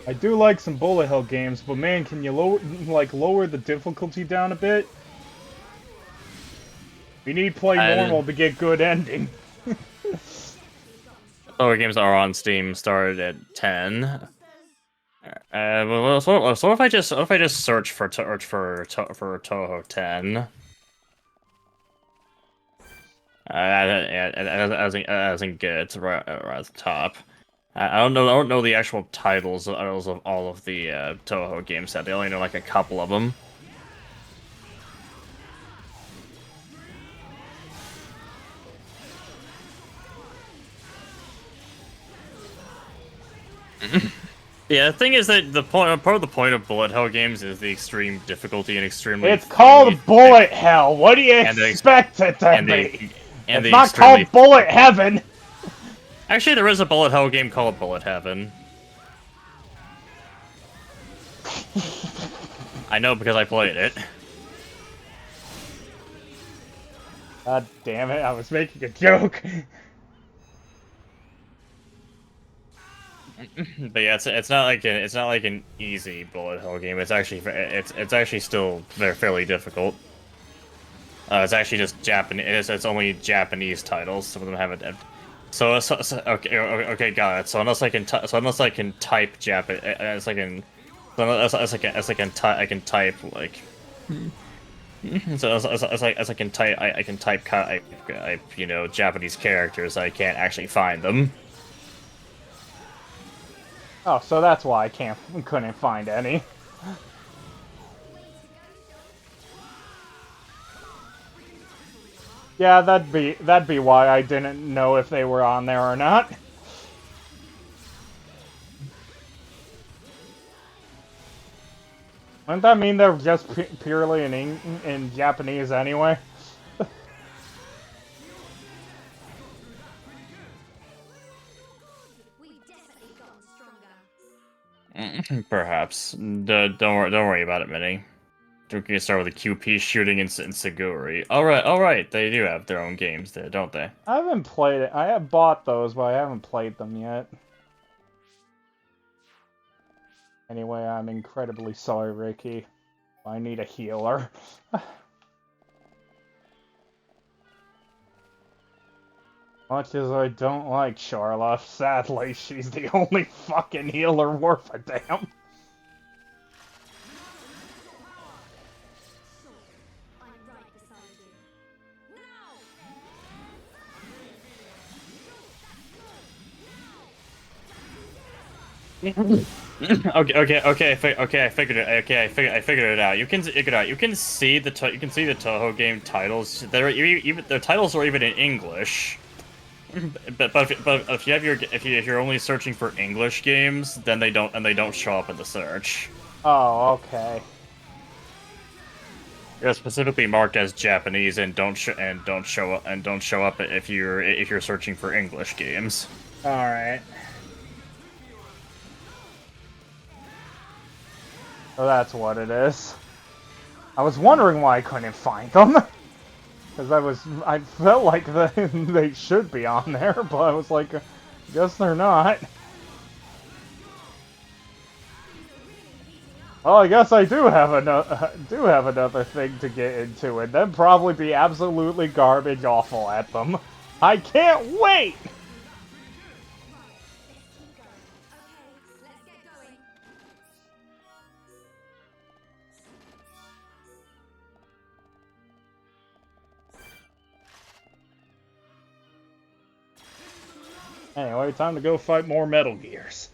I do like some bullet hell games, but man, can you lower the difficulty down a bit? We need play normal to get good ending. Other games that are on Steam started at 10. Well, so what if I just search for Toho 10? As in get right at the top. I don't know the actual titles of all of the Toho games set. They only know like a couple of them. Yeah, the thing is that part of the point of bullet hell games is the extreme difficulty and extremely. It's called bullet hell. What do you expect it to be? It's not called bullet heaven. Actually, there is a bullet hell game called Bullet Heaven. I know because I played it. God damn it! I was making a joke. But yeah, it's not like an easy bullet hell game. It's actually still fairly difficult. It's actually just Japanese. It's only Japanese titles. Some of them haven't. So okay, got it. So unless I can type Japanese, I can type like. So as I can type you know, Japanese characters, I can't actually find them. Oh, so that's why I couldn't find any. Yeah, that'd be why I didn't know if they were on there or not. Wouldn't that mean they're just purely in Japanese anyway? Perhaps. Don't worry about it, Minnie. we can start with a QP shooting in Seguri. All right, they do have their own games there, don't they? I haven't played it. I have bought those, but I haven't played them yet. Anyway, I'm incredibly sorry, Ricky. I need a healer. Much as I don't like Charla, sadly, she's the only fucking healer worth a damn. Okay. I figured it. Okay, I figured it out. You can figure it out. You can see the Toho game titles. Even their titles are even in English. But if you have if you're only searching for English games, then they don't show up in the search. Oh, okay. They're specifically marked as Japanese and don't show up if you're searching for English games. All right. So that's what it is. I was wondering why I couldn't find them. Because I felt like they should be on there, but I was like, I guess they're not. Well, I guess I do have another thing to get into, and then probably be absolutely garbage awful at them. I can't wait! Anyway, time to go fight more Metal Gears.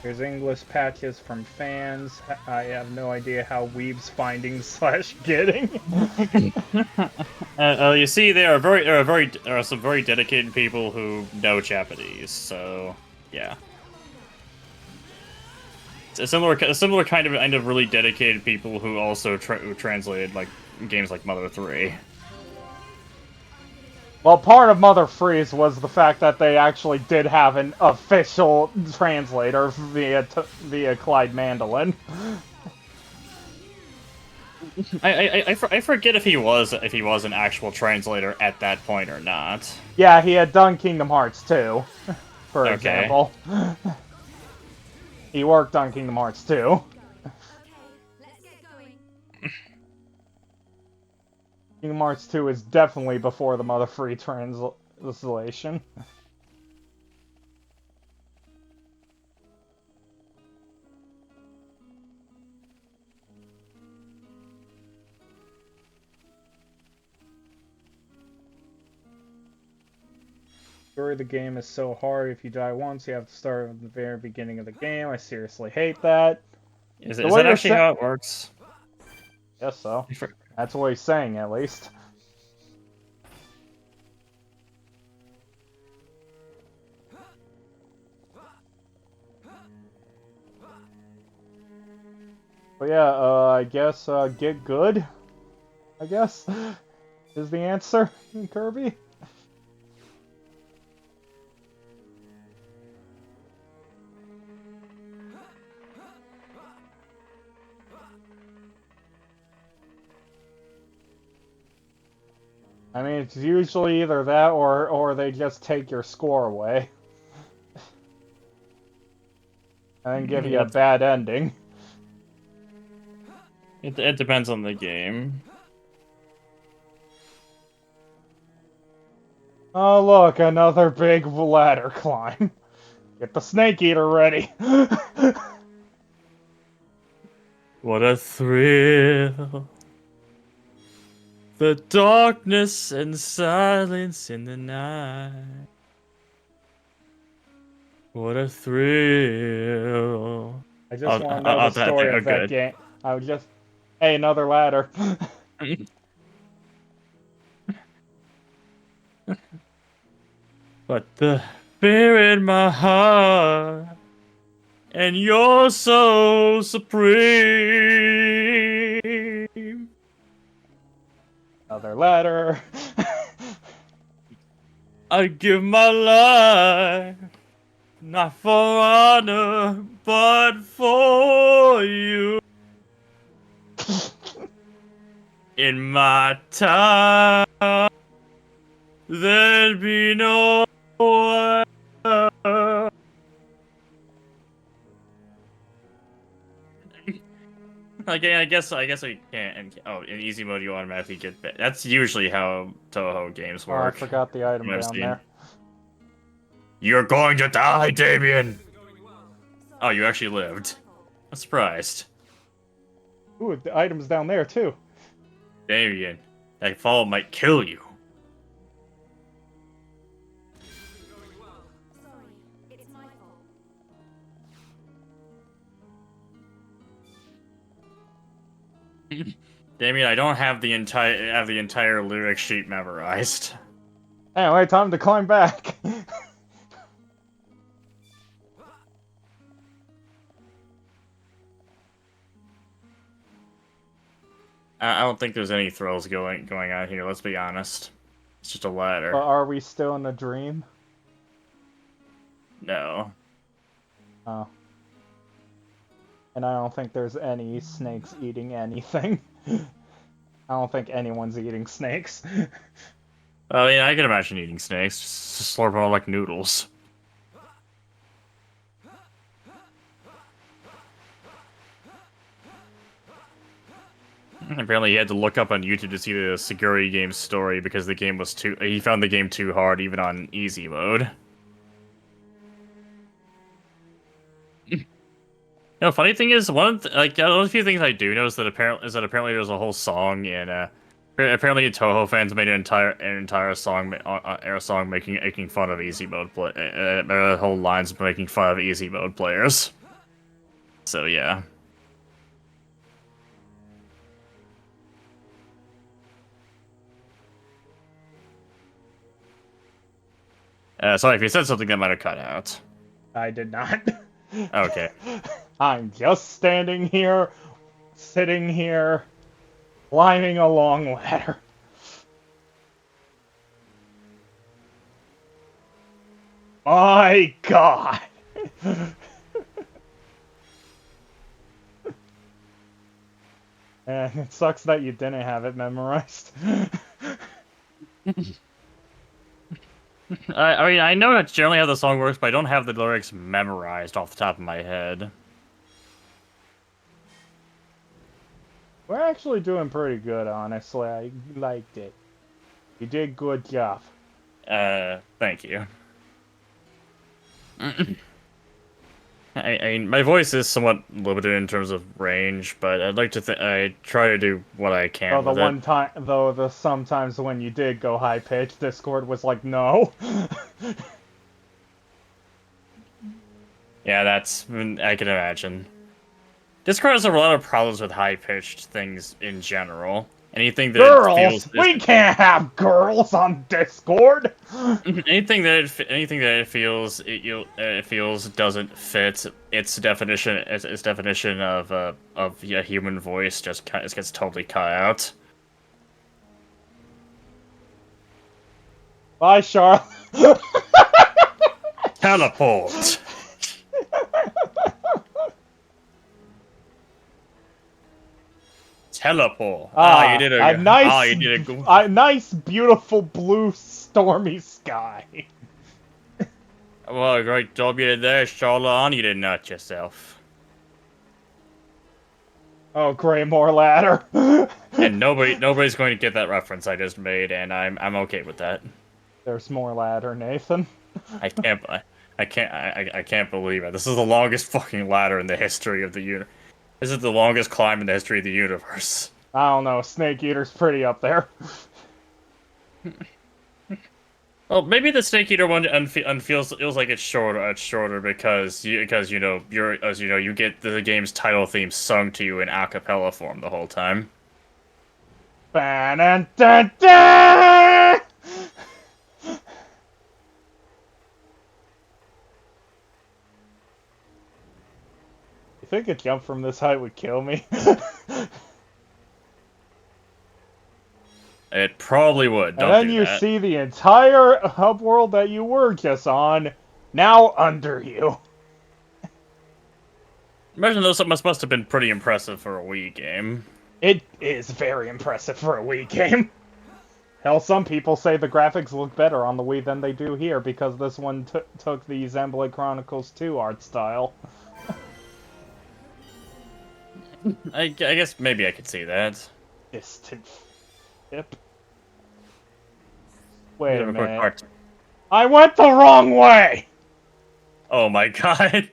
There's English patches from fans. I have no idea how Weeb's finding / getting. You see, there are some very dedicated people who know Japanese. So yeah, it's a similar kind of really dedicated people who also who translated like games like Mother 3. Well, part of Mother Freeze was the fact that they actually did have an official translator via Clyde Mandolin. I forget if he was an actual translator at that point or not. Yeah, he had done Kingdom Hearts 2, for example. He worked on Kingdom Hearts 2. Kingdom Hearts 2 is definitely before the Mother Free translation. Sure, the game is so hard. If you die once, you have to start at the very beginning of the game. I seriously hate that. Is that actually how it works? Guess so. That's what he's saying, at least. But yeah, I guess, get good, I guess, is the answer, Kirby. I mean, it's usually either that or they just take your score away. And then give you a bad ending. It depends on the game. Oh look, another big ladder climb. Get the Snake Eater ready. What a thrill. The darkness and silence in the night. What a thrill. I just want to know the story of that game. Hey, another ladder. But the fear in my heart, and you're so supreme. Another ladder. I'd give my life, not for honor, but for you. In my time, there'd be no one. I guess I can't. Oh, in easy mode, you automatically get bit. That's usually how Toho games Oh, I work. forgot the item From what I've down seen. there. You're going to die, Damien! Oh, you actually lived. I'm surprised. Ooh, the item's down there too. Damien, that fall might kill you. Sorry, it's my fault. Damien, I don't have the entire lyric sheet memorized. Anyway, time to climb back. I don't think there's any thrills going on here. Let's be honest. It's just a ladder. But are we still in a dream? No. Oh. And I don't think there's any snakes eating anything. I don't think anyone's eating snakes. Well, yeah, I can imagine eating snakes. Just slurp them all like noodles. Apparently, he had to look up on YouTube to see the Seguri game story because the game was he found the game too hard, even on easy mode. No, funny thing is, a few things I do know is that apparently there's a whole song in apparently Toho fans made an entire song making fun of easy mode whole lines making fun of easy mode players. So yeah. Sorry if you said something that might have cut out. I did not. Okay. I'm just standing here, sitting here, climbing a long ladder. My God! It sucks that you didn't have it memorized. I mean, I know generally how the song works, but I don't have the lyrics memorized off the top of my head. We're actually doing pretty good, honestly. I liked it. You did good job. Thank you. I mean, my voice is somewhat limited in terms of range, but I'd like to I try to do what I can with it. Though sometimes when you did go high pitched, Discord was like, no. Yeah, I can imagine. Discord has a lot of problems with high-pitched things in general. Anything that girls, we can't have girls on Discord. anything that it feels doesn't fit its definition of a human voice just gets totally cut out. Bye, Charlotte. Teleport. Teleport. You did a nice, beautiful blue stormy sky. Well, great job you did there, Charlotte. You did not yourself. Oh, Greymore ladder. And nobody's going to get that reference I just made, and I'm okay with that. There's more ladder, Nathan. I can't believe it. This is the longest fucking ladder in the history of the universe. This is the longest climb in the history of the universe. I don't know, Snake Eater's pretty up there. Well, maybe the Snake Eater one feels like it's shorter. It's shorter because you know you get the game's title theme sung to you in a cappella form the whole time. Ba-dun-dun-dun! You think a jump from this height would kill me? It probably would. And Don't then do you that. see the entire hub world that you were just on, now under you. Imagine those must have been pretty impressive for a Wii game. It is very impressive for a Wii game. Hell, some people say the graphics look better on the Wii than they do here because this one took the Xenoblade Chronicles 2 art style. I guess maybe I could see that. Distant. Yep. Wait a Of course, minute. I went the wrong way! Oh my god.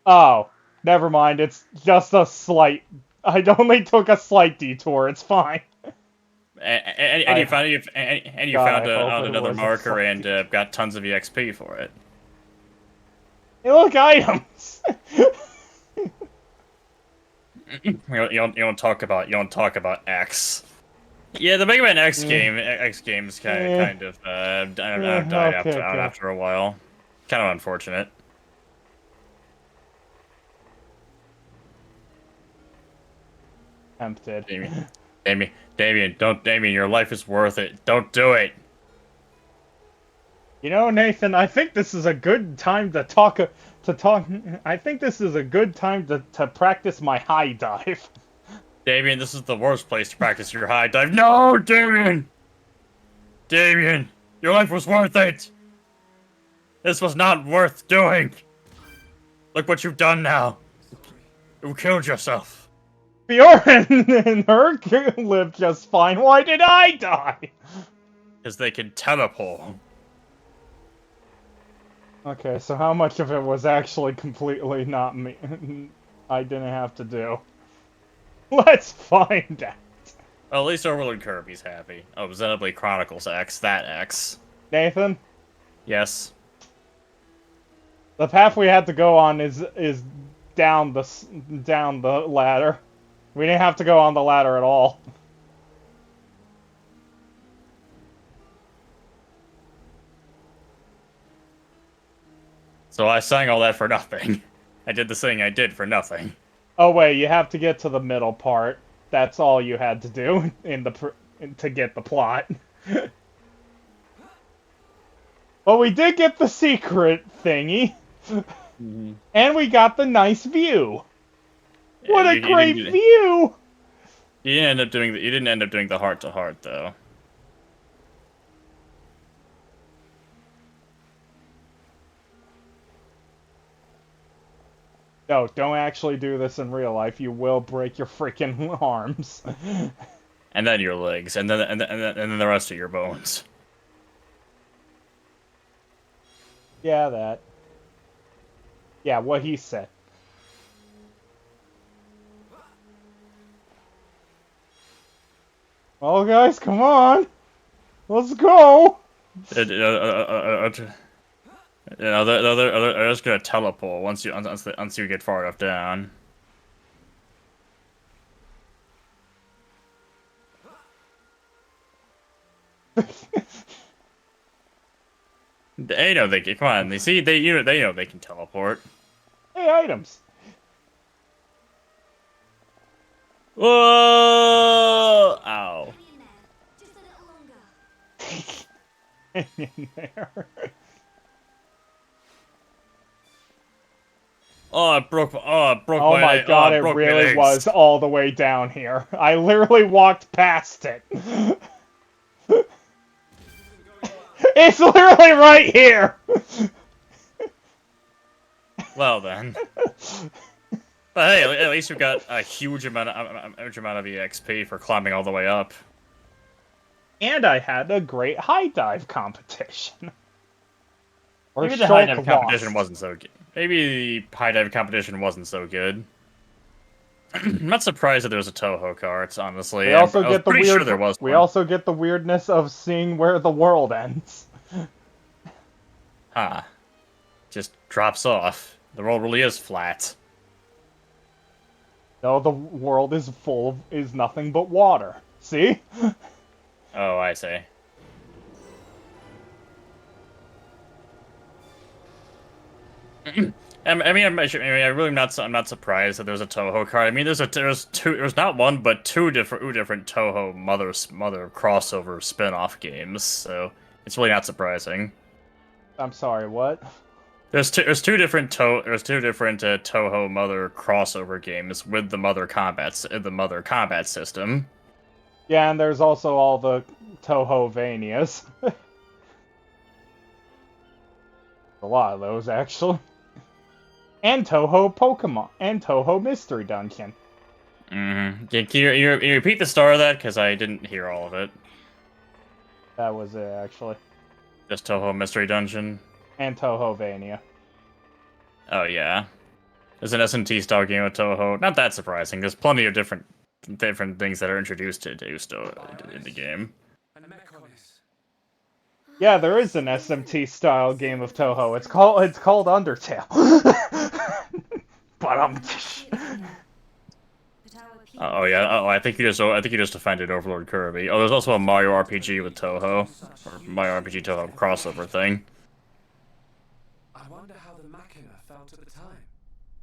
Oh, never mind. It's just a slight... I only took a slight detour. It's fine. And you found God, I hope it another was a marker slight and got tons of EXP for it. Hey, look, items! You don't talk about X. Yeah, the Mega Man X game's kind of died after a while. Kind of unfortunate. Tempted. Damien, your life is worth it. Don't do it. You know, Nathan, I think this is a good time to talk. I think this is a good time to practice my high dive. Damien, this is the worst place to practice your high dive. No, Damien! Damien, your life was worth it! This was not worth doing! Look what you've done now. You killed yourself. Bjorn and her lived just fine. Why did I die? Because they can teleport. Okay, so how much of it was actually completely not me? I didn't have to do. Let's find out. Well, at least Overlord Kirby's happy. Oh, Xenoblade Chronicles X, that X. Nathan? Yes. The path we had to go on is down the ladder. We didn't have to go on the ladder at all. So I sang all that for nothing. I did the thing I did for nothing. Oh wait, you have to get to the middle part. That's all you had to do to get the plot. Well, we did get the secret thingy. And we got the nice view. What a great view! You didn't end up doing the heart to heart though. No, don't actually do this in real life. You will break your freaking arms. And then your legs, and then the rest of your bones. Yeah, that. Yeah, what he said. Well, guys, come on. Let's go. They're just gonna teleport once you get far enough down. They know they can. Come on, they see they know they can teleport. Hey, items. Whoa! Ow. Hang in there. Oh, it broke Oh my god, it really was all the way down here. I literally walked past it. It's literally right here! Well then. But hey, at least you got a huge amount of EXP for climbing all the way up. And I had a great high dive competition. Or Maybe the high dive competition wasn't so good. Maybe the high dive competition wasn't so good. I'm not surprised that there was a Toho cart, honestly. We also I was get the pretty weird. sure there was We one. also get the weirdness of seeing where the world ends. Huh. Just drops off. The world really is flat. No, the world is nothing but water. See? Oh, I see. I'm really not. I'm not surprised that there's a Toho card. I mean, there's not one, but two different Toho mother crossover spin-off games. So it's really not surprising. I'm sorry, what? There's two different Toho mother crossover games with the mother combat system. Yeah, and there's also all the Toho-vanias. A lot of those, actually. And Toho Pokemon. And Toho Mystery Dungeon. Mm-hmm. Can you repeat the start of that? Because I didn't hear all of it. That was it, actually. Just Toho Mystery Dungeon? And Toho-vania. Oh, yeah. There's an SMT style game with Toho. Not that surprising. There's plenty of different things that are introduced to in the game. Yeah, there is an SMT style game of Toho. It's called Undertale. But Oh yeah. Oh, I think you just offended Overlord Kirby. Oh, there's also a Mario RPG with Toho, or Mario RPG Toho crossover thing. I wonder how the Machina felt at the time.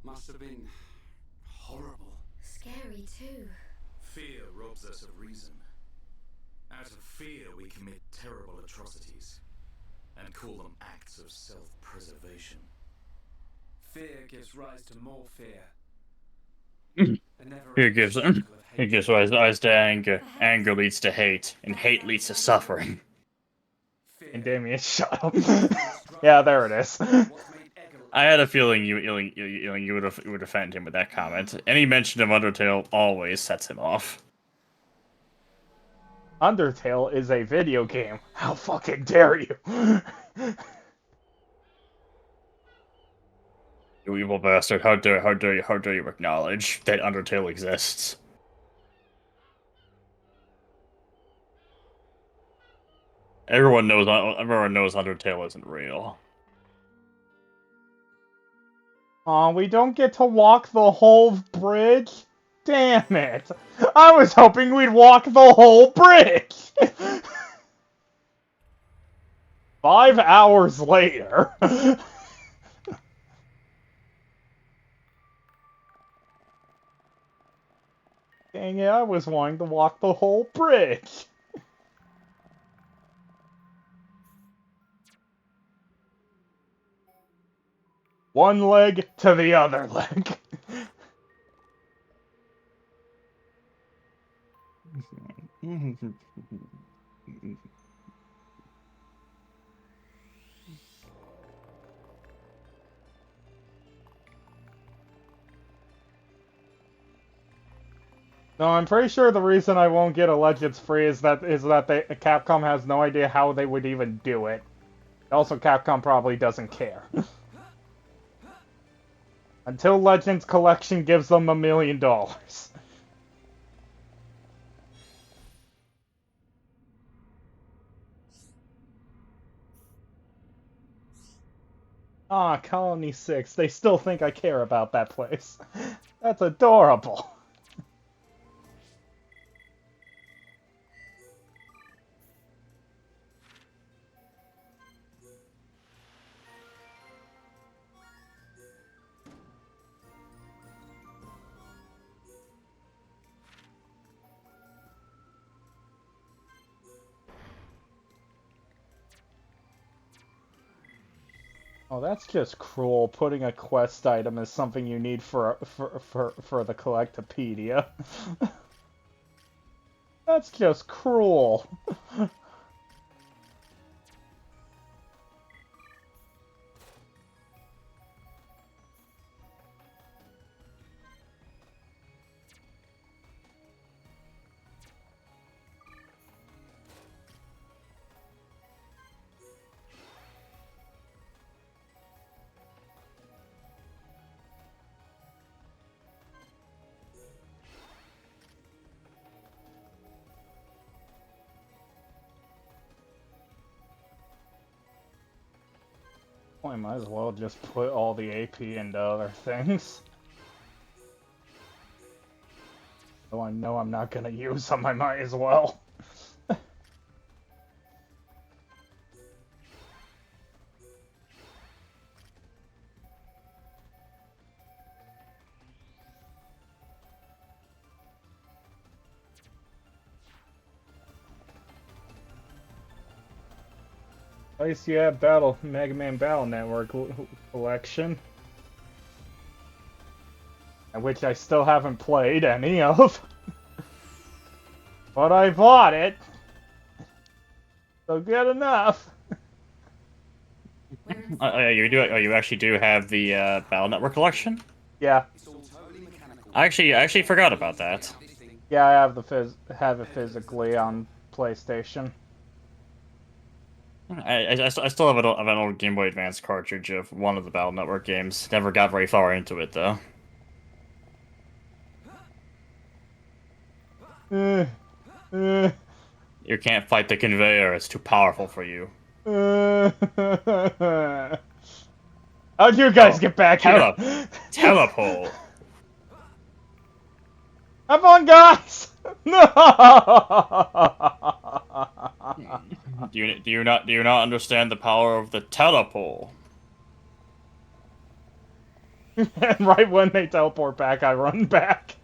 Must have been horrible. Scary too. Fear robs us of reason. Out of fear, we commit terrible atrocities and call them acts of self-preservation. Fear gives rise to more fear. It gives rise to anger. Anger leads to hate, and hate leads to suffering. And Damien, shut up. Yeah, there it is. I had a feeling you would offend him with that comment. Any mention of Undertale always sets him off. Undertale is a video game. How fucking dare you? You evil bastard! How dare you acknowledge that Undertale exists? Everyone knows Undertale isn't real. Aw, we don't get to walk the whole bridge? Damn it! I was hoping we'd walk the whole bridge! 5 hours later. Dang it, I was wanting to walk the whole bridge. One leg to the other leg. No, I'm pretty sure the reason I won't get a Legends free is that Capcom has no idea how they would even do it. Also, Capcom probably doesn't care. Until Legends Collection gives them $1 million. Ah, Colony 6. They still think I care about that place. That's adorable. Oh, that's just cruel, putting a quest item as something you need for the Collectopedia. That's just cruel. Well, I might as well just put all the AP into other things. Though I know I'm not gonna use them, I might as well. At least you have Mega Man Battle Network collection. Which I still haven't played any of. But I bought it. So good enough. You actually do have the Battle Network collection? Yeah. I actually forgot about that. Yeah, I have it physically on PlayStation. I still have an old Game Boy Advance cartridge of one of the Battle Network games. Never got very far into it, though. You can't fight the conveyor, it's too powerful for you. How'd you guys get back here? Teleport! Have fun, guys! No! Do you not understand the power of the teleport? And right when they teleport back, I run back.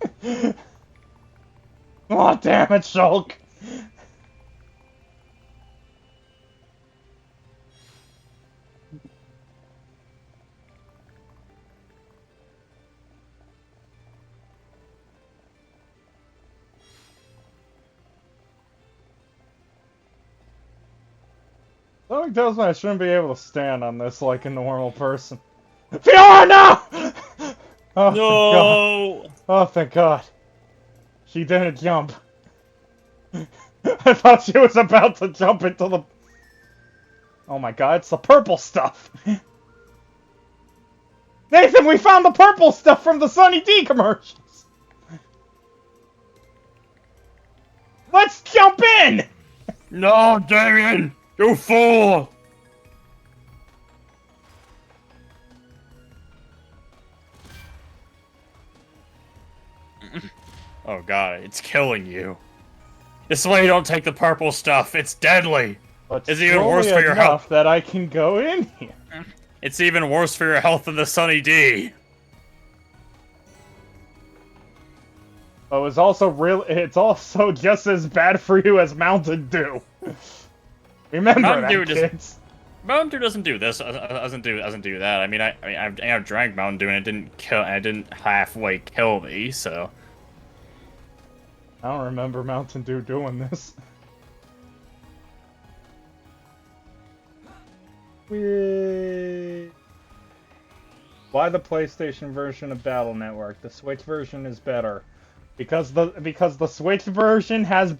Oh, damn it, Shulk! Something tells me I shouldn't be able to stand on this like a normal person. Fiora, no! Oh, no! Thank God. Oh, thank God. She didn't jump. I thought she was about to jump into the... Oh my God, it's the purple stuff! Nathan, we found the purple stuff from the Sunny D commercials! Let's jump in! No, Damien! You fool! Oh God, it's killing you. This is why you don't take the purple stuff. It's deadly. But it's even worse for your health. That I can go in here. It's even worse for your health than the Sunny D. Oh, it's also just as bad for you as Mountain Dew. Remember Mountain that, kids. Mountain Dew doesn't do this. Doesn't do that. I mean, I drank Mountain Dew and it didn't halfway kill me. So I don't remember Mountain Dew doing this. Whee! Why the PlayStation version of Battle Network? The Switch version is better. Because the Switch version has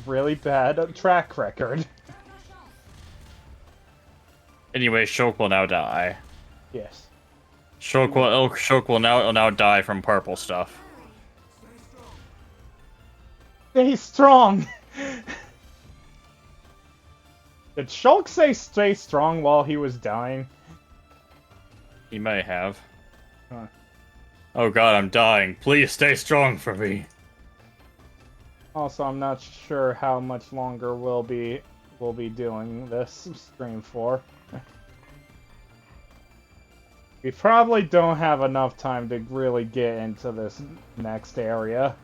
really bad track record. Anyway, Shulk will now die. Yes. Shulk will now die from purple stuff. Stay strong. Did Shulk say stay strong while he was dying? He may have. Huh. Oh God, I'm dying. Please stay strong for me. Also, I'm not sure how much longer we'll be doing this stream for. We probably don't have enough time to really get into this next area.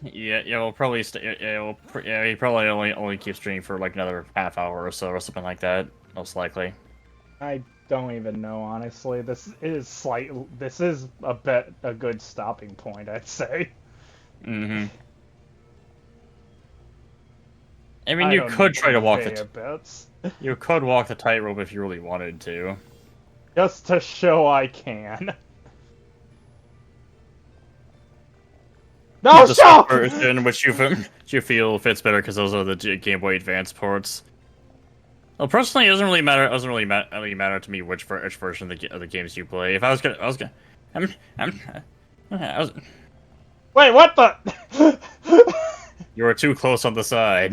Yeah, we'll probably he probably only keep streaming for like another half hour or so or something like that, most likely. I don't even know, honestly. This is a good stopping point, I'd say. Mm-hmm. I mean, you could try to walk you could walk the tightrope if you really wanted to. Just to show I can. No, the version which you feel fits better because those are the Game Boy Advance ports. Well, personally, it doesn't really matter. It doesn't really matter to me which version of the games you play. If I was gonna, Wait, what the? You were too close on the side.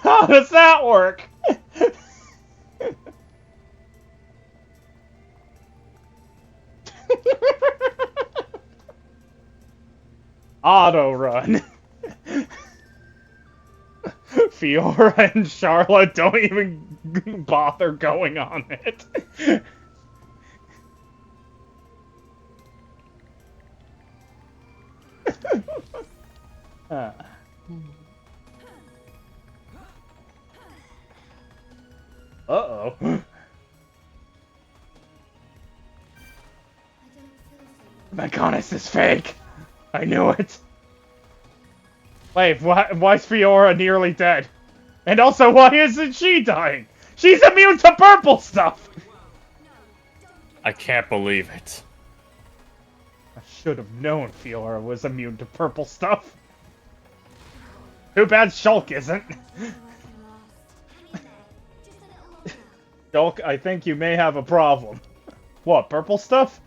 How does that work? Auto run. Fiora and Charlotte don't even bother going on it. Uh-oh. Mechonis is fake! I knew it! Wait, why's Fiora nearly dead? And also, why isn't she dying? She's immune to purple stuff! I can't believe it. I should have known Fiora was immune to purple stuff. Too bad Shulk isn't. Shulk, I think you may have a problem. What, purple stuff?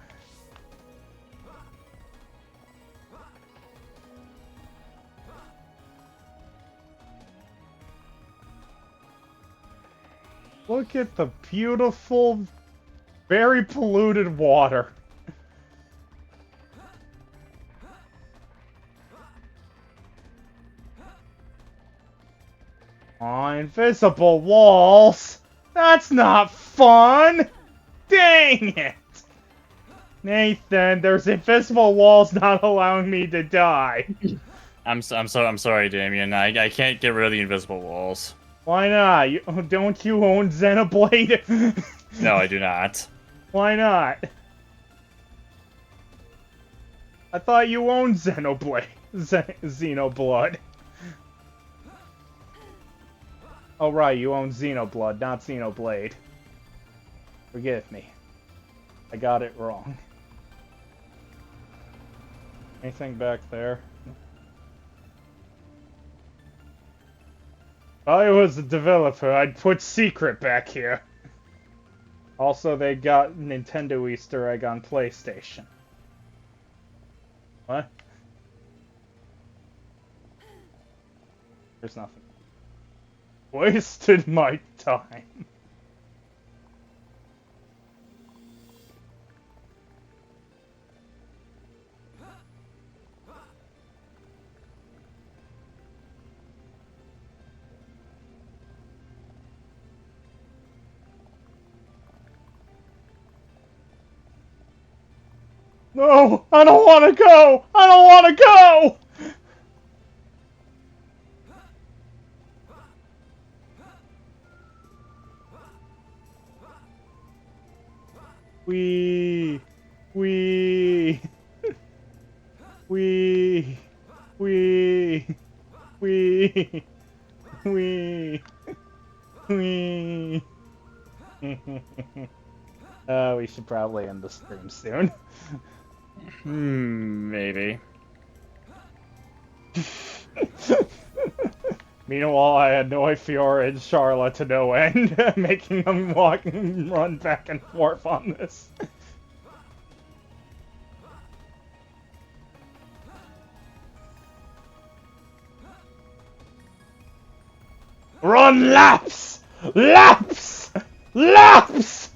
Look at the beautiful, very polluted water. Oh, invisible walls! That's not fun! Dang it! Nathan, there's invisible walls not allowing me to die. I'm sorry, Damien. I can't get rid of the invisible walls. Why not? Don't you own Xenoblade? No, I do not. Why not? I thought you owned Xenoblade. Xenoblood. Oh right, you own Xenoblood, not Xenoblade. Forgive me. I got it wrong. Anything back there? If I was a developer, I'd put Secret back here. Also, they got Nintendo Easter egg on PlayStation. What? There's nothing. Wasted my time. No! I don't want to go! I don't want to go! We we we we should probably end the stream soon. Maybe. Meanwhile, I annoy Fiora and Charlotte to no end, making them walk and run back and forth on this. Run laps! Laps! Laps!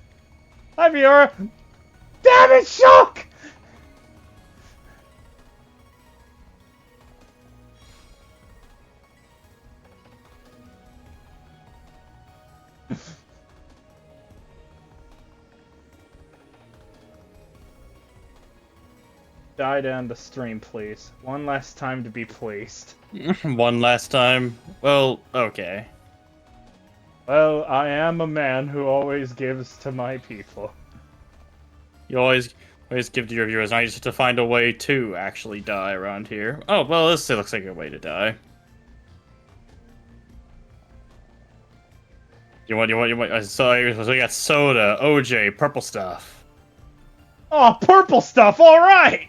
Hi, Fiora! Damn it, Shock! Die to end the stream, please. One last time to be pleased. One last time? Well, okay. Well, I am a man who always gives to my people. You always give to your viewers. I just have to find a way to actually die around here. Oh, well, this looks like a way to die. You want, so we got soda, OJ, purple stuff. Oh, purple stuff, alright!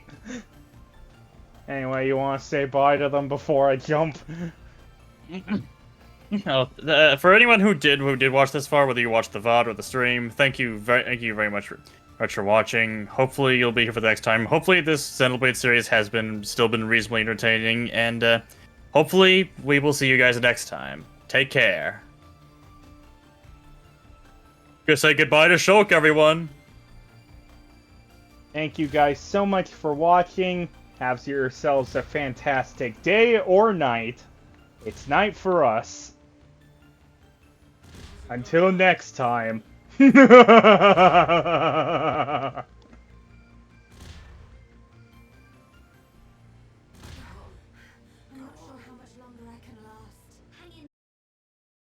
Anyway, you want to say bye to them before I jump? For anyone who did watch this far, whether you watched the VOD or the stream, thank you very much for watching. Hopefully you'll be here for the next time. Hopefully this Xenoblade series has still been reasonably entertaining, and hopefully we will see you guys next time. Take care. Gonna say goodbye to Shulk, everyone. Thank you guys so much for watching. Have yourselves a fantastic day or night. It's night for us. Until next time.